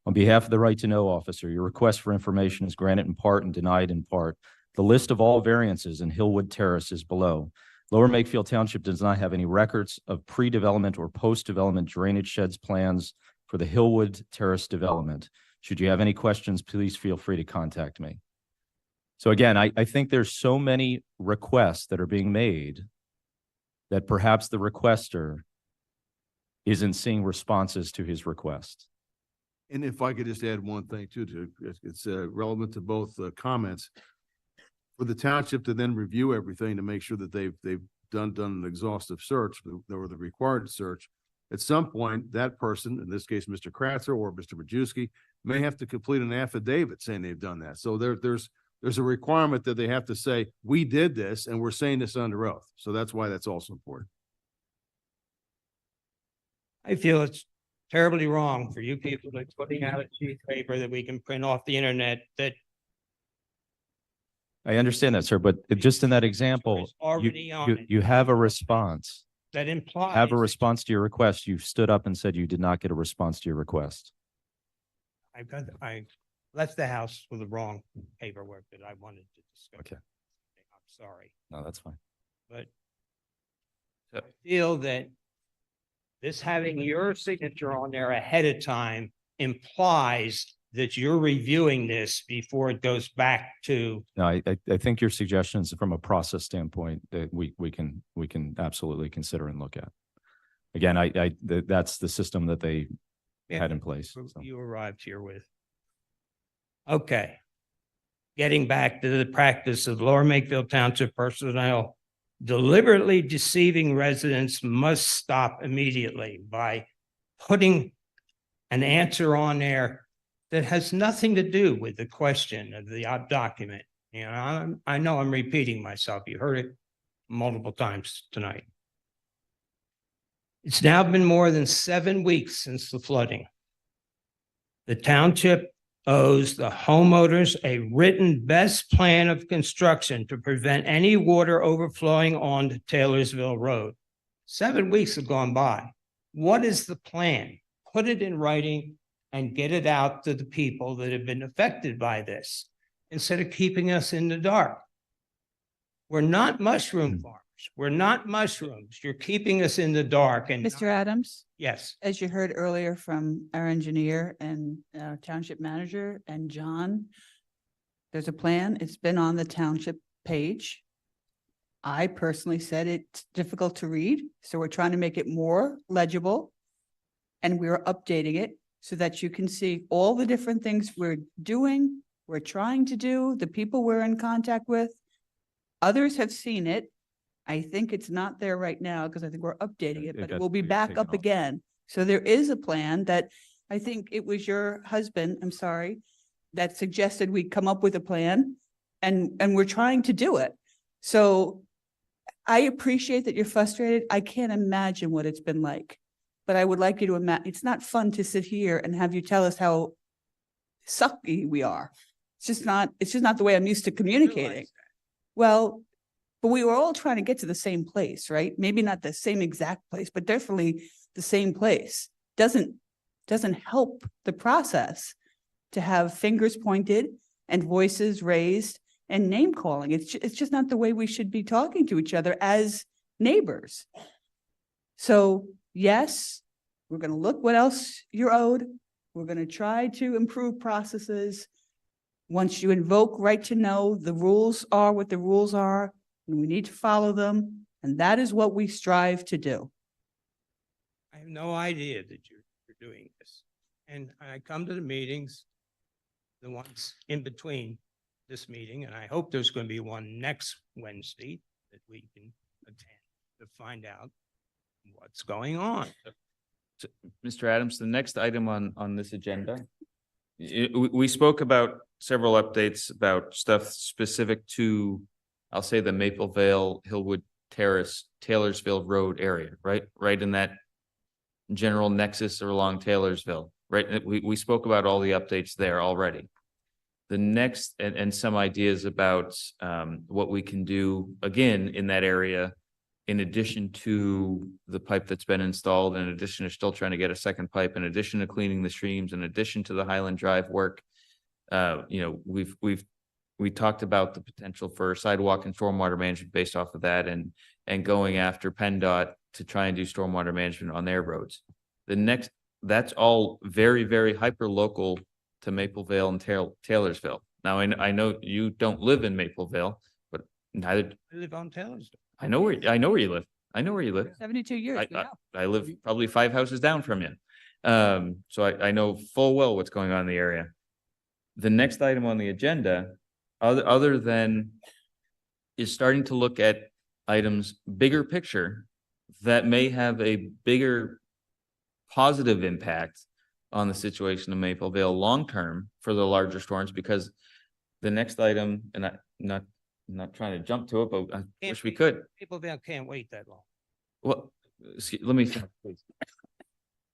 On behalf of the Right to Know officer, your request for information is granted in part and denied in part. The list of all variances in Hillwood Terrace is below. Lower Makefield Township does not have any records of pre-development or post-development drainage sheds plans for the Hillwood Terrace development. Should you have any questions, please feel free to contact me. So again, I think there's so many requests that are being made that perhaps the requester isn't seeing responses to his request. And if I could just add one thing too, it's relevant to both comments. For the township to then review everything to make sure that they've done an exhaustive search or the required search. At some point, that person, in this case, Mr. Kratzer or Mr. Majewski, may have to complete an affidavit saying they've done that. So there's a requirement that they have to say, we did this and we're saying this under oath. So that's why that's also important. I feel it's terribly wrong for you people to putting out a sheet of paper that we can print off the internet that I understand that, sir, but just in that example, already on it. you have a response. That implies. Have a response to your request. You stood up and said you did not get a response to your request. I left the house with the wrong paperwork that I wanted to discuss. Okay. I'm sorry, No, that's fine. but I feel that this having your signature on there ahead of time implies that you're reviewing this before it goes back to. No, I think your suggestions from a process standpoint that we can absolutely consider and look at. Again, that's the system that they had in place. So. You arrived here with. Okay. Getting back to the practice of Lower Makefield Township personnel deliberately deceiving residents must stop immediately by putting an answer on there that has nothing to do with the question of the document. You know, I know I'm repeating myself. You heard it multiple times tonight. It's now been more than 7 weeks since the flooding. The township owes the homeowners a written best plan of construction to prevent any water overflowing onto Taylorsville Road. 7 weeks have gone by. What is the plan? Put it in writing and get it out to the people that have been affected by this instead of keeping us in the dark. We're not mushroom farmers. We're not mushrooms. You're keeping us in the dark and. Mr. Adams, Yes, as you heard earlier from our engineer and township manager and John, there's a plan. It's been on the township page. I personally said it's difficult to read, so we're trying to make it more legible. And we're updating it so that you can see all the different things we're doing, we're trying to do, the people we're in contact with. Others have seen it. I think it's not there right now because I think we're updating it, but it will be back up again. So there is a plan that I think it was your husband, I'm sorry, that suggested we come up with a plan and we're trying to do it. So I appreciate that you're frustrated. I can't imagine what it's been like, but I would like you to imagine, it's not fun to sit here and have you tell us how sucky we are. It's just not the way I'm used to communicating. Well, but we were all trying to get to the same place, right? Maybe not the same exact place, but definitely the same place. Doesn't help the process to have fingers pointed and voices raised and name calling. It's just not the way we should be talking to each other as neighbors. So yes, we're going to look what else you're owed. We're going to try to improve processes. Once you invoke right to know, the rules are what the rules are, and we need to follow them. And that is what we strive to do. I have no idea that you're doing this. And I come to the meetings, the ones in between this meeting, and I hope there's going to be one next Wednesday that we can attend to find out what's going on. So, Mr. Adams, the next item on this agenda, we spoke about several updates about stuff specific to, I'll say, the Maple Vale, Hillwood Terrace, Taylorsville Road area, right in that general nexus or along Taylorsville, right? We spoke about all the updates there already. The next, and some ideas about what we can do again in that area, in addition to the pipe that's been installed, in addition to still trying to get a second pipe, in addition to cleaning the streams, in addition to the Highland Drive work. We talked about the potential for sidewalk and stormwater management based off of that, and going after PennDOT to try and do stormwater management on their roads. That's all very, very hyper local to Maple Vale and Taylorsville. Now, I know you don't live in Maple Vale, but neither. I live on Taylorsville. I know where you live. I know where you live. 72 years. I live probably 5 houses down from you. So I know full well what's going on in the area. The next item on the agenda, other than, is starting to look at items bigger picture that may have a bigger positive impact on the situation of Maple Vale long-term for the larger storms, because the next item, and I'm not trying to jump to it, but I wish we could. People can't wait that long. Well, let me finish, please.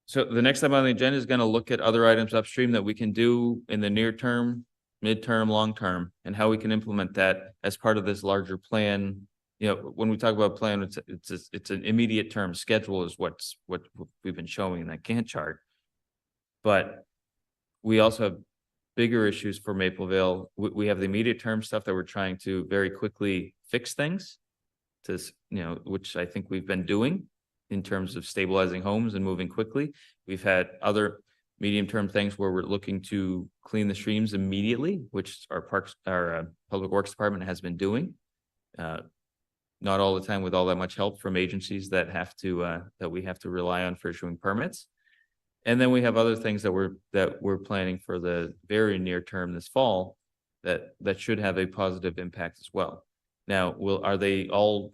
So the next item on the agenda is going to look at other items upstream that we can do in the near term, midterm, long term, and how we can implement that as part of this larger plan. When we talk about plan, it's an immediate term schedule is what we've been showing in that Gantt chart. But we also have bigger issues for Maple Vale. We have the immediate term stuff that we're trying to very quickly fix things to, which I think we've been doing in terms of stabilizing homes and moving quickly. We've had other medium-term things where we're looking to clean the streams immediately, which our Public Works Department has been doing. Not all the time with all that much help from agencies that we have to rely on for issuing permits. And then we have other things that we're planning for the very near term this fall that should have a positive impact as well. Now, are they all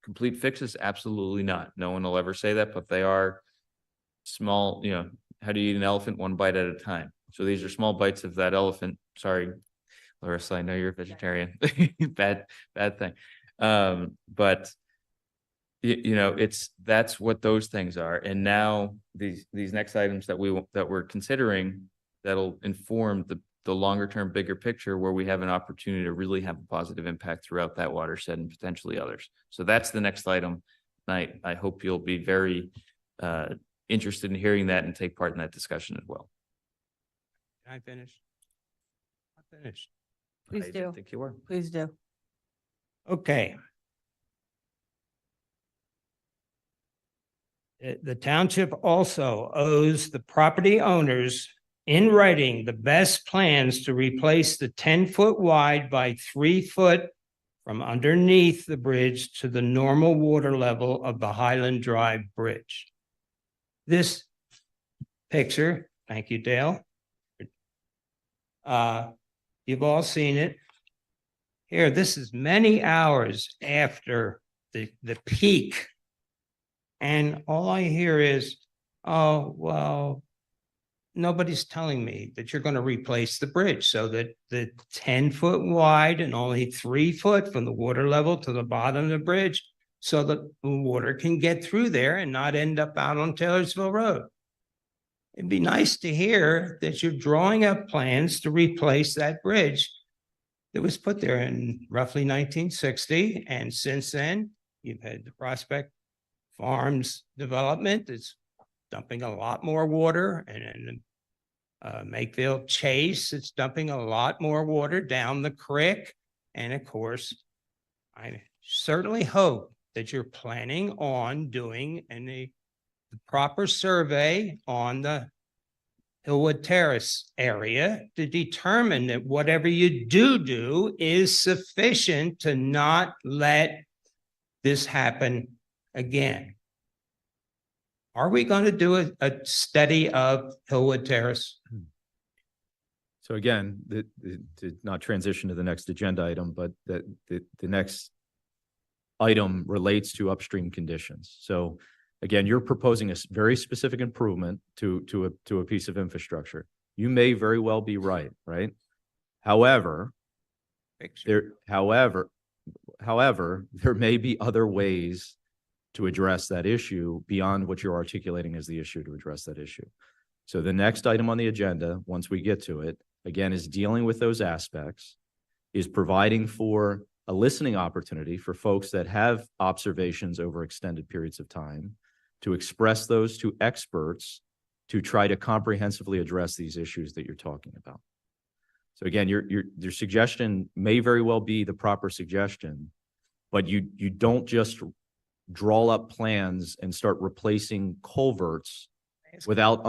complete fixes? Absolutely not. No one will ever say that, but they are small. How do you eat an elephant? One bite at a time. So these are small bites of that elephant. Sorry, Larissa, I know you're a vegetarian. Bad thing. But that's what those things are. And now these next items that we're considering, that'll inform the longer term, bigger picture, where we have an opportunity to really have a positive impact throughout that watershed and potentially others. So that's the next item. I hope you'll be very interested in hearing that and take part in that discussion as well. Can I finish? I'm finished. Please do. I think you were. Please do. Okay. The township also owes the property owners in writing the best plans to replace the 10-foot wide by 3-foot from underneath the bridge to the normal water level of the Highland Drive Bridge. This picture, thank you, Dale. You've all seen it. Here, this is many hours after the peak. And all I hear is, oh, well, nobody's telling me that you're going to replace the bridge so that the 10-foot wide and only 3-foot from the water level to the bottom of the bridge so that the water can get through there and not end up out on Taylorsville Road. It'd be nice to hear that you're drawing up plans to replace that bridge that was put there in roughly 1960. And since then, you've had the Prospect Farms development that's dumping a lot more water, and Makefield Chase, it's dumping a lot more water down the creek. And of course, I certainly hope that you're planning on doing the proper survey on the Hillwood Terrace area to determine that whatever you do is sufficient to not let this happen again. Are we going to do a study of Hillwood Terrace? So again, to not transition to the next agenda item, but the next item relates to upstream conditions. So again, you're proposing a very specific improvement to a piece of infrastructure. You may very well be right? However, there may be other ways to address that issue beyond what you're articulating as the issue to address that issue. So the next item on the agenda, once we get to it, again, is dealing with those aspects, is providing for a listening opportunity for folks that have observations over extended periods of time to express those to experts to try to comprehensively address these issues that you're talking about. So again, your suggestion may very well be the proper suggestion, but you don't just draw up plans and start replacing culverts without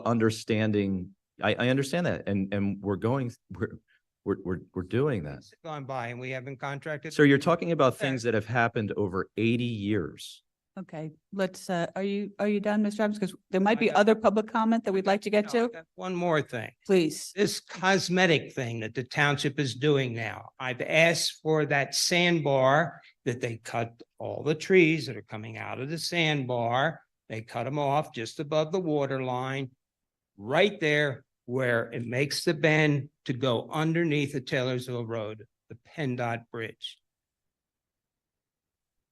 understanding. I understand that, and we're doing that. It's gone by and we haven't contracted. So you're talking about things that have happened over 80 years. Okay, let's, are you done, Mr. Adams? Because there might be other public comment that we'd like to get to. One more thing. Please. This cosmetic thing that the township is doing now, I've asked for that sandbar that they cut all the trees that are coming out of the sandbar. They cut them off just above the water line, right there where it makes the bend to go underneath the Taylorsville Road, the PennDOT Bridge.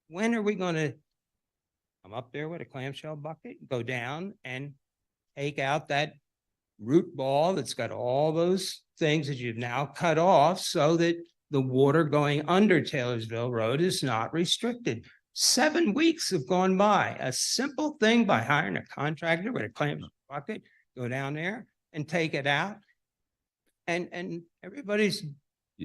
When are we going to come up there with a clamshell bucket, go down and take out that root ball that's got all those things that you've now cut off so that the water going under Taylorsville Road is not restricted? 7 weeks have gone by. A simple thing by hiring a contractor with a clamshell bucket, go down there and take it out. And everybody's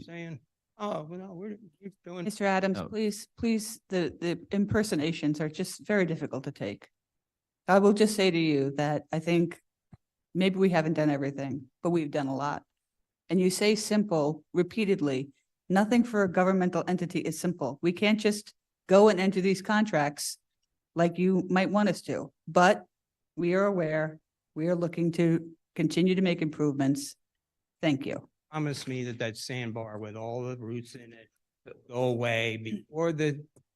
saying, oh, well, no, we're doing. Mr. Adams, please, the impersonations are just very difficult to take. I will just say to you that I think maybe we haven't done everything, but we've done a lot. And you say simple repeatedly. Nothing for a governmental entity is simple. We can't just go and enter these contracts like you might want us to, but we are aware, we are looking to continue to make improvements. Thank you. Promise me that sandbar with all the roots in it will go away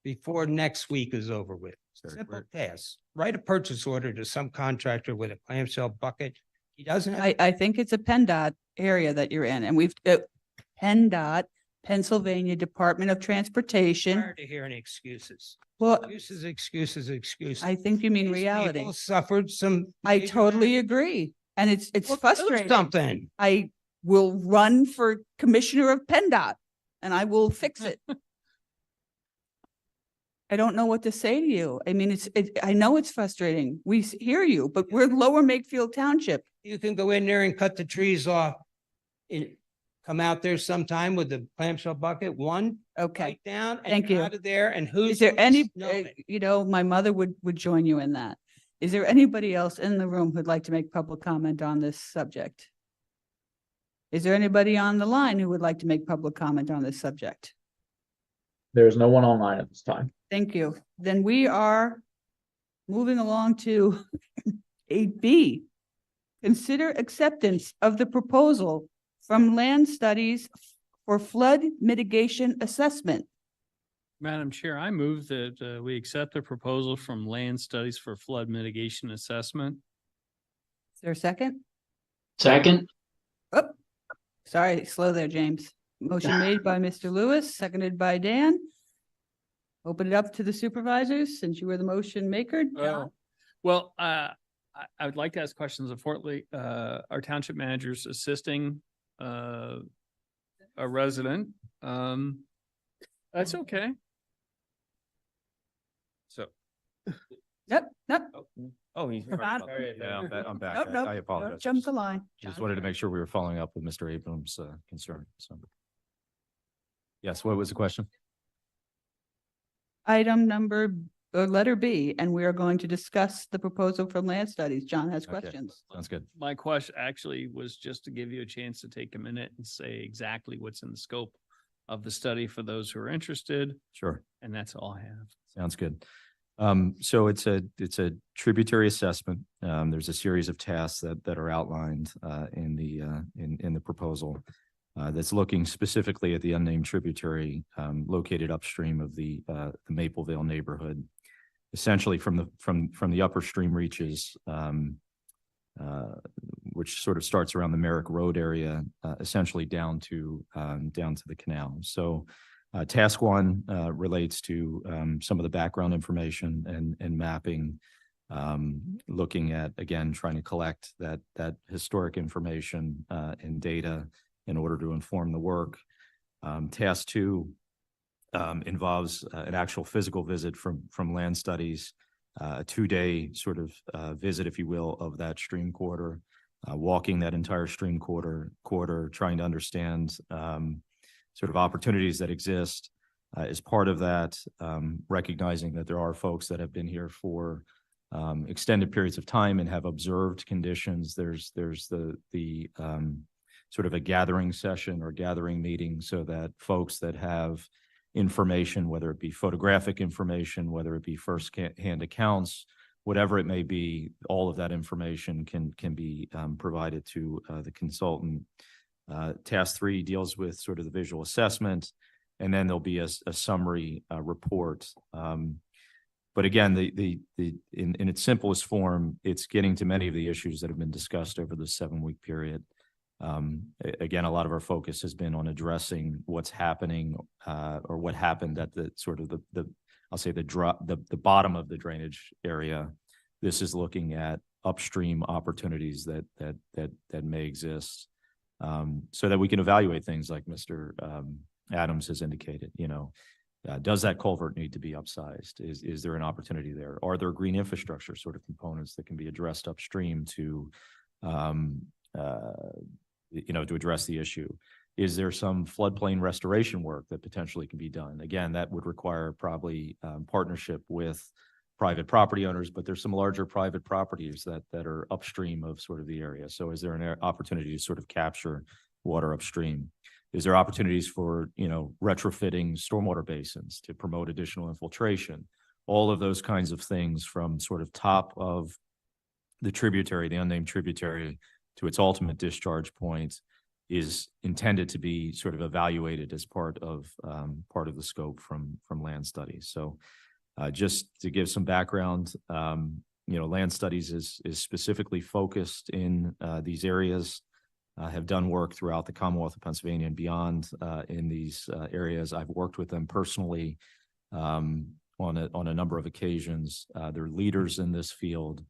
before next week is over with. Simple task. Write a purchase order to some contractor with a clamshell bucket. He doesn't have. I think it's a PennDOT area that you're in, and we've PennDOT, Pennsylvania Department of Transportation. Tired to hear any excuses. Well, Excuses. I think you mean These reality. people suffered some. I totally agree. And it's Well, do frustrating. something. I will run for commissioner of PennDOT and I will fix it. I don't know what to say to you. I mean, I know it's frustrating. We hear you, but we're Lower Makefield Township. You can go in there and cut the trees off. Come out there sometime with the clamshell bucket, Okay. right down and Thank you're you. out of there. And who's Is there any, Nobody. my mother would join you in that. Is there anybody else in the room who'd like to make public comment on this subject? Is there anybody on the line who would like to make public comment on this subject? There's no one online at this time. Thank you. Then we are moving along to 8B. Consider acceptance of the proposal from Land Studies for flood mitigation assessment. Madam Chair, I move that we accept the proposal from Land Studies for Flood Mitigation Assessment. Is there a second? Second. Oh, sorry, slow there, James. Motion made by Mr. Lewis, seconded by Dan. Open it up to the supervisors, since you were the motion maker. John? Well, I would like to ask questions of Fortley. Our township manager's assisting a resident. That's okay. So. Yep, yep. Oh, he's. About- Yeah, I'm back. Nope, nope, I apologize. Jump the line. Just wanted to make sure we were following up with Mr. Abrams' concern, so. Yes, what was the question? Item number, or letter B, and we are going to discuss the proposal from Land Studies. John has Okay. questions. Sounds good. My question actually was just to give you a chance to take a minute and say exactly what's in the scope of the study for those who are interested. Sure. And that's all I have. Sounds good. So it's a tributary assessment. There's a series of tasks that are outlined in the proposal that's looking specifically at the unnamed tributary located upstream of the Mapleville neighborhood, essentially from the upper stream reaches, which sort of starts around the Merrick Road area, essentially down to the canal. So. Task one relates to some of the background information and mapping, looking at, again, trying to collect that historic information and data in order to inform the work. Task two involves an actual physical visit from Land Studies, a 2-day sort of visit, if you will, of that stream corridor, walking that entire stream corridor, trying to understand sort of opportunities that exist. As part of that, recognizing that there are folks that have been here for extended periods of time and have observed conditions. There's the sort of a gathering session or gathering meeting so that folks that have information, whether it be photographic information, whether it be first-hand accounts, whatever it may be, all of that information can be provided to the consultant. Task three deals with sort of the visual assessment, and then there'll be a summary report. But again, in its simplest form, it's getting to many of the issues that have been discussed over the 7-week period. Again, a lot of our focus has been on addressing what's happening or what happened at the sort of the bottom of the drainage area. This is looking at upstream opportunities that may exist. So that we can evaluate things like Mr. Adams has indicated, does that culvert need to be upsized? Is there an opportunity there? Are there green infrastructure sort of components that can be addressed upstream to address the issue? Is there some floodplain restoration work that potentially can be done? Again, that would require probably partnership with private property owners, but there's some larger private properties that are upstream of sort of the area. So is there an opportunity to sort of capture water upstream? Is there opportunities for, retrofitting stormwater basins to promote additional infiltration? All of those kinds of things from sort of top of the tributary, the unnamed tributary, to its ultimate discharge point is intended to be sort of evaluated as part of the scope from Land Studies. So just to give some background, Land Studies is specifically focused in these areas, have done work throughout the Commonwealth of Pennsylvania and beyond in these areas. I've worked with them personally on a number of occasions. They're leaders in this field.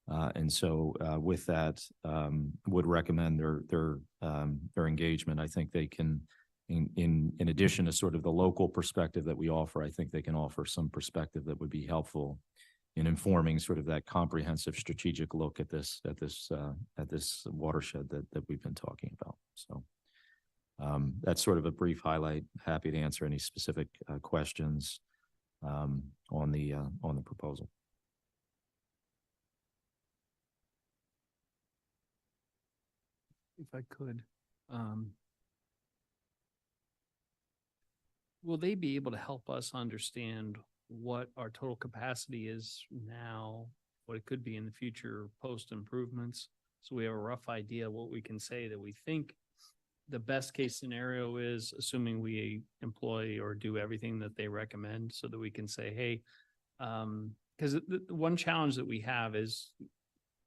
And so with that, would recommend their engagement. I think they can, in addition to sort of the local perspective that we offer, I think they can offer some perspective that would be helpful in informing sort of that comprehensive strategic look at this watershed that we've been talking about. So that's sort of a brief highlight. Happy to answer any specific questions on the proposal. if I could, will they be able to help us understand what our total capacity is now, what it could be in the future post improvements? So we have a rough idea what we can say that we think the best case scenario is, assuming we employ or do everything that they recommend, so that we can say, hey, because the one challenge that we have is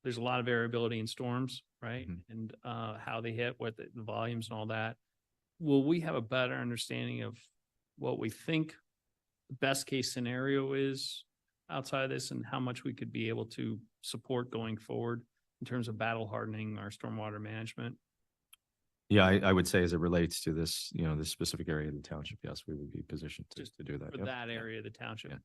there's a lot of variability in storms, right? And how they hit, what the volumes and all that. Will we have a better understanding of what we think the best case scenario is outside of this, and how much we could be able to support going forward in terms of battle hardening our stormwater management? Yeah, I would say as it relates to this, this specific area of the township, yes, we would be positioned to do that. For Yep. that area of the township.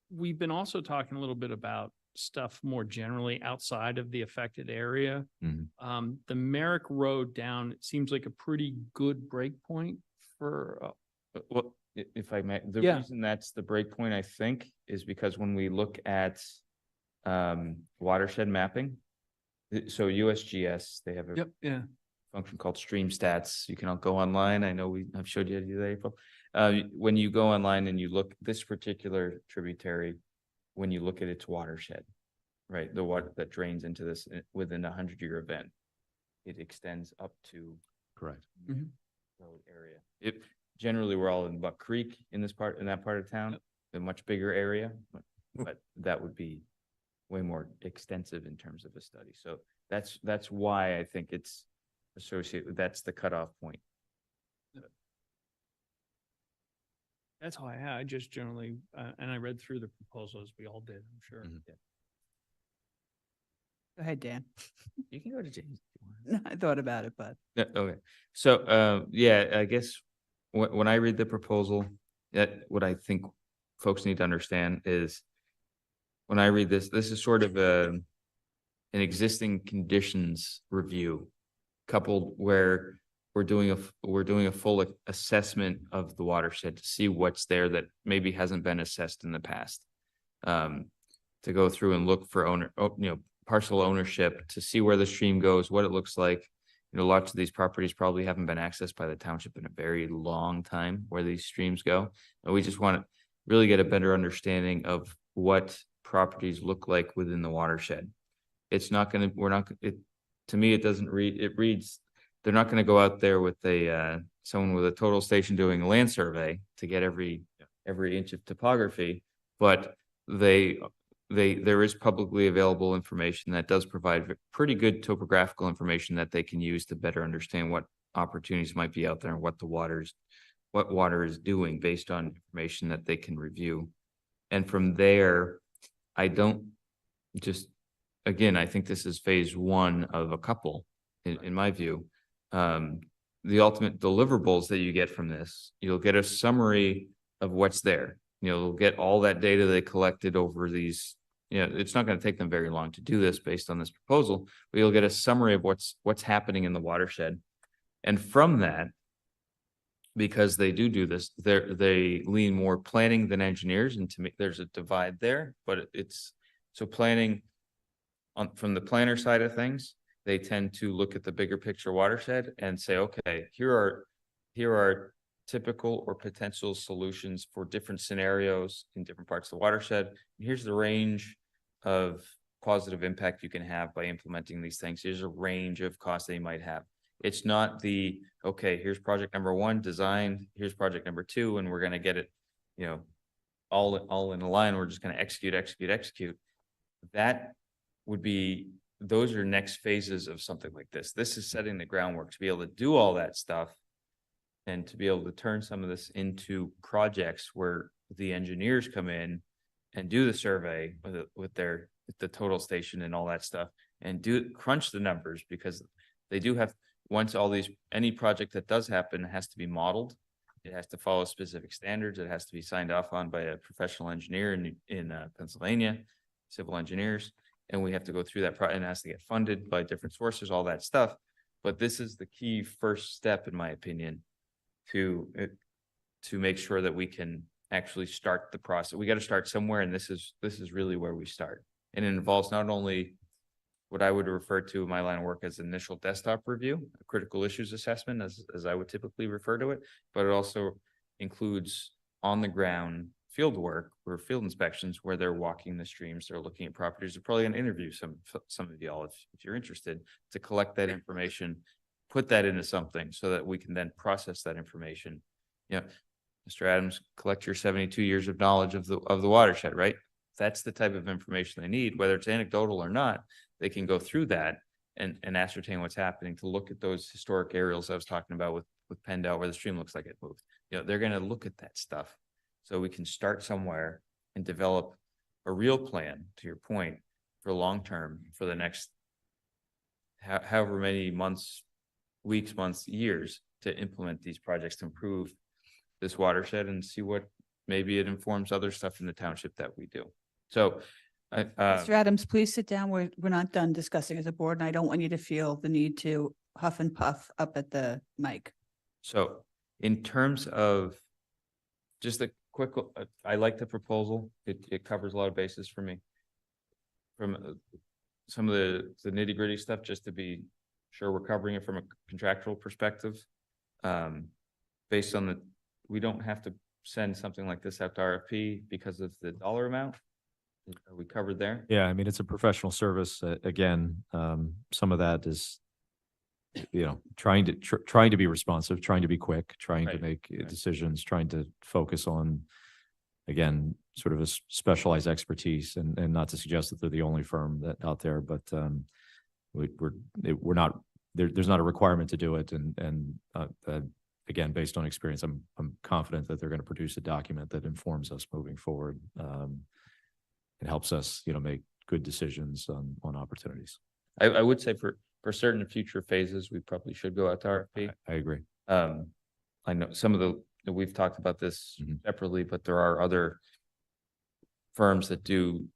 We've been also talking a little bit about stuff more generally outside of the affected area. The Merrick Road down, it seems like a pretty good break point for, Well, if I may, the Yeah. reason that's the break point, I think, is because when we look at watershed mapping, so USGS, they have a yeah. function called Stream Stats. You can all go online. I know I've showed you how to do that, April. When you go online and you look this particular tributary, when you look at its watershed, right, the water that drains into this within a 100-year event, it extends up to Correct. road area. It generally we're all in Buck Creek in that part of town, a much bigger area, but that would be way more extensive in terms of a study. So that's why I think it's associated. That's the cutoff point. That's how I just generally, and I read through the proposals, we all did, I'm sure. Go ahead, Dan. You can go to James. I thought about it, but. Okay. So, yeah, I guess when I read the proposal, what I think folks need to understand is when I read this is sort of an existing conditions review coupled where we're doing a full assessment of the watershed to see what's there that maybe hasn't been assessed in the past. To go through and look for parcel ownership, to see where the stream goes, what it looks like. Lots of these properties probably haven't been accessed by the township in a very long time, where these streams go. And we just want to really get a better understanding of what properties look like within the watershed. It's not going to, to me, it doesn't read, it reads, they're not going to go out there with someone with a total station doing a land survey to get every inch of topography, but there is publicly available information that does provide pretty good topographical information that they can use to better understand what opportunities might be out there and what water is doing based on information that they can review. And from there, I think this is phase one of a couple, in my view. The ultimate deliverables that you get from this, you'll get a summary of what's there. You'll get all that data they collected over these. It's not going to take them very long to do this based on this proposal, but you'll get a summary of what's happening in the watershed. And from that, because they do this, they lean more planning than engineers, and to me, there's a divide there. But it's so planning from the planner side of things, they tend to look at the bigger picture watershed and say, okay, here are typical or potential solutions for different scenarios in different parts of the watershed. And here's the range of positive impact you can have by implementing these things. Here's a range of costs they might have. It's not okay, here's project number one designed, here's project number two, and we're going to get it, all in a line. We're just going to execute. That would be, those are next phases of something like this. This is setting the groundwork to be able to do all that stuff and to be able to turn some of this into projects where the engineers come in and do the survey with the total station and all that stuff and crunch the numbers, because they do have, any project that does happen has to be modeled. It has to follow specific standards. It has to be signed off on by a professional engineer in Pennsylvania, civil engineers. And we have to go through that and it has to get funded by different sources, all that stuff. But this is the key first step, in my opinion, to make sure that we can actually start the process. We got to start somewhere, and this is really where we start. And it involves not only what I would refer to in my line of work as initial desktop review, a critical issues assessment, as I would typically refer to it, but it also includes on the ground field work or field inspections where they're walking the streams, they're looking at properties. They're probably going to interview some of y'all if you're interested to collect that information, put that into something so that we can then process that information. Yeah, Mr. Adams, collect your 72 years of knowledge of the watershed, right? That's the type of information they need, whether it's anecdotal or not. They can go through that and ascertain what's happening, to look at those historic aerials I was talking about with Pendle where the stream looks like it moved. They're going to look at that stuff. So we can start somewhere and develop a real plan, to your point, for long-term, for the next however many months, weeks, months, years, to implement these projects to improve this watershed and see what maybe it informs other stuff in the township that we do. So Mr. Adams, please sit down. We're not done discussing as a board, and I don't want you to feel the need to huff and puff up at the mic. So in terms of just a quick, I like the proposal. It covers a lot of bases for me. From some of the nitty gritty stuff, just to be sure we're covering it from a contractual perspective. Based on we don't have to send something like this out to RFP because of the dollar amount. Are we covered there? Yeah, I mean, it's a professional service. Again, some of that is, trying to be responsive, trying to be quick, trying to make decisions, trying to focus on, again, sort of a specialized expertise, and not to suggest that they're the only firm that out there, but we're not there. There's not a requirement to do it, and again, based on experience, I'm confident that they're going to produce a document that informs us moving forward. It helps us, make good decisions on opportunities. I would say for certain future phases, we probably should go out to RFP. I agree. I know some of we've talked about this separately, but there are other firms that do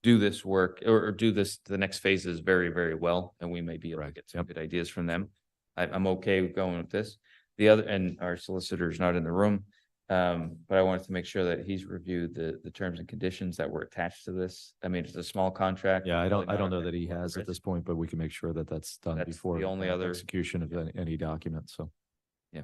this work or do the next phases very, very well, and we may be able to get some good ideas from them. I'm okay with going with this. And our solicitor is not in the room. But I wanted to make sure that he's reviewed the terms and conditions that were attached to this. I mean, it's a small contract. Yeah, I don't know that he has at this point, but we can make sure that that's done before the only other execution of any document. So, yeah.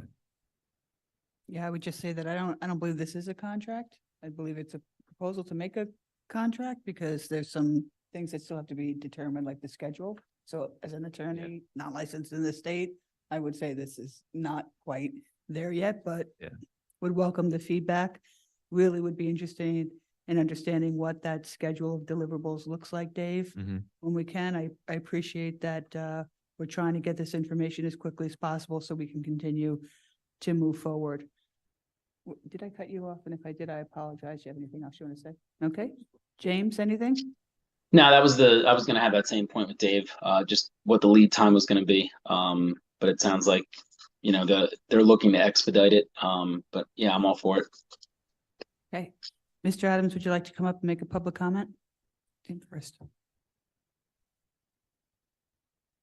Yeah, I would just say that I don't believe this is a contract. I believe it's a proposal to make a contract, because there's some things that still have to be determined, like the schedule. So as an attorney, not licensed in the state, I would say this is not quite there yet, but would welcome the feedback. Really would be interested in understanding what that schedule of deliverables looks like, Dave. When we can, I appreciate that we're trying to get this information as quickly as possible so we can continue to move forward. Did I cut you off? And if I did, I apologize. Do you have anything else you want to say? Okay. James, anything? No, I was going to have that same point with Dave, just what the lead time was going to be. But it sounds like, they're looking to expedite it. But yeah, I'm all for it. Okay. Mr. Adams, would you like to come up and make a public comment? First.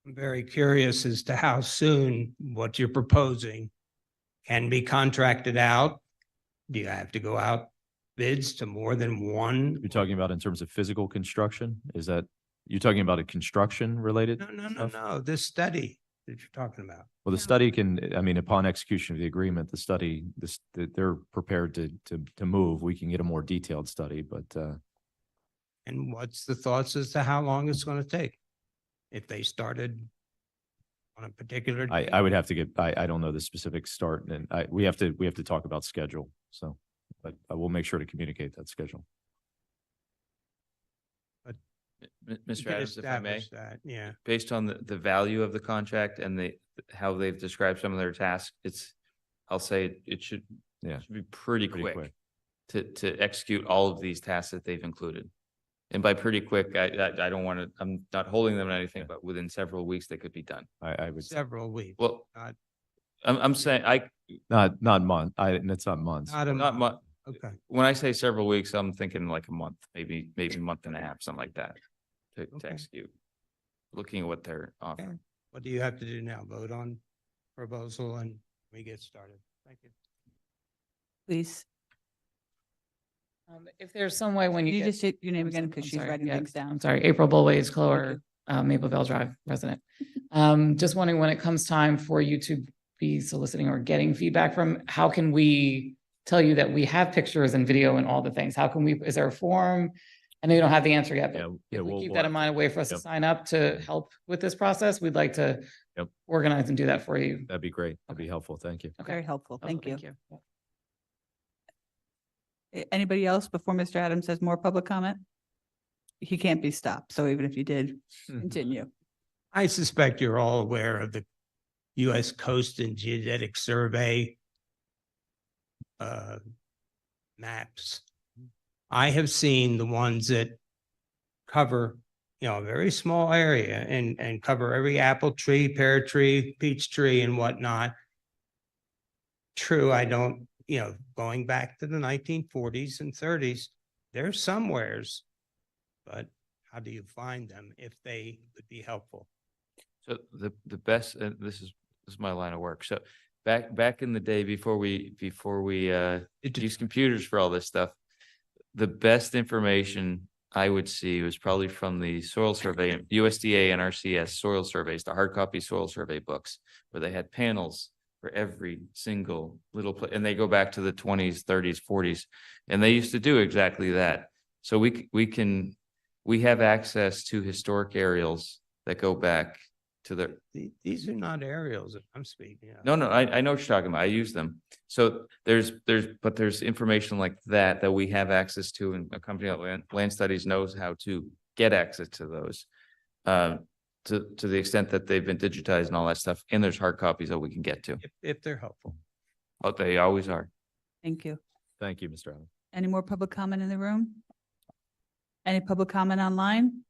I'm very curious as to how soon what you're proposing can be contracted out. Do you have to go out bids to more than one? you're talking about in terms of physical construction? Is that you're talking about a construction related? No. This study that you're talking about. Well, the study upon execution of the agreement, they're prepared to move. We can get a more detailed study, but. And what's the thoughts as to how long it's going to take? If they started on a particular day? I would have to I don't know the specific start, and we have to talk about schedule. So, but I will make sure to communicate that schedule. Mr. Adams, if I may, yeah. Based on the value of the contract and how they've described some of their tasks, I'll say it should be pretty quick to execute all of these tasks that they've included. And by pretty quick, I don't want to, I'm not holding them on anything, but within several weeks, they could be done. I would several weeks. Well, I'm saying not month. It's not months. Not month. Okay. When I say several weeks, I'm thinking like a month, maybe a month and a half, something like that to execute. Looking at what they're offering. Okay. What do you have to do now? Vote on proposal and we get started. Thank you. Please. If there's some way when you just hit your name again, because she's writing things down. I'm sorry, April Bullways Clower, Maple Vale Drive resident. Just wondering when it comes time for you to be soliciting or getting feedback from, how can we tell you that we have pictures and video and all the things? How can we, is there a form? I know you don't have the answer yet, but if we keep that in mind, a way for us to sign up to help with this process, we'd like to organize and do that for you. That'd be great. That'd be helpful. Thank you. Very helpful. Thank you. Yeah. Anybody else before Mr. Adams has more public comment? He can't be stopped. So even if you did, continue. I suspect you're all aware of the U.S. Coast and Geodetic Survey maps. I have seen the ones that cover, a very small area and cover every apple tree, pear tree, peach tree and whatnot. True, I don't, going back to the 1940s and 30s, there's somewheres, but how do you find them if they would be helpful? So the best, and this is my line of work. So back in the day before we use computers for all this stuff, the best information I would see was probably from the soil survey, USDA and RCS soil surveys, the hard copy soil survey books, where they had panels for every single little place, and they go back to the 20s, 30s, 40s, and they used to do exactly that. So we have access to historic aerials that go back to the. These are not aerials that I'm speaking of. No, I know what you're talking about. I use them. So there's information like that we have access to, and a company like Land Studies knows how to get access to those. To the extent that they've been digitized and all that stuff, and there's hard copies that we can get to. If they're helpful. Oh, they always are. Thank you. Thank you, Mr. Adams. Any more public comment in the room? Any public comment online?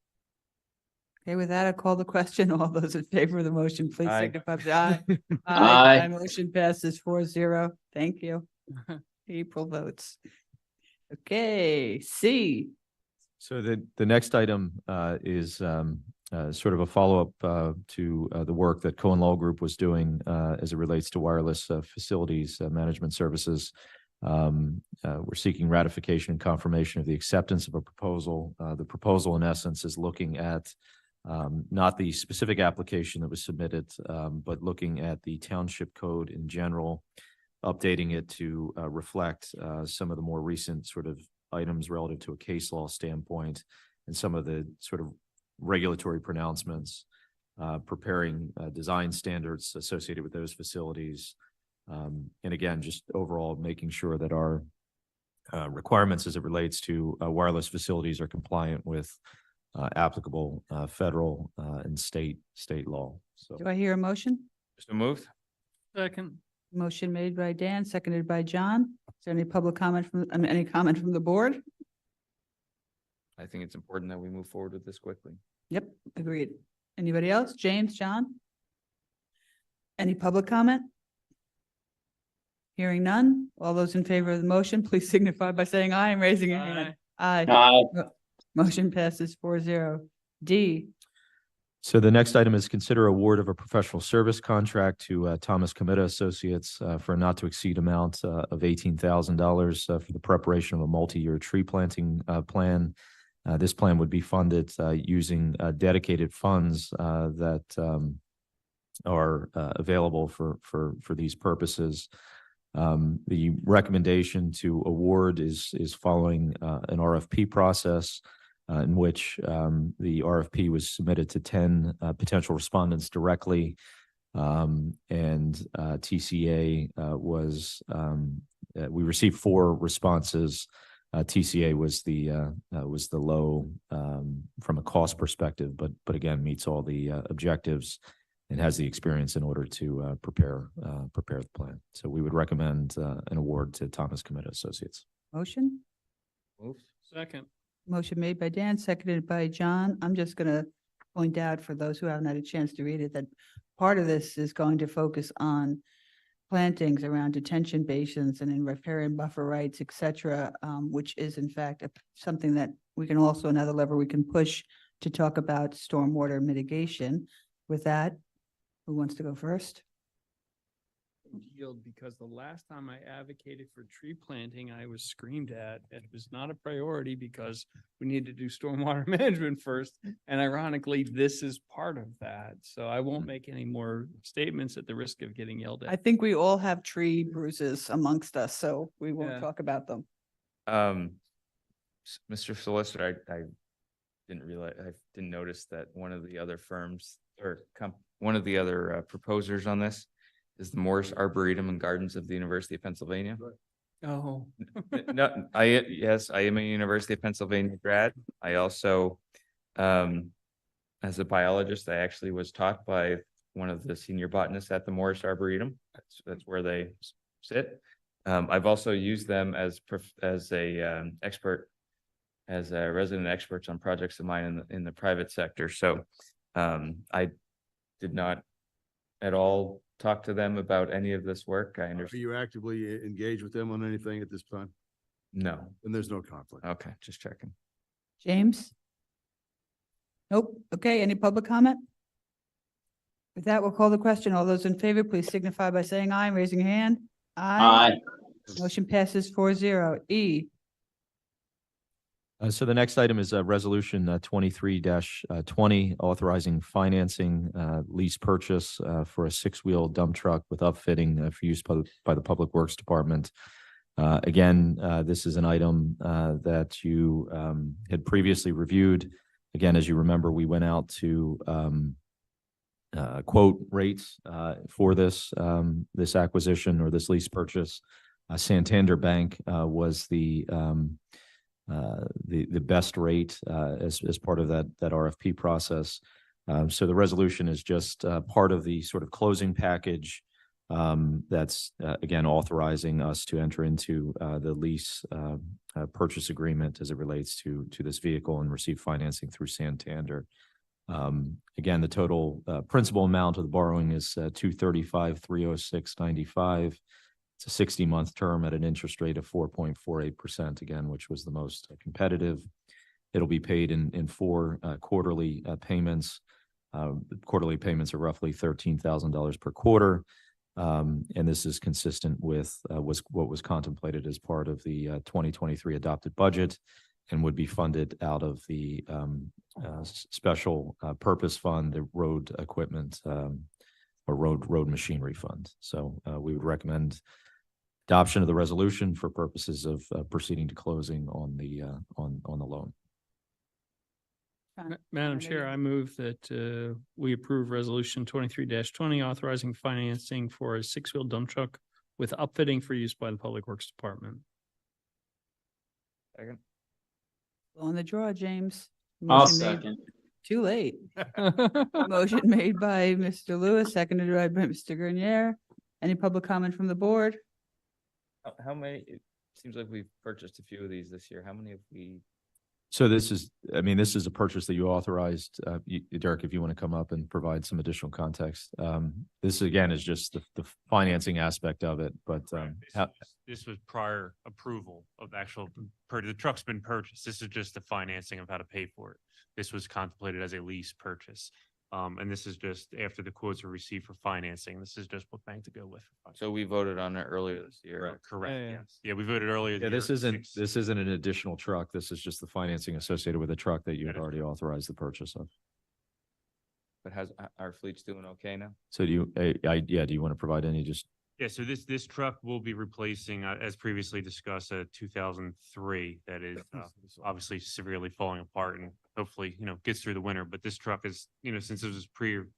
Okay, with that, I call the question. All those in favor of the motion, please Aye. signify by aye. Aye. My motion passes 4-0. Thank you. April votes. Okay, C. So the next item is sort of a follow-up to the work that Cohen Law Group was doing as it relates to wireless facilities management services. We're seeking ratification and confirmation of the acceptance of a proposal. The proposal, in essence, is looking at not the specific application that was submitted, but looking at the township code in general, updating it to reflect some of the more recent sort of items relative to a case law standpoint and some of the sort of regulatory pronouncements, preparing design standards associated with those facilities. And again, just overall making sure that our requirements as it relates to wireless facilities are compliant with applicable federal and state law. So Do I hear a motion? So moved. Second. Motion made by Dan, seconded by John. Is there any public comment any comment from the board? I think it's important that we move forward with this quickly. Yep, agreed. Anybody else? James, John? Any public comment? Hearing none. All those in favor of the motion, please signify by saying aye and raising your hand. Aye. Aye. Motion passes 4-0. D. So the next item is consider award of a professional service contract to Thomas Comita Associates for a not to exceed amount of $18,000 for the preparation of a multi-year tree planting plan. This plan would be funded using dedicated funds that are available for these purposes. The recommendation to award is following an RFP process in which the RFP was submitted to 10 potential respondents directly, and TCA was we received 4 responses. TCA was the low from a cost perspective, but again meets all the objectives and has the experience in order to prepare the plan. So we would recommend an award to Thomas Comita Associates. Motion? Moved. Second. Motion made by Dan, seconded by John. I'm just going to point out for those who haven't had a chance to read it, that part of this is going to focus on plantings around detention basins and in riparian buffer rights, et cetera, which is in fact something that we can also, another lever we can push to talk about stormwater mitigation. With that, who wants to go first? yield because the last time I advocated for tree planting, I was screamed at. It was not a priority because we need to do stormwater management first. And ironically, this is part of that. So I won't make any more statements at the risk of getting yelled I at. think we all have tree bruises amongst us, so we won't Yeah. talk about them. Mr. Solicitor, I didn't realize, I didn't notice that one of the other firms or one of the other proposers on this is the Morris Arboretum and Gardens of the University of Pennsylvania. Oh. No, yes, I am a University of Pennsylvania grad. I also, as a biologist, I actually was taught by one of the senior botanists at the Morris Arboretum. That's where they sit. I've also used them as a expert, as a resident experts on projects of mine in the private sector. So I did not at all talk to them about any of this work. I Are understand. you actively engaged with them on anything at this time? No. And there's no conflict. Okay, just checking. James? Nope. Okay, any public comment? With that, we'll call the question. All those in favor, please signify by saying aye and raising your hand. Aye. Motion passes 4-0. E, So the next item is resolution 23-20, authorizing financing lease purchase for a 6-wheel dump truck with upfitting for use by the Public Works Department. Again, this is an item that you had previously reviewed. Again, as you remember, we went out to quote rates for this acquisition or this lease purchase. Santander Bank was the best rate as part of that RFP process. So the resolution is just part of the sort of closing package that's again authorizing us to enter into the lease purchase agreement as it relates to this vehicle and receive financing through Santander. Again, the total principal amount of the borrowing is $235,306.95. It's a 60-month term at an interest rate of 4.48%, again, which was the most competitive. It'll be paid in 4 quarterly payments. Quarterly payments are roughly $13,000 per quarter. And this is consistent with what was contemplated as part of the 2023 adopted budget and would be funded out of the special purpose fund, the road equipment or road machinery fund. So we would recommend adoption of the resolution for purposes of proceeding to closing on the loan. Madam Chair, I move that we approve resolution 23-20, authorizing financing for a 6-wheel dump truck with upfitting for use by the Public Works Department. Second. on the draw, James. I'll Motion made- second. Too late. Motion made by Mr. Lewis, seconded by Mr. Grenier. Any public comment from the board? How many, it seems like we've purchased a few of these this year. How many have we? So this is a purchase that you authorized. Derek, if you want to come up and provide some additional context. This again is just the financing aspect of it, but This was prior approval of the truck's been purchased. This is just the financing of how to pay for it. This was contemplated as a lease purchase. And this is just after the quotes were received for financing. This is just what bank to go with. So we voted on it earlier this year. Correct. Yeah. Yes. Yeah, we voted earlier. yeah, this isn't an additional truck. This is just the financing associated with a truck that you had already authorized the purchase of. But our fleet's doing okay now? So do you want to provide any just? Yeah, so this truck will be replacing, as previously discussed, a 2003 that is obviously severely falling apart and hopefully, gets through the winter. But this truck is, since it was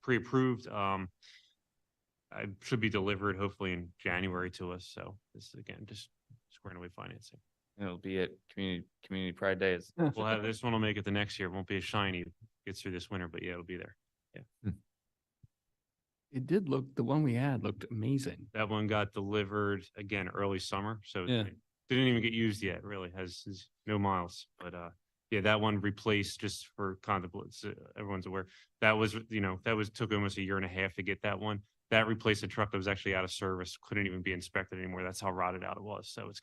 pre-approved, it should be delivered hopefully in January to us. So this is again, just squaring away financing. It'll be at Community Pride Day. We'll have, this one will make it the next year. It won't be as shiny, gets through this winter, but yeah, it'll be there. Yeah. It did look, the one we had looked amazing. That one got delivered again early summer, so Yeah. it didn't even get used yet. Really has no miles, but yeah, that one replaced just for contemplates. Everyone's aware that was took almost a year and a half to get that one. That replaced a truck that was actually out of service, couldn't even be inspected anymore. That's how rotted out it was. So it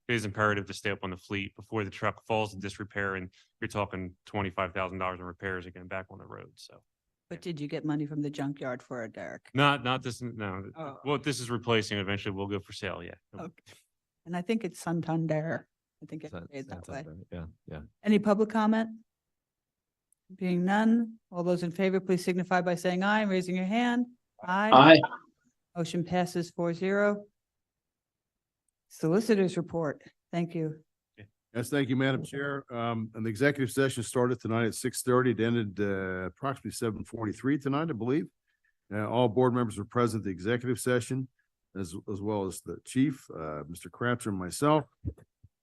is imperative to stay up on the fleet before the truck falls in disrepair, and you're talking $25,000 in repairs again back on the road. So But did you get money from the junkyard for it, Derek? Not this, no. Oh. Well, this is replacing, eventually will go for sale, yeah. Okay. And I think it's Santander. I think it's That- made that that's way. okay. Yeah, yeah. Any public comment? Being none, all those in favor, please signify by saying aye and raising your hand. Aye. Aye. Motion passes 4-0. Solicitors report. Thank you. Yes, thank you, Madam Chair. And the executive session started tonight at 6:30. It ended approximately 7:43 tonight, I believe. All board members were present at the executive session, as well as the chief, Mr. Kratzer, and myself.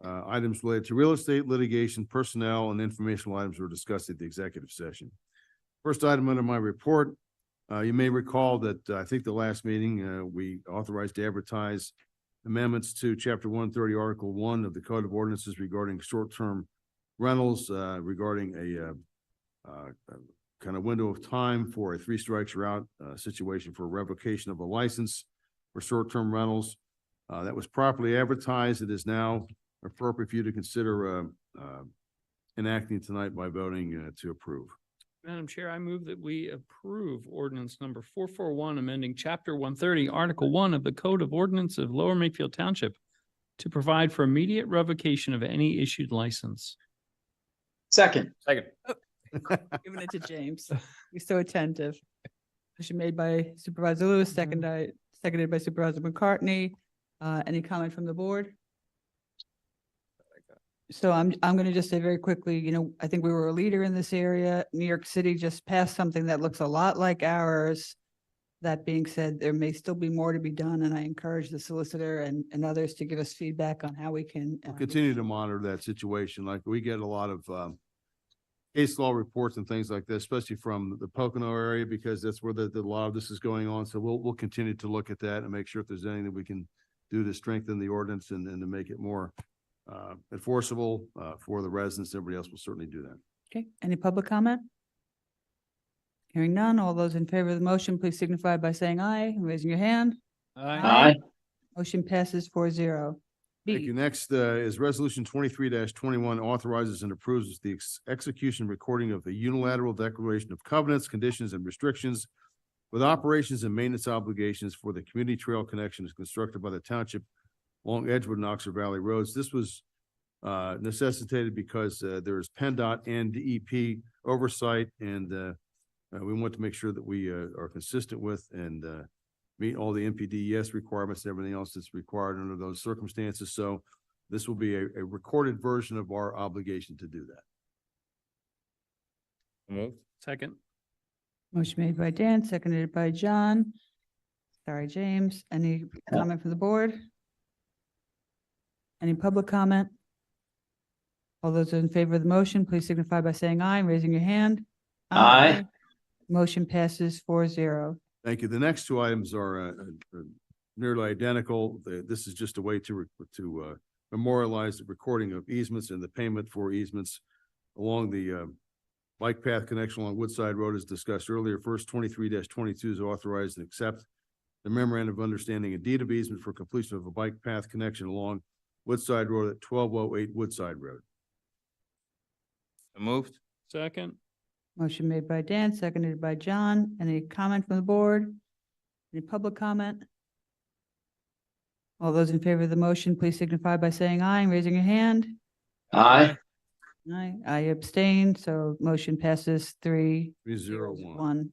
Items related to real estate, litigation, personnel, and informational items were discussed at the executive session. First item under my report, you may recall that I think the last meeting, we authorized to advertise amendments to Chapter 130, Article 1 of the Code of Ordinances regarding short-term rentals, regarding a kind of window of time for a three strikes you're out situation for revocation of a license for short-term rentals. That was properly advertised. It is now appropriate for you to consider enacting tonight by voting to approve. Madam Chair, I move that we approve ordinance number 441, amending chapter 130, article 1 of the Code of Ordinance of Lower Makefield Township to provide for immediate revocation of any issued license. Second. Second. Giving it to James. He's so attentive. Motion made by Supervisor Lewis, seconded by Supervisor McCartney. Any comment from the board? So I'm going to just say very quickly, I think we were a leader in this area. New York City just passed something that looks a lot like ours. That being said, there may still be more to be done, and I encourage the solicitor and others to give us feedback on how we can. We'll continue to monitor that situation. Like, we get a lot of case law reports and things like this, especially from the Pocono area, because that's where the lot of this is going on. So we'll continue to look at that and make sure if there's anything that we can do to strengthen the ordinance and to make it more enforceable for the residents. Everybody else will certainly do that. Okay, any public comment? Hearing none, all those in favor of the motion, please signify by saying aye and raising your hand. Aye. Motion passes 4-0. Thank you. Next is Resolution 23-21, authorizes and approves the execution recording of the unilateral declaration of covenants, conditions, and restrictions with operations and maintenance obligations for the community trail connection constructed by the township along Edgewood and Oxford Valley Roads. This was necessitated because there is PennDOT and DEP oversight, and we want to make sure that we are consistent with and meet all the NPDES requirements and everything else that's required under those circumstances. So this will be a recorded version of our obligation to do that. Move. Second. Motion made by Dan, seconded by John. Sorry, James. Any comment from the board? Any public comment? All those in favor of the motion, please signify by saying aye and raising your hand. Aye. Motion passes 4-0. Thank you. The next two items are nearly identical. This is just a way to memorialize the recording of easements and the payment for easements along the bike path connection along Woodside Road, as discussed earlier. First, 23-22 is authorized and accept the memorandum of understanding and deed of easement for completion of a bike path connection along Woodside Road at 1208 Woodside Road. Moved. Second. Motion made by Dan, seconded by John. Any comment from the board? Any public comment? All those in favor of the motion, please signify by saying aye and raising your hand. Aye. Aye. I abstain, so motion passes 3-1. 3-0-1.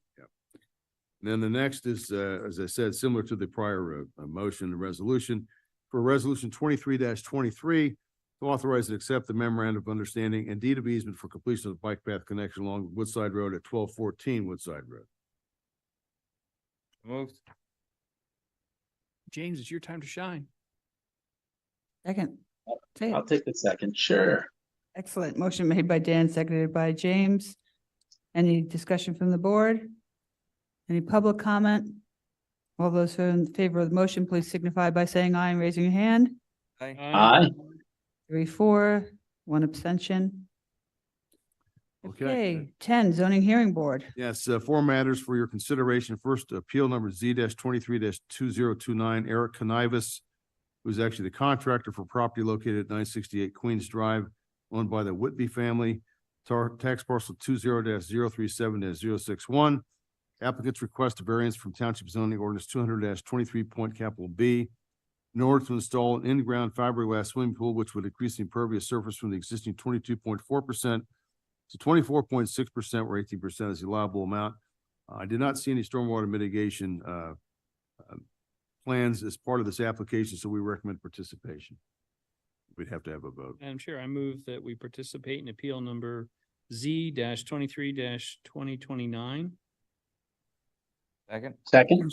Then the next is, as I said, similar to the prior motion and resolution. For Resolution 23-23, to authorize and accept the memorandum of understanding and deed of easement for completion of the bike path connection along Woodside Road at 1214 Woodside Road. Moved. James, it's your time to shine. Second. Say it. I'll take the second. Sure. Excellent. Motion made by Dan, seconded by James. Any discussion from the board? Any public comment? All those in favor of the motion, please signify by saying aye and raising your hand. Aye. 3-4, 1 abstention. Okay. Okay, 10, zoning hearing board. Yes, 4 matters for your consideration. First, appeal number Z-23-2029, Eric Canivas, who's actually the contractor for property located at 968 Queens Drive, owned by the Whitby family, tax parcel 20-037-061. Applicants request a variance from Township Zoning Ordinance 200-23 in order to install an in-ground fiberglass swimming pool, which would increase the impervious surface from the existing 22.4% to 24.6%, where 18% is the allowable amount. I did not see any stormwater mitigation plans as part of this application, so we recommend participation. We'd have to have a vote. Madam Chair, I move that we participate in appeal number Z-23-2029. Second. Second.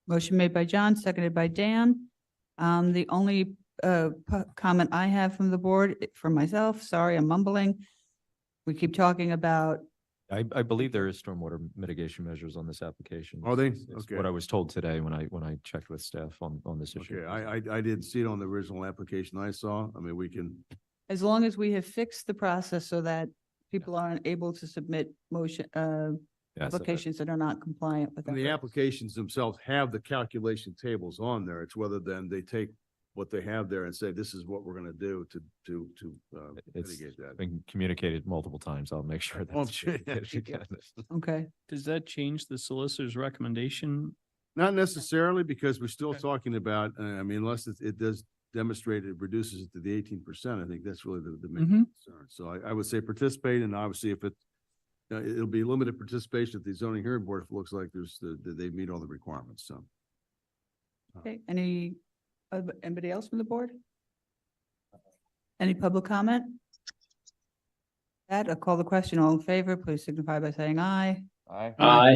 Motion made by John, seconded by Dan. The only comment I have from the board, for myself, sorry, I'm mumbling. We keep talking about, I believe there is stormwater mitigation measures on this application. Are they? It's Okay. what I was told today when I checked with staff on this issue. Okay, I didn't see it on the original application I saw. I mean, we can, as long as we have fixed the process so that people aren't able to submit motion, Yes, applications that are not compliant with and the that. applications themselves have the calculation tables on there. It's whether then they take what they have there and say, this is what we're gonna do to It's mitigate that. been communicated multiple times. I'll make sure Oh, that's. sure. Okay, Does that change the solicitor's recommendation? Not necessarily, because we're still talking about, I mean, unless it does demonstrate it reduces it to the 18%, I think that's really the main concern. So I would say participate, and obviously if it'll be limited participation at the zoning hearing board if it looks like they meet all the requirements, so. okay. Anybody else from the board? Any public comment? I'll call the question. All in favor, please signify by saying aye. Aye. Aye.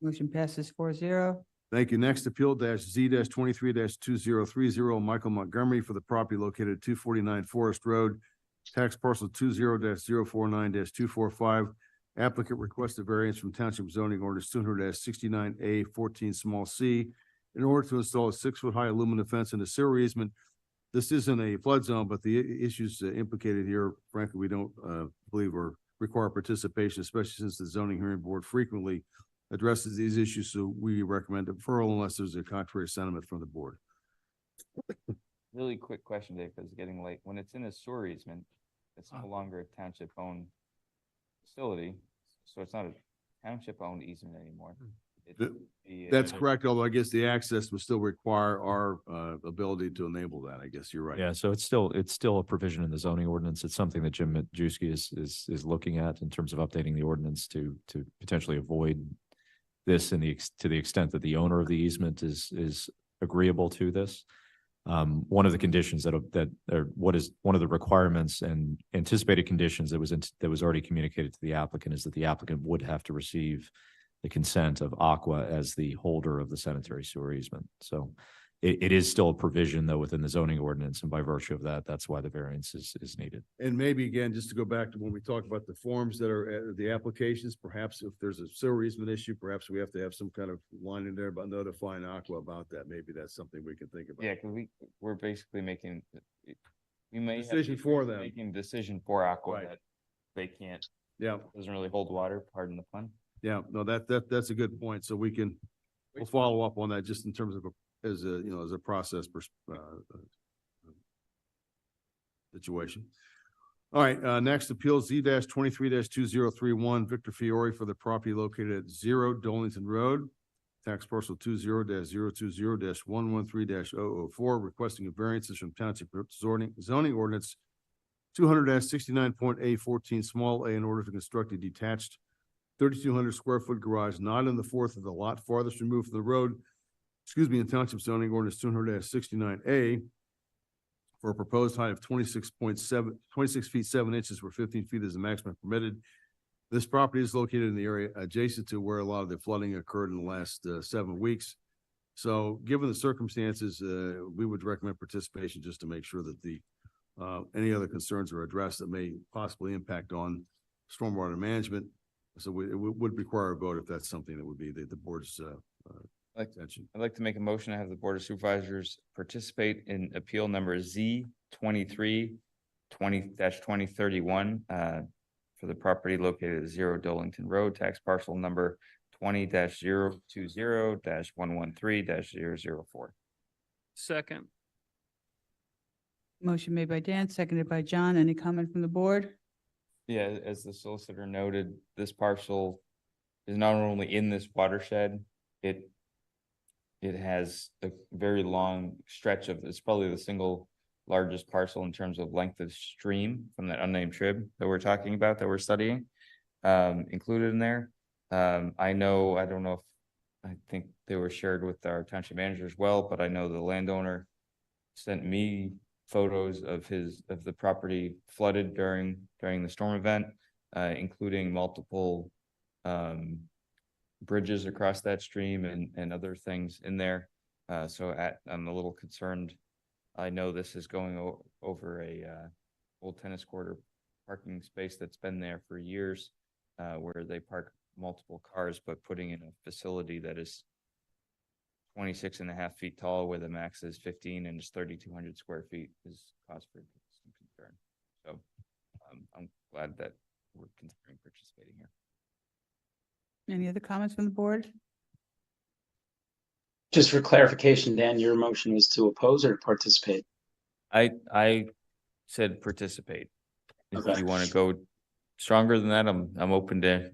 Motion passes 4-0. Thank you. Next, appeal Z-23-2030, Michael Montgomery for the property located at 249 Forest Road, tax parcel 20-049-245. Applicant requests a variance from Township Zoning Ordinance 200-69A 14 small c in order to install a 6-foot high aluminum fence and a sewer easement. This isn't a flood zone, but the issues implicated here, frankly, we don't believe or require participation, especially since the zoning hearing board frequently addresses these issues. So we recommend deferral unless there's a contrary sentiment from the board. Really quick question, Dave, because it's getting late. When it's in a sewer easement, it's no longer a township-owned facility, so it's not a township-owned easement anymore. That's correct, although I guess the access would still require our ability to enable that. I guess you're right. Yeah, so it's still a provision in the zoning ordinance. It's something that Jim Majewski is looking at in terms of updating the ordinance to potentially avoid this to the extent that the owner of the easement is agreeable to this. One of the conditions one of the requirements and anticipated conditions that was already communicated to the applicant is that the applicant would have to receive the consent of Aqua as the holder of the sanitary sewer easement. So it is still a provision though within the zoning ordinance, and by virtue of that, that's why the variance is needed. And maybe again, just to go back to when we talk about the forms that are the applications, perhaps if there's a sewer easement issue, perhaps we have to have some kind of line in there about notifying Aqua about that. Maybe that's something we can think about. Yeah, because we're basically making, we may have Decision for them. making a decision for Aqua Right. that they can't, Yeah, doesn't really hold water, pardon the pun. yeah, no, that's a good point. So we'll follow up on that just in terms of as a process situation. All right, next appeal Z-23-2031, Victor Fiore for the property located at 0 Dolington Road, tax parcel 20-020-113-004, requesting a variances from Township Zoning Ordinance 200-69.A14 small a in order to construct a detached 3,200 square foot garage not in the fourth of the lot farthest removed from the road, in Township Zoning Ordinance 200-69A for a proposed height of 26 feet 7 inches, where 15 feet is the maximum permitted. This property is located in the area adjacent to where a lot of the flooding occurred in the last 7 weeks. So given the circumstances, we would recommend participation just to make sure that any other concerns are addressed that may possibly impact on stormwater management. So it would require a vote if that's something that would be the board's attention. I'd like to make a motion to have the Board of Supervisors participate in appeal number Z-2031 for the property located at 0 Dolington Road, tax parcel number 20-020-113-004. Second. Motion made by Dan, seconded by John. Any comment from the board? Yeah, as the solicitor noted, this parcel is not only in this watershed, it has a very long stretch of, it's probably the single largest parcel in terms of length of stream from that unnamed trib that we're talking about, that we're studying, included in there. I don't know if, I think they were shared with our township manager as well, but I know the landowner sent me photos of the property flooded during the storm event, including multiple bridges across that stream and other things in there. I'm a little concerned. I know this is going over a old tennis court or parking space that's been there for years, where they park multiple cars, but putting in a facility that is 26.5 feet tall, where the max is 15 and is 3,200 square feet, is cause for some concern. So I'm glad that we're considering participating here. Any other comments from the board? Just for clarification, Dan, your motion was to oppose or participate? I said participate. If you want to go stronger than that, I'm open to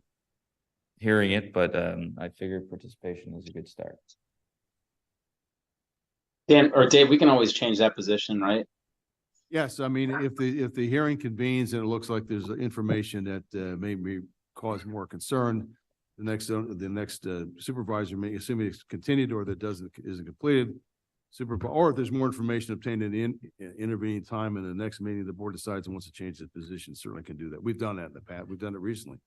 hearing it, but I figured participation is a good start. Dan or Dave, we can always change that position, right? Yes, I mean, if the hearing convenes and it looks like there's information that maybe cause more concern, the next supervisor may, assuming it's continued or that isn't completed, or if there's more information obtained in the intervening time in the next meeting, the board decides and wants to change the position, certainly can do that. We've done that in the past. We've done it recently.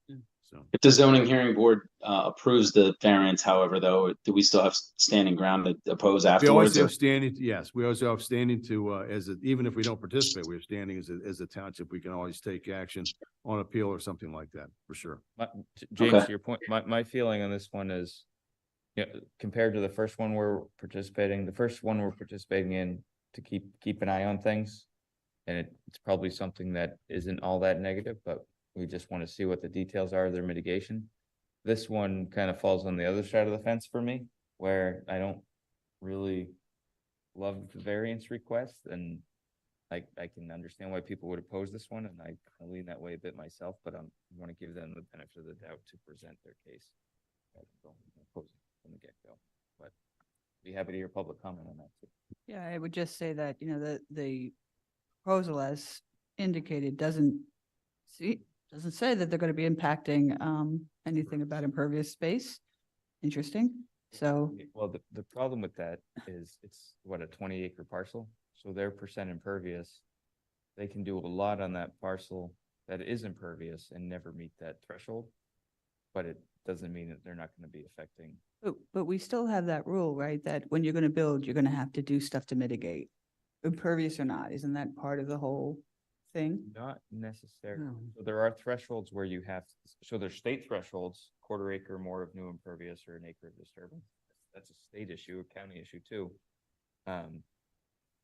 So If the zoning hearing board approves the variance, however, though, do we still have standing ground to oppose we always afterwards? have standing, yes, we always have standing to, even if we don't participate, we have standing as a township. We can always take action on appeal or something like that, for sure. James, Okay. to your point, my feeling on this one is, compared to the first one we're participating in to keep an eye on things. And it's probably something that isn't all that negative, but we just want to see what the details are of their mitigation. This one kind of falls on the other side of the fence for me, where I don't really love the variance request, and I can understand why people would oppose this one, and I lean that way a bit myself, but I want to give them the benefit of the doubt to present their case. From the get-go, but be happy to hear public comment on that too. Yeah, I would just say that, the proposal as indicated doesn't say that they're going to be impacting anything about impervious space. Interesting. So, Well, the problem with that is it's what, a 20-acre parcel, so their percent impervious, they can do a lot on that parcel that is impervious and never meet that threshold, but it doesn't mean that they're not going to be affecting. but we still have that rule, right? That when you're going to build, you're going to have to do stuff to mitigate, impervious or not. Isn't that part of the whole thing? Not necessarily. No. So there are thresholds where you have, so there's state thresholds, 1/4 acre more of new impervious or an acre of disturbance. That's a state issue, a county issue too.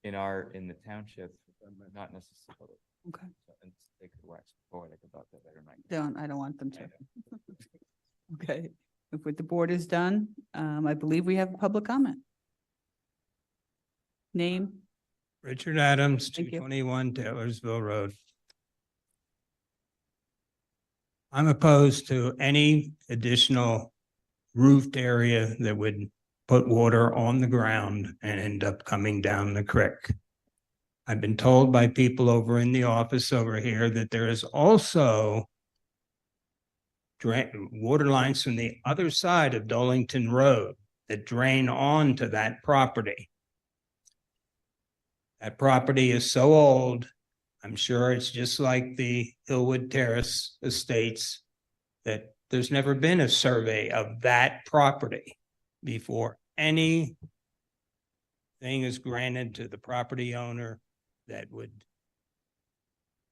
In the township, not necessarily. Okay. So, and they could wax poetic about that better than I I don't want them to. Okay, if what the board is done, I believe we have public comment. Name? Richard Adams, Thank you. 221 Taylorsville Road. I'm opposed to any additional roofed area that would put water on the ground and end up coming down the creek. I've been told by people over in the office over here that there is also water lines from the other side of Dolington Road that drain onto that property. That property is so old, I'm sure it's just like the Hillwood Terrace Estates, that there's never been a survey of that property before anything is granted to the property owner that would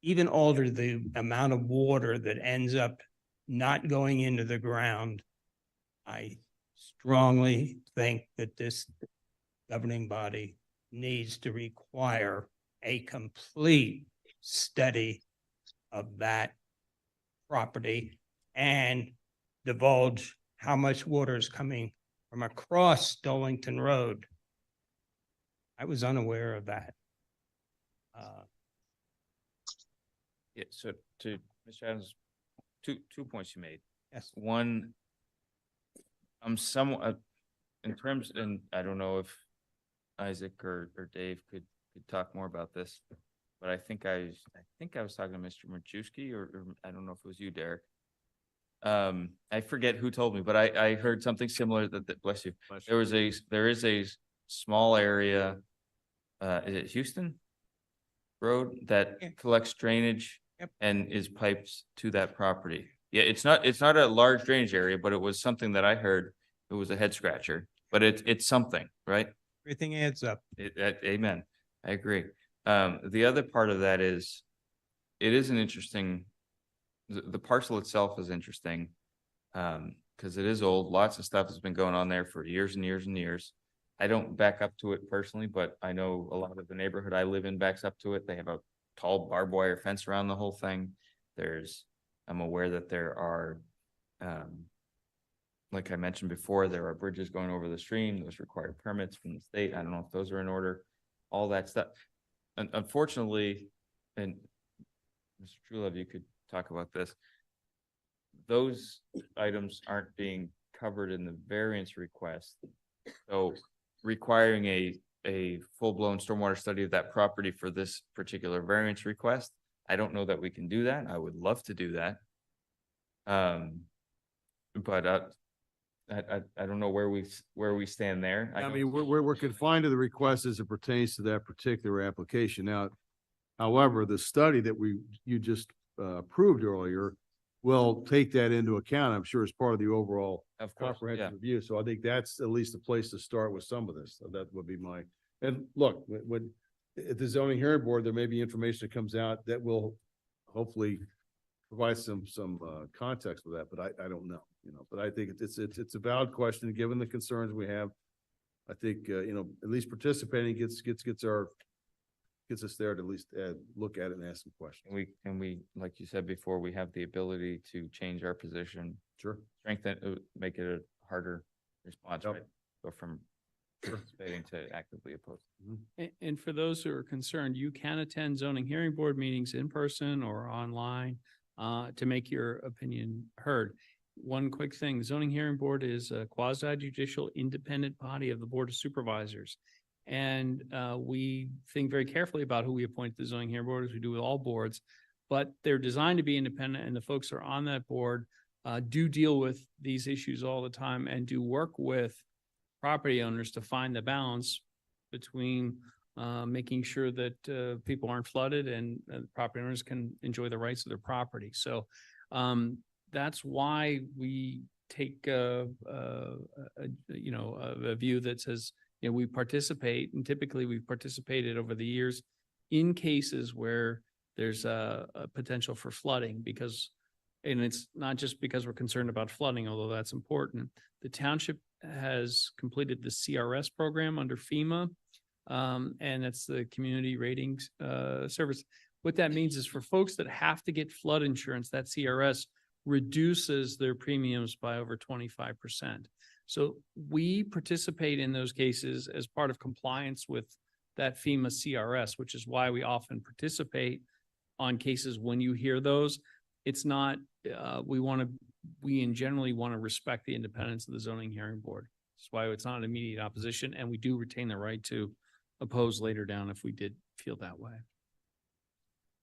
even alter the amount of water that ends up not going into the ground. I strongly think that this governing body needs to require a complete study of that property and divulge how much water is coming from across Dolington Road. I was unaware of that. Yeah, so to Mr. Adams, two points you made. Yes. One, I'm somewhat, in terms, and I don't know if Isaac or Dave could talk more about this, but I think I was talking to Mr. Marchuski, or I don't know if it was you, Derek. I forget who told me, but I heard something similar that bless you. There is a small area, is it Houston Road that collects drainage and is piped to that property. Yeah, it's not a large drainage area, but it was something that I heard. It was a head scratcher, but it's something, right? Everything adds up. Amen. I agree. The other part of that is, it is an interesting, the parcel itself is interesting. Because it is old. Lots of stuff has been going on there for years and years and years. I don't back up to it personally, but I know a lot of the neighborhood I live in backs up to it. They have a tall barbed wire fence around the whole thing. I'm aware that there are, like I mentioned before, there are bridges going over the stream. Those require permits from the state. I don't know if those are in order, all that stuff. And unfortunately, and Mr. Truelove, you could talk about this. Those items aren't being covered in the variance request. So requiring a full-blown stormwater study of that property for this particular variance request, I don't know that we can do that. I would love to do that. But I don't know where we stand there. I mean, we're confined to the request as it pertains to that particular application. Now, however, the study that you just approved earlier will take that into account, I'm sure, as part of the overall comprehensive review. So I think that's at least a place to start with some of this. So that would be and look, when at the zoning hearing board, there may be information that comes out that will hopefully provide some context with that, but I don't know, but I think it's a valid question, given the concerns we have. I think, at least participating gets us there to at least look at it and ask some questions. And we, like you said before, we have the ability to change our position. Sure. Strengthen, make it a harder response, right? Go from participating to actively opposed. And for those who are concerned, you can attend zoning hearing board meetings in person or online to make your opinion heard. One quick thing, zoning hearing board is a quasi judicial independent body of the Board of Supervisors. And we think very carefully about who we appoint to the zoning hearing board, as we do with all boards, but they're designed to be independent, and the folks who are on that board do deal with these issues all the time and do work with property owners to find the balance between making sure that people aren't flooded and property owners can enjoy the rights of their property. So that's why we take a view that says, we participate, and typically we've participated over the years in cases where there's a potential for flooding, and it's not just because we're concerned about flooding, although that's important. The township has completed the CRS program under FEMA, and that's the Community Ratings Service. What that means is for folks that have to get flood insurance, that CRS reduces their premiums by over 25%. So we participate in those cases as part of compliance with that FEMA CRS, which is why we often participate on cases when you hear those. It's not, we generally want to respect the independence of the zoning hearing board. That's why it's not an immediate opposition, and we do retain the right to oppose later down if we did feel that way.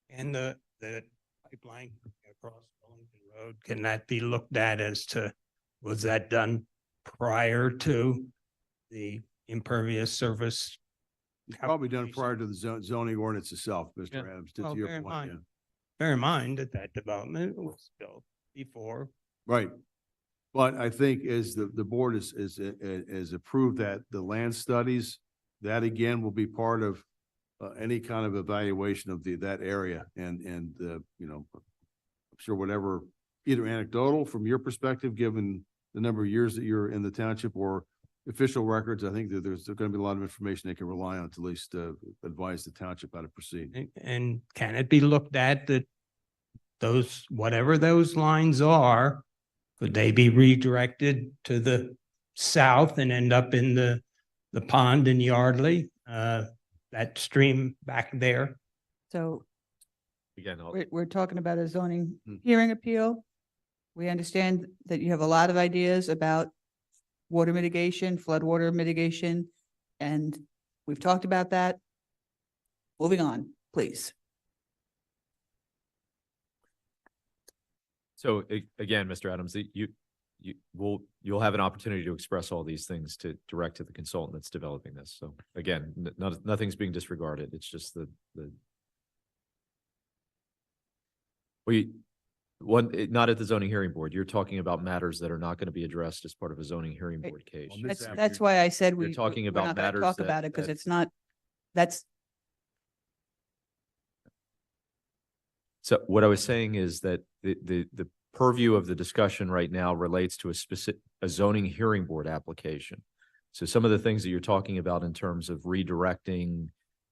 And the pipeline across Wellington Road, can that be looked at as to, was that done prior to the impervious surface? Probably done prior to the zoning ordinance itself, Mr. Adams, to Well, your point. bear in mind that development was built before. Right. But I think as the board is approved that the land studies, that again will be part of any kind of evaluation of that area and I'm sure whatever, either anecdotal from your perspective, given the number of years that you're in the township, or official records, I think that there's going to be a lot of information they can rely on to at least advise the township how to proceed. And can it be looked at that those, whatever those lines are, could they be redirected to the south and end up in the pond in Yardley, that stream back there? So again, we're talking about a zoning hearing appeal. We understand that you have a lot of ideas about water mitigation, floodwater mitigation, and we've talked about that. Moving on, please. So again, Mr. Adams, you'll have an opportunity to express all these things to direct to the consultant that's developing this. So again, nothing's being disregarded. It's just not at the zoning hearing board. You're talking about matters that are not going to be addressed as part of a zoning hearing board case. That's why I said You're talking about we're not gonna matters talk that- about it because that- it's not, that's, So what I was saying is that the purview of the discussion right now relates to a zoning hearing board application. So some of the things that you're talking about in terms of redirecting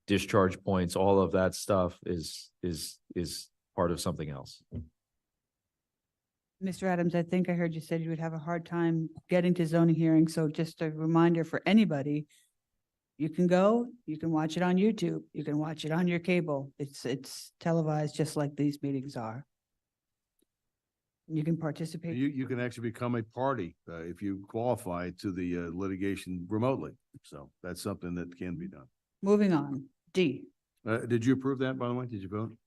discharge points, all of that stuff is part of something else. Mr. Adams, I think I heard you said you would have a hard time getting to zoning hearings. So just a reminder for anybody, you can go, you can watch it on YouTube, you can watch it on your cable. It's televised just like these meetings are. You can participate. You can actually become a party if you qualify to the litigation remotely. So that's something that can be done. Moving on, D. Did you approve that, by the way? Did you vote?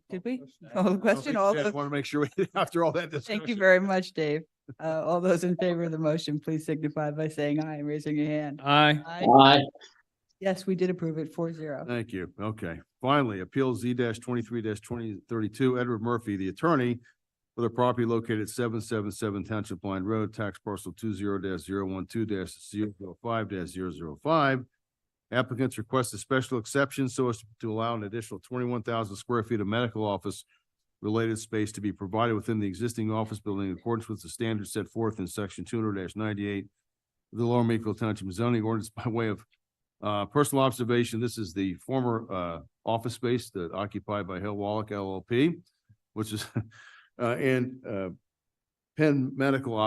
Did we? Call the question? All I those, want to make sure after all that discussion. thank you very much, Dave. All those in favor of the motion, please signify by saying aye and raising your hand. Aye. Aye. Yes, we did approve it 4-0. Thank you. Okay. Finally, Appeal Z-23-2032, Edward Murphy, the attorney for the property located at 777 Township Line Road, tax parcel 20-012-005-005. Applicants request a special exception so as to allow an additional 21,000 square feet of medical office related space to be provided within the existing office building in accordance with the standards set forth in section 200-98 of the Lower Makefield Township zoning ordinance. By way of personal observation, this is the former office space that occupied by Hill Wallach LLP, which is Penn Medical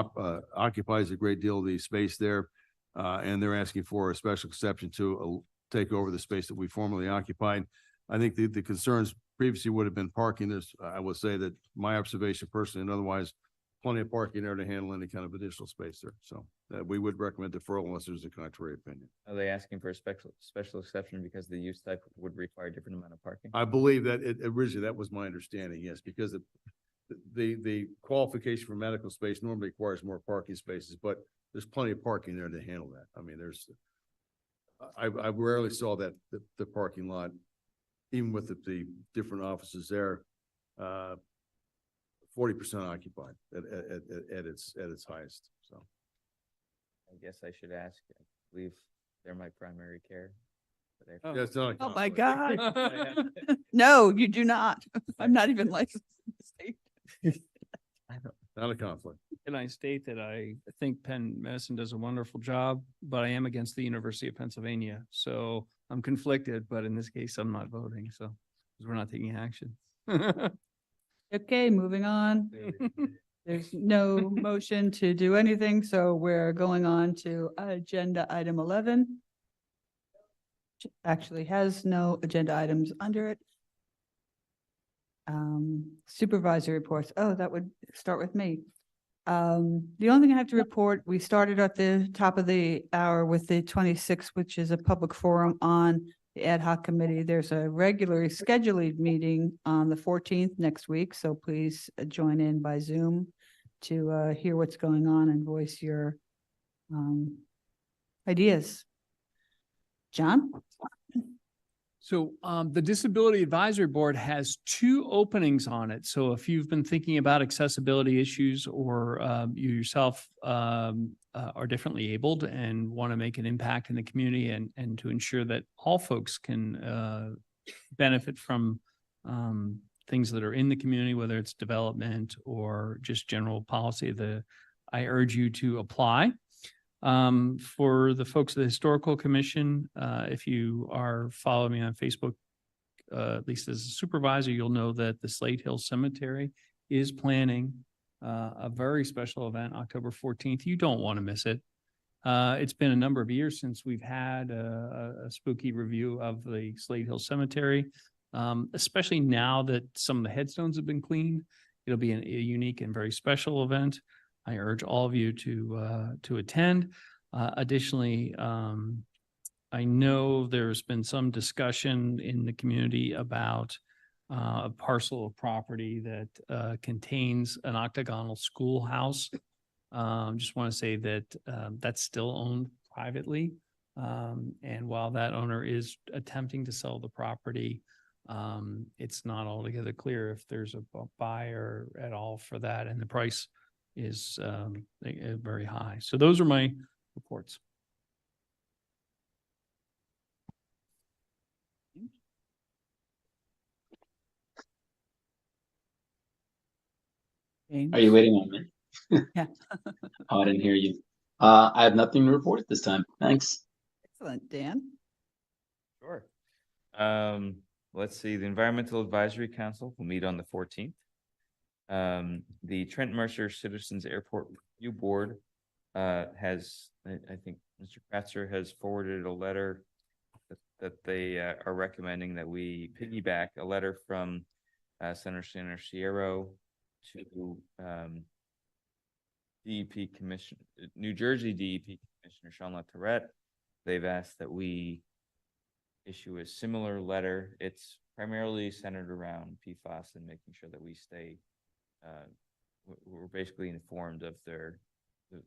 occupies a great deal of the space there, and they're asking for a special exception to take over the space that we formerly occupied. I think the concerns previously would have been parking. I will say that my observation personally and otherwise, plenty of parking there to handle any kind of additional space there. So we would recommend deferral unless there's a contrary opinion. Are they asking for a special exception because the use type would require a different amount of parking? I believe that originally that was my understanding, yes, because the qualification for medical space normally requires more parking spaces, but there's plenty of parking there to handle that. I mean, I rarely saw that the parking lot, even with the different offices there, 40% occupied at its highest. So I guess I should ask. I believe they're my primary care. yeah, it's not a Oh, my conflict. God. No, you do not. I'm not even licensed in the state. Not a conflict. Can I state that I think Penn Medicine does a wonderful job, but I am against the University of Pennsylvania. So I'm conflicted, but in this case, I'm not voting. So because we're not taking action. Okay, moving on. There's no motion to do anything, so we're going on to agenda item 11. Which actually has no agenda items under it. Supervisor reports. Oh, that would start with me. The only thing I have to report, we started at the top of the hour with the 26th, which is a public forum on the ad hoc committee. There's a regularly scheduled meeting on the 14th next week, so please join in by Zoom to hear what's going on and voice your ideas. John? So the Disability Advisory Board has 2 openings on it. So if you've been thinking about accessibility issues or you yourself are differently abled and want to make an impact in the community and to ensure that all folks can benefit from things that are in the community, whether it's development or just general policy, I urge you to apply. For the folks of the Historical Commission, if you are following me on Facebook, at least as a supervisor, you'll know that the Slate Hill Cemetery is planning a very special event, October 14th. You don't want to miss it. It's been a number of years since we've had a spooky review of the Slate Hill Cemetery, especially now that some of the headstones have been cleaned. It'll be a unique and very special event. I urge all of you to attend. Additionally, I know there's been some discussion in the community about a parcel of property that contains an octagonal schoolhouse. Just want to say that that's still owned privately. And while that owner is attempting to sell the property, it's not altogether clear if there's a buyer at all for that, and the price is very high. So those are my reports. Are you waiting on me? Yeah. Oh, I didn't hear you. I have nothing to report at this time. Thanks. Excellent, Dan. Sure. Let's see, the Environmental Advisory Council will meet on the 14th. The Trent Mercer Citizens Airport Review Board has, I think Mr. Kratzer has forwarded a letter that they are recommending that we piggyback a letter from Senator Sierra to DEP Commission, New Jersey DEP Commissioner Sean LaTourette. They've asked that we issue a similar letter. It's primarily centered around PFAS and making sure that we stay, we're basically informed of the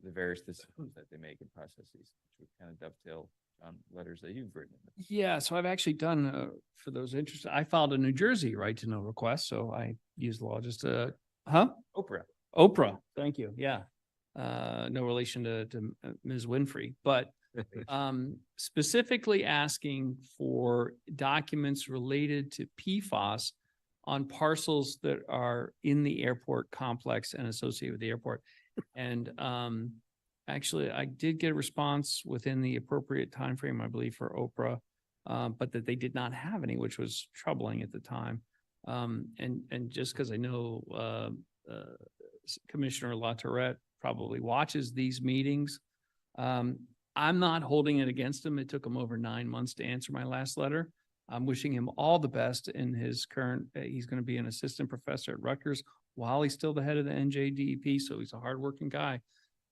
various decisions that they make in processes, which would kind of dovetail on letters that you've written. Yeah, so I've actually done, for those interested, I filed a New Jersey right to know request, so I use law just to, Oprah, thank you, yeah. No relation to Ms. Winfrey, but specifically asking for documents related to PFAS on parcels that are in the airport complex and associated with the airport. And actually, I did get a response within the appropriate time frame, I believe, for Oprah, but that they did not have any, which was troubling at the time. And just because I know Commissioner LaTourette probably watches these meetings, I'm not holding it against him. It took him over 9 months to answer my last letter. I'm wishing him all the best in his current, he's going to be an assistant professor at Rutgers while he's still the head of the NJDEP. So he's a hardworking guy,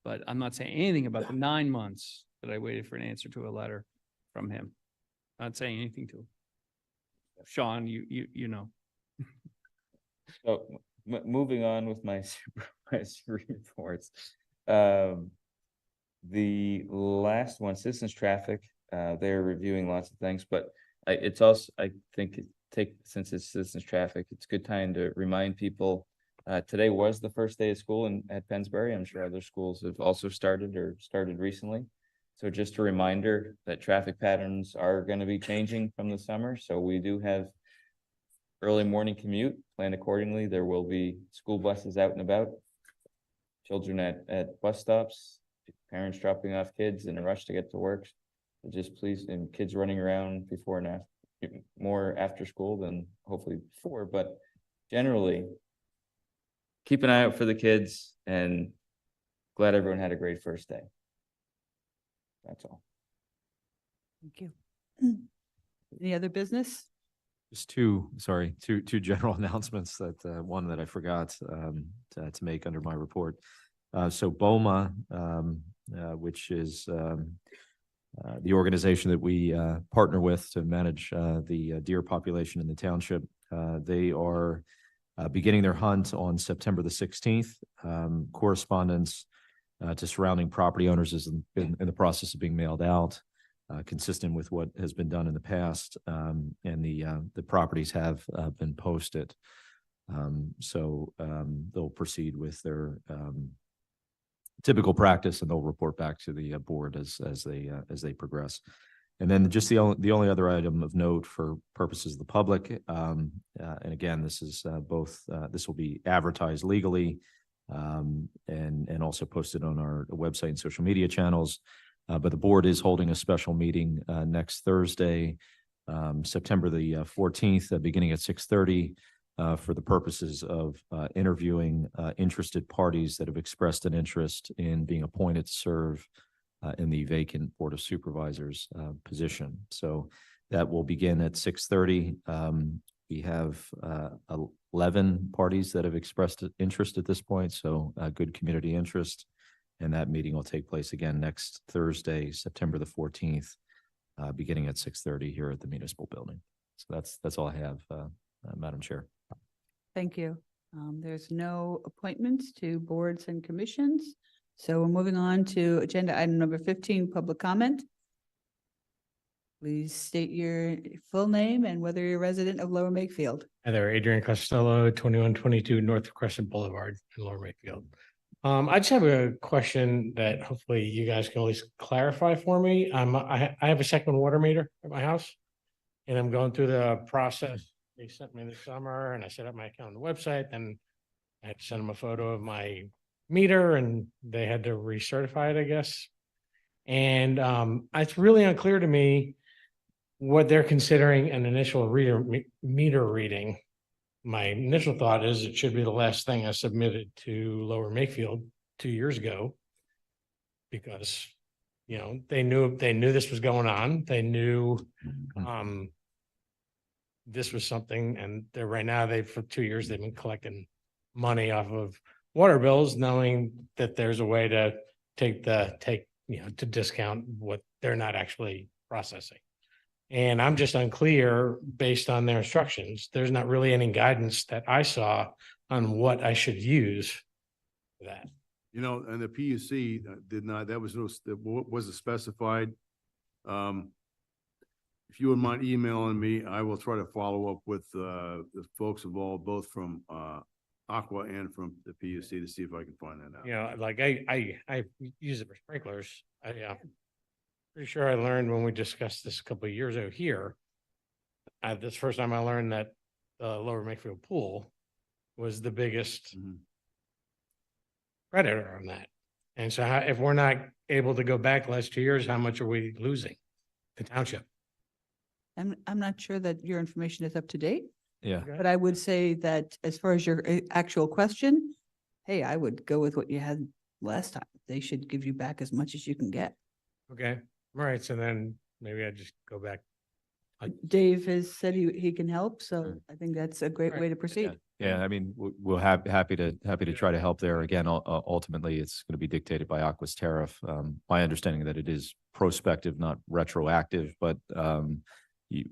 but I'm not saying anything about the 9 months that I waited for an answer to a letter from him. Not saying anything to him. Sean, you know. So moving on with my supervisory reports. The last one, citizens traffic, they're reviewing lots of things, but it's also, I think, since it's citizens traffic, it's a good time to remind people. Today was the first day of school at Pennsbury. I'm sure other schools have also started or started recently. So just a reminder that traffic patterns are going to be changing from the summer. So we do have early morning commute planned accordingly. There will be school buses out and about, children at bus stops, parents dropping off kids in a rush to get to work. So just please, and kids running around before and after, more after school than hopefully before, but generally keep an eye out for the kids, and glad everyone had a great first day. That's all. Thank you. Any other business? Just two general announcements that, one that I forgot to make under my report. So BOMA, which is the organization that we partner with to manage the deer population in the township. They are beginning their hunt on September the 16th. Correspondence to surrounding property owners is in the process of being mailed out, consistent with what has been done in the past, and the properties have been posted. So they'll proceed with their typical practice, and they'll report back to the board as they progress. And then just the only other item of note for purposes of the public, and again, this is this will be advertised legally, and also posted on our website and social media channels. But the board is holding a special meeting next Thursday, September the 14th, beginning at 6:30. For the purposes of interviewing interested parties that have expressed an interest in being appointed to serve in the vacant Board of Supervisors position. So that will begin at 6:30. We have 11 parties that have expressed interest at this point, so good community interest. And that meeting will take place again next Thursday, September the 14th, beginning at 6:30 here at the municipal building. So that's all I have, Madam Chair. Thank you. There's no appointments to boards and commissions. So we're moving on to agenda item number 15, public comment. Please state your full name and whether you're a resident of Lower Makefield. Hi there, Adrian Costello, 2122 North Crescent Boulevard in Lower Makefield. I just have a question that hopefully you guys can at least clarify for me. I have a second water meter at my house, and I'm going through the process. They sent me this summer, and I set up my account on the website. Then I had to send them a photo of my meter, and they had to recertify it, I guess. And it's really unclear to me what they're considering an initial meter reading. My initial thought is it should be the last thing I submitted to Lower Makefield 2 years ago, because, you know, they knew this was going on. They knew this was something, and they're right now, for 2 years, they've been collecting money off of water bills, knowing that there's a way to to discount what they're not actually processing. And I'm just unclear based on their instructions. There's not really any guidance that I saw on what I should use for that. You know, and the PUC did not, that wasn't specified. If you wouldn't mind emailing me, I will try to follow up with the folks involved, both from Aqua and from the PUC, to see if I can find that out. You know, like I use it for sprinklers. Pretty sure I learned when we discussed this a couple of years ago here. This first time I learned that the Lower Makefield pool was the biggest predator on that. And so if we're not able to go back the last 2 years, how much are we losing the township? I'm not sure that your information is up to date, Yeah. but I would say that as far as your actual question, hey, I would go with what you had last time. They should give you back as much as you can get. Okay, all right, so then maybe I just go back. Dave has said he can help, so I think that's a great way to proceed. Yeah, I mean, we'll happy to try to help there. Again, ultimately, it's going to be dictated by Aqua's tariff. My understanding that it is prospective, not retroactive, but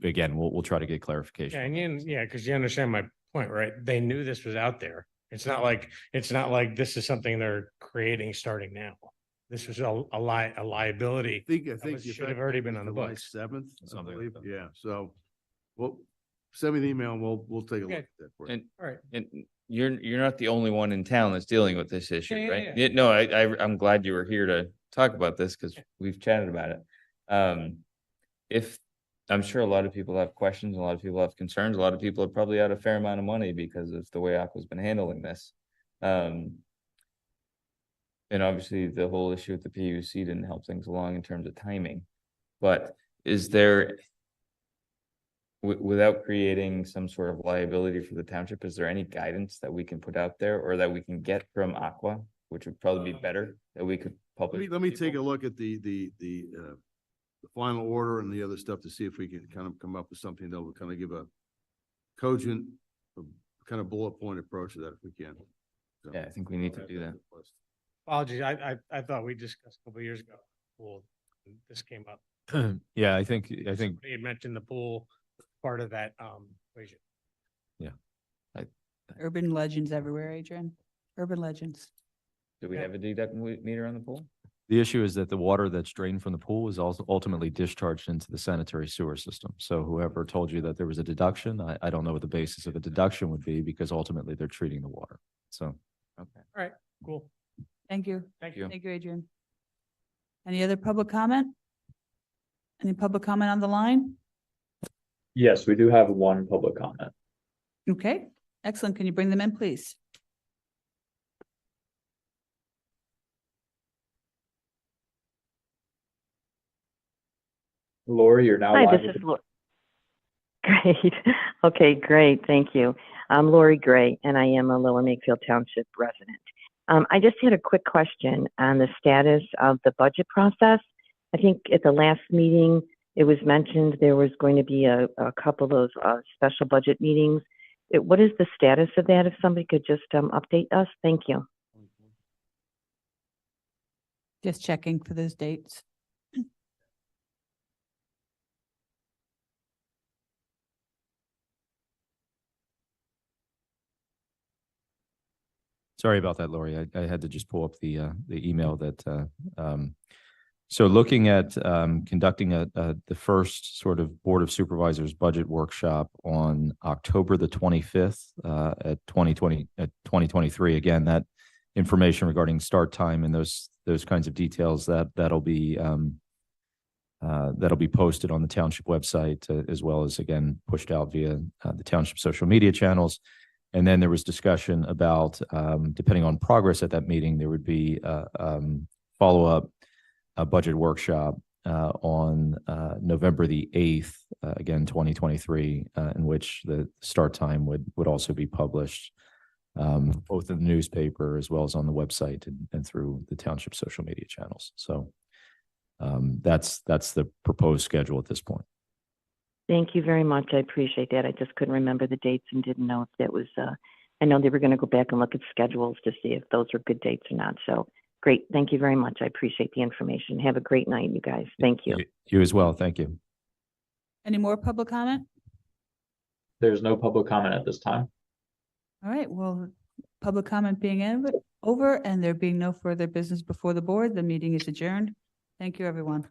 again, we'll try to get clarification. Yeah, and because you understand my point, right? They knew this was out there. It's not like this is something they're creating starting now. This was a liability. I think should have already been on the July books. 7th, I Something believe. like that. Yeah, so, well, send me the email and we'll take a look at that for you. And, All right. and you're not the only one in town that's dealing with this issue, Yeah, right? yeah. No, I'm glad you were here to talk about this because we've chatted about it. If I'm sure a lot of people have questions, a lot of people have concerns, a lot of people have probably had a fair amount of money because of the way Aqua's been handling this. And obviously the whole issue with the PUC didn't help things along in terms of timing. But is there, without creating some sort of liability for the township, is there any guidance that we can put out there or that we can get from Aqua, which would probably be better, that we could publish? Let me take a look at the final order and the other stuff to see if we can kind of come up with something that will kind of give a cogent, kind of bullet point approach to that if we can. So, Yeah, I think we need to do that. Apologies, I thought we discussed a couple of years ago. Well, this came up. Yeah, I think Somebody had mentioned the pool part of that equation. Urban legends everywhere, Adrian. Urban legends. Do we have a deduct meter on the pool? the issue is that the water that's drained from the pool is also ultimately discharged into the sanitary sewer system. So whoever told you that there was a deduction, I don't know what the basis of a deduction would be because ultimately they're treating the water. So. Okay. All right, cool. Thank you. Thank you. Thank you, Adrian. Any other public comment? Any public comment on the line? Yes, we do have one public comment. Okay, excellent. Can you bring them in, please? Lori, you're now Hi, live. this is Lori. Great. Okay, great. Thank you. I'm Lori Gray, and I am a Lower Makefield Township resident. I just had a quick question on the status of the budget process. I think at the last meeting, it was mentioned there was going to be a couple of special budget meetings. What is the status of that? If somebody could just update us, thank you. Just checking for those dates. Sorry about that, Lori. I had to just pull up the email that, so looking at conducting the first sort of Board of Supervisors budget workshop on October the 25th at 2023. Again, that information regarding start time and those kinds of details that'll be posted on the township website as well as, again, pushed out via the township social media channels. And then there was discussion about, depending on progress at that meeting, there would be follow-up budget workshop on November the 8th, again, 2023, in which the start time would also be published, both in the newspaper as well as on the website and through the township social media channels. So that's the proposed schedule at this point. Thank you very much. I appreciate that. I just couldn't remember the dates and didn't know if that was, I know they were going to go back and look at schedules to see if those were good dates or not. So great. Thank you very much. I appreciate the information. Have a great night, you guys. Thank you. You as well. Thank you. Any more public comment? There's no public comment at this time. All right, well, public comment being over and there being no further business before the board, the meeting is adjourned. Thank you, everyone.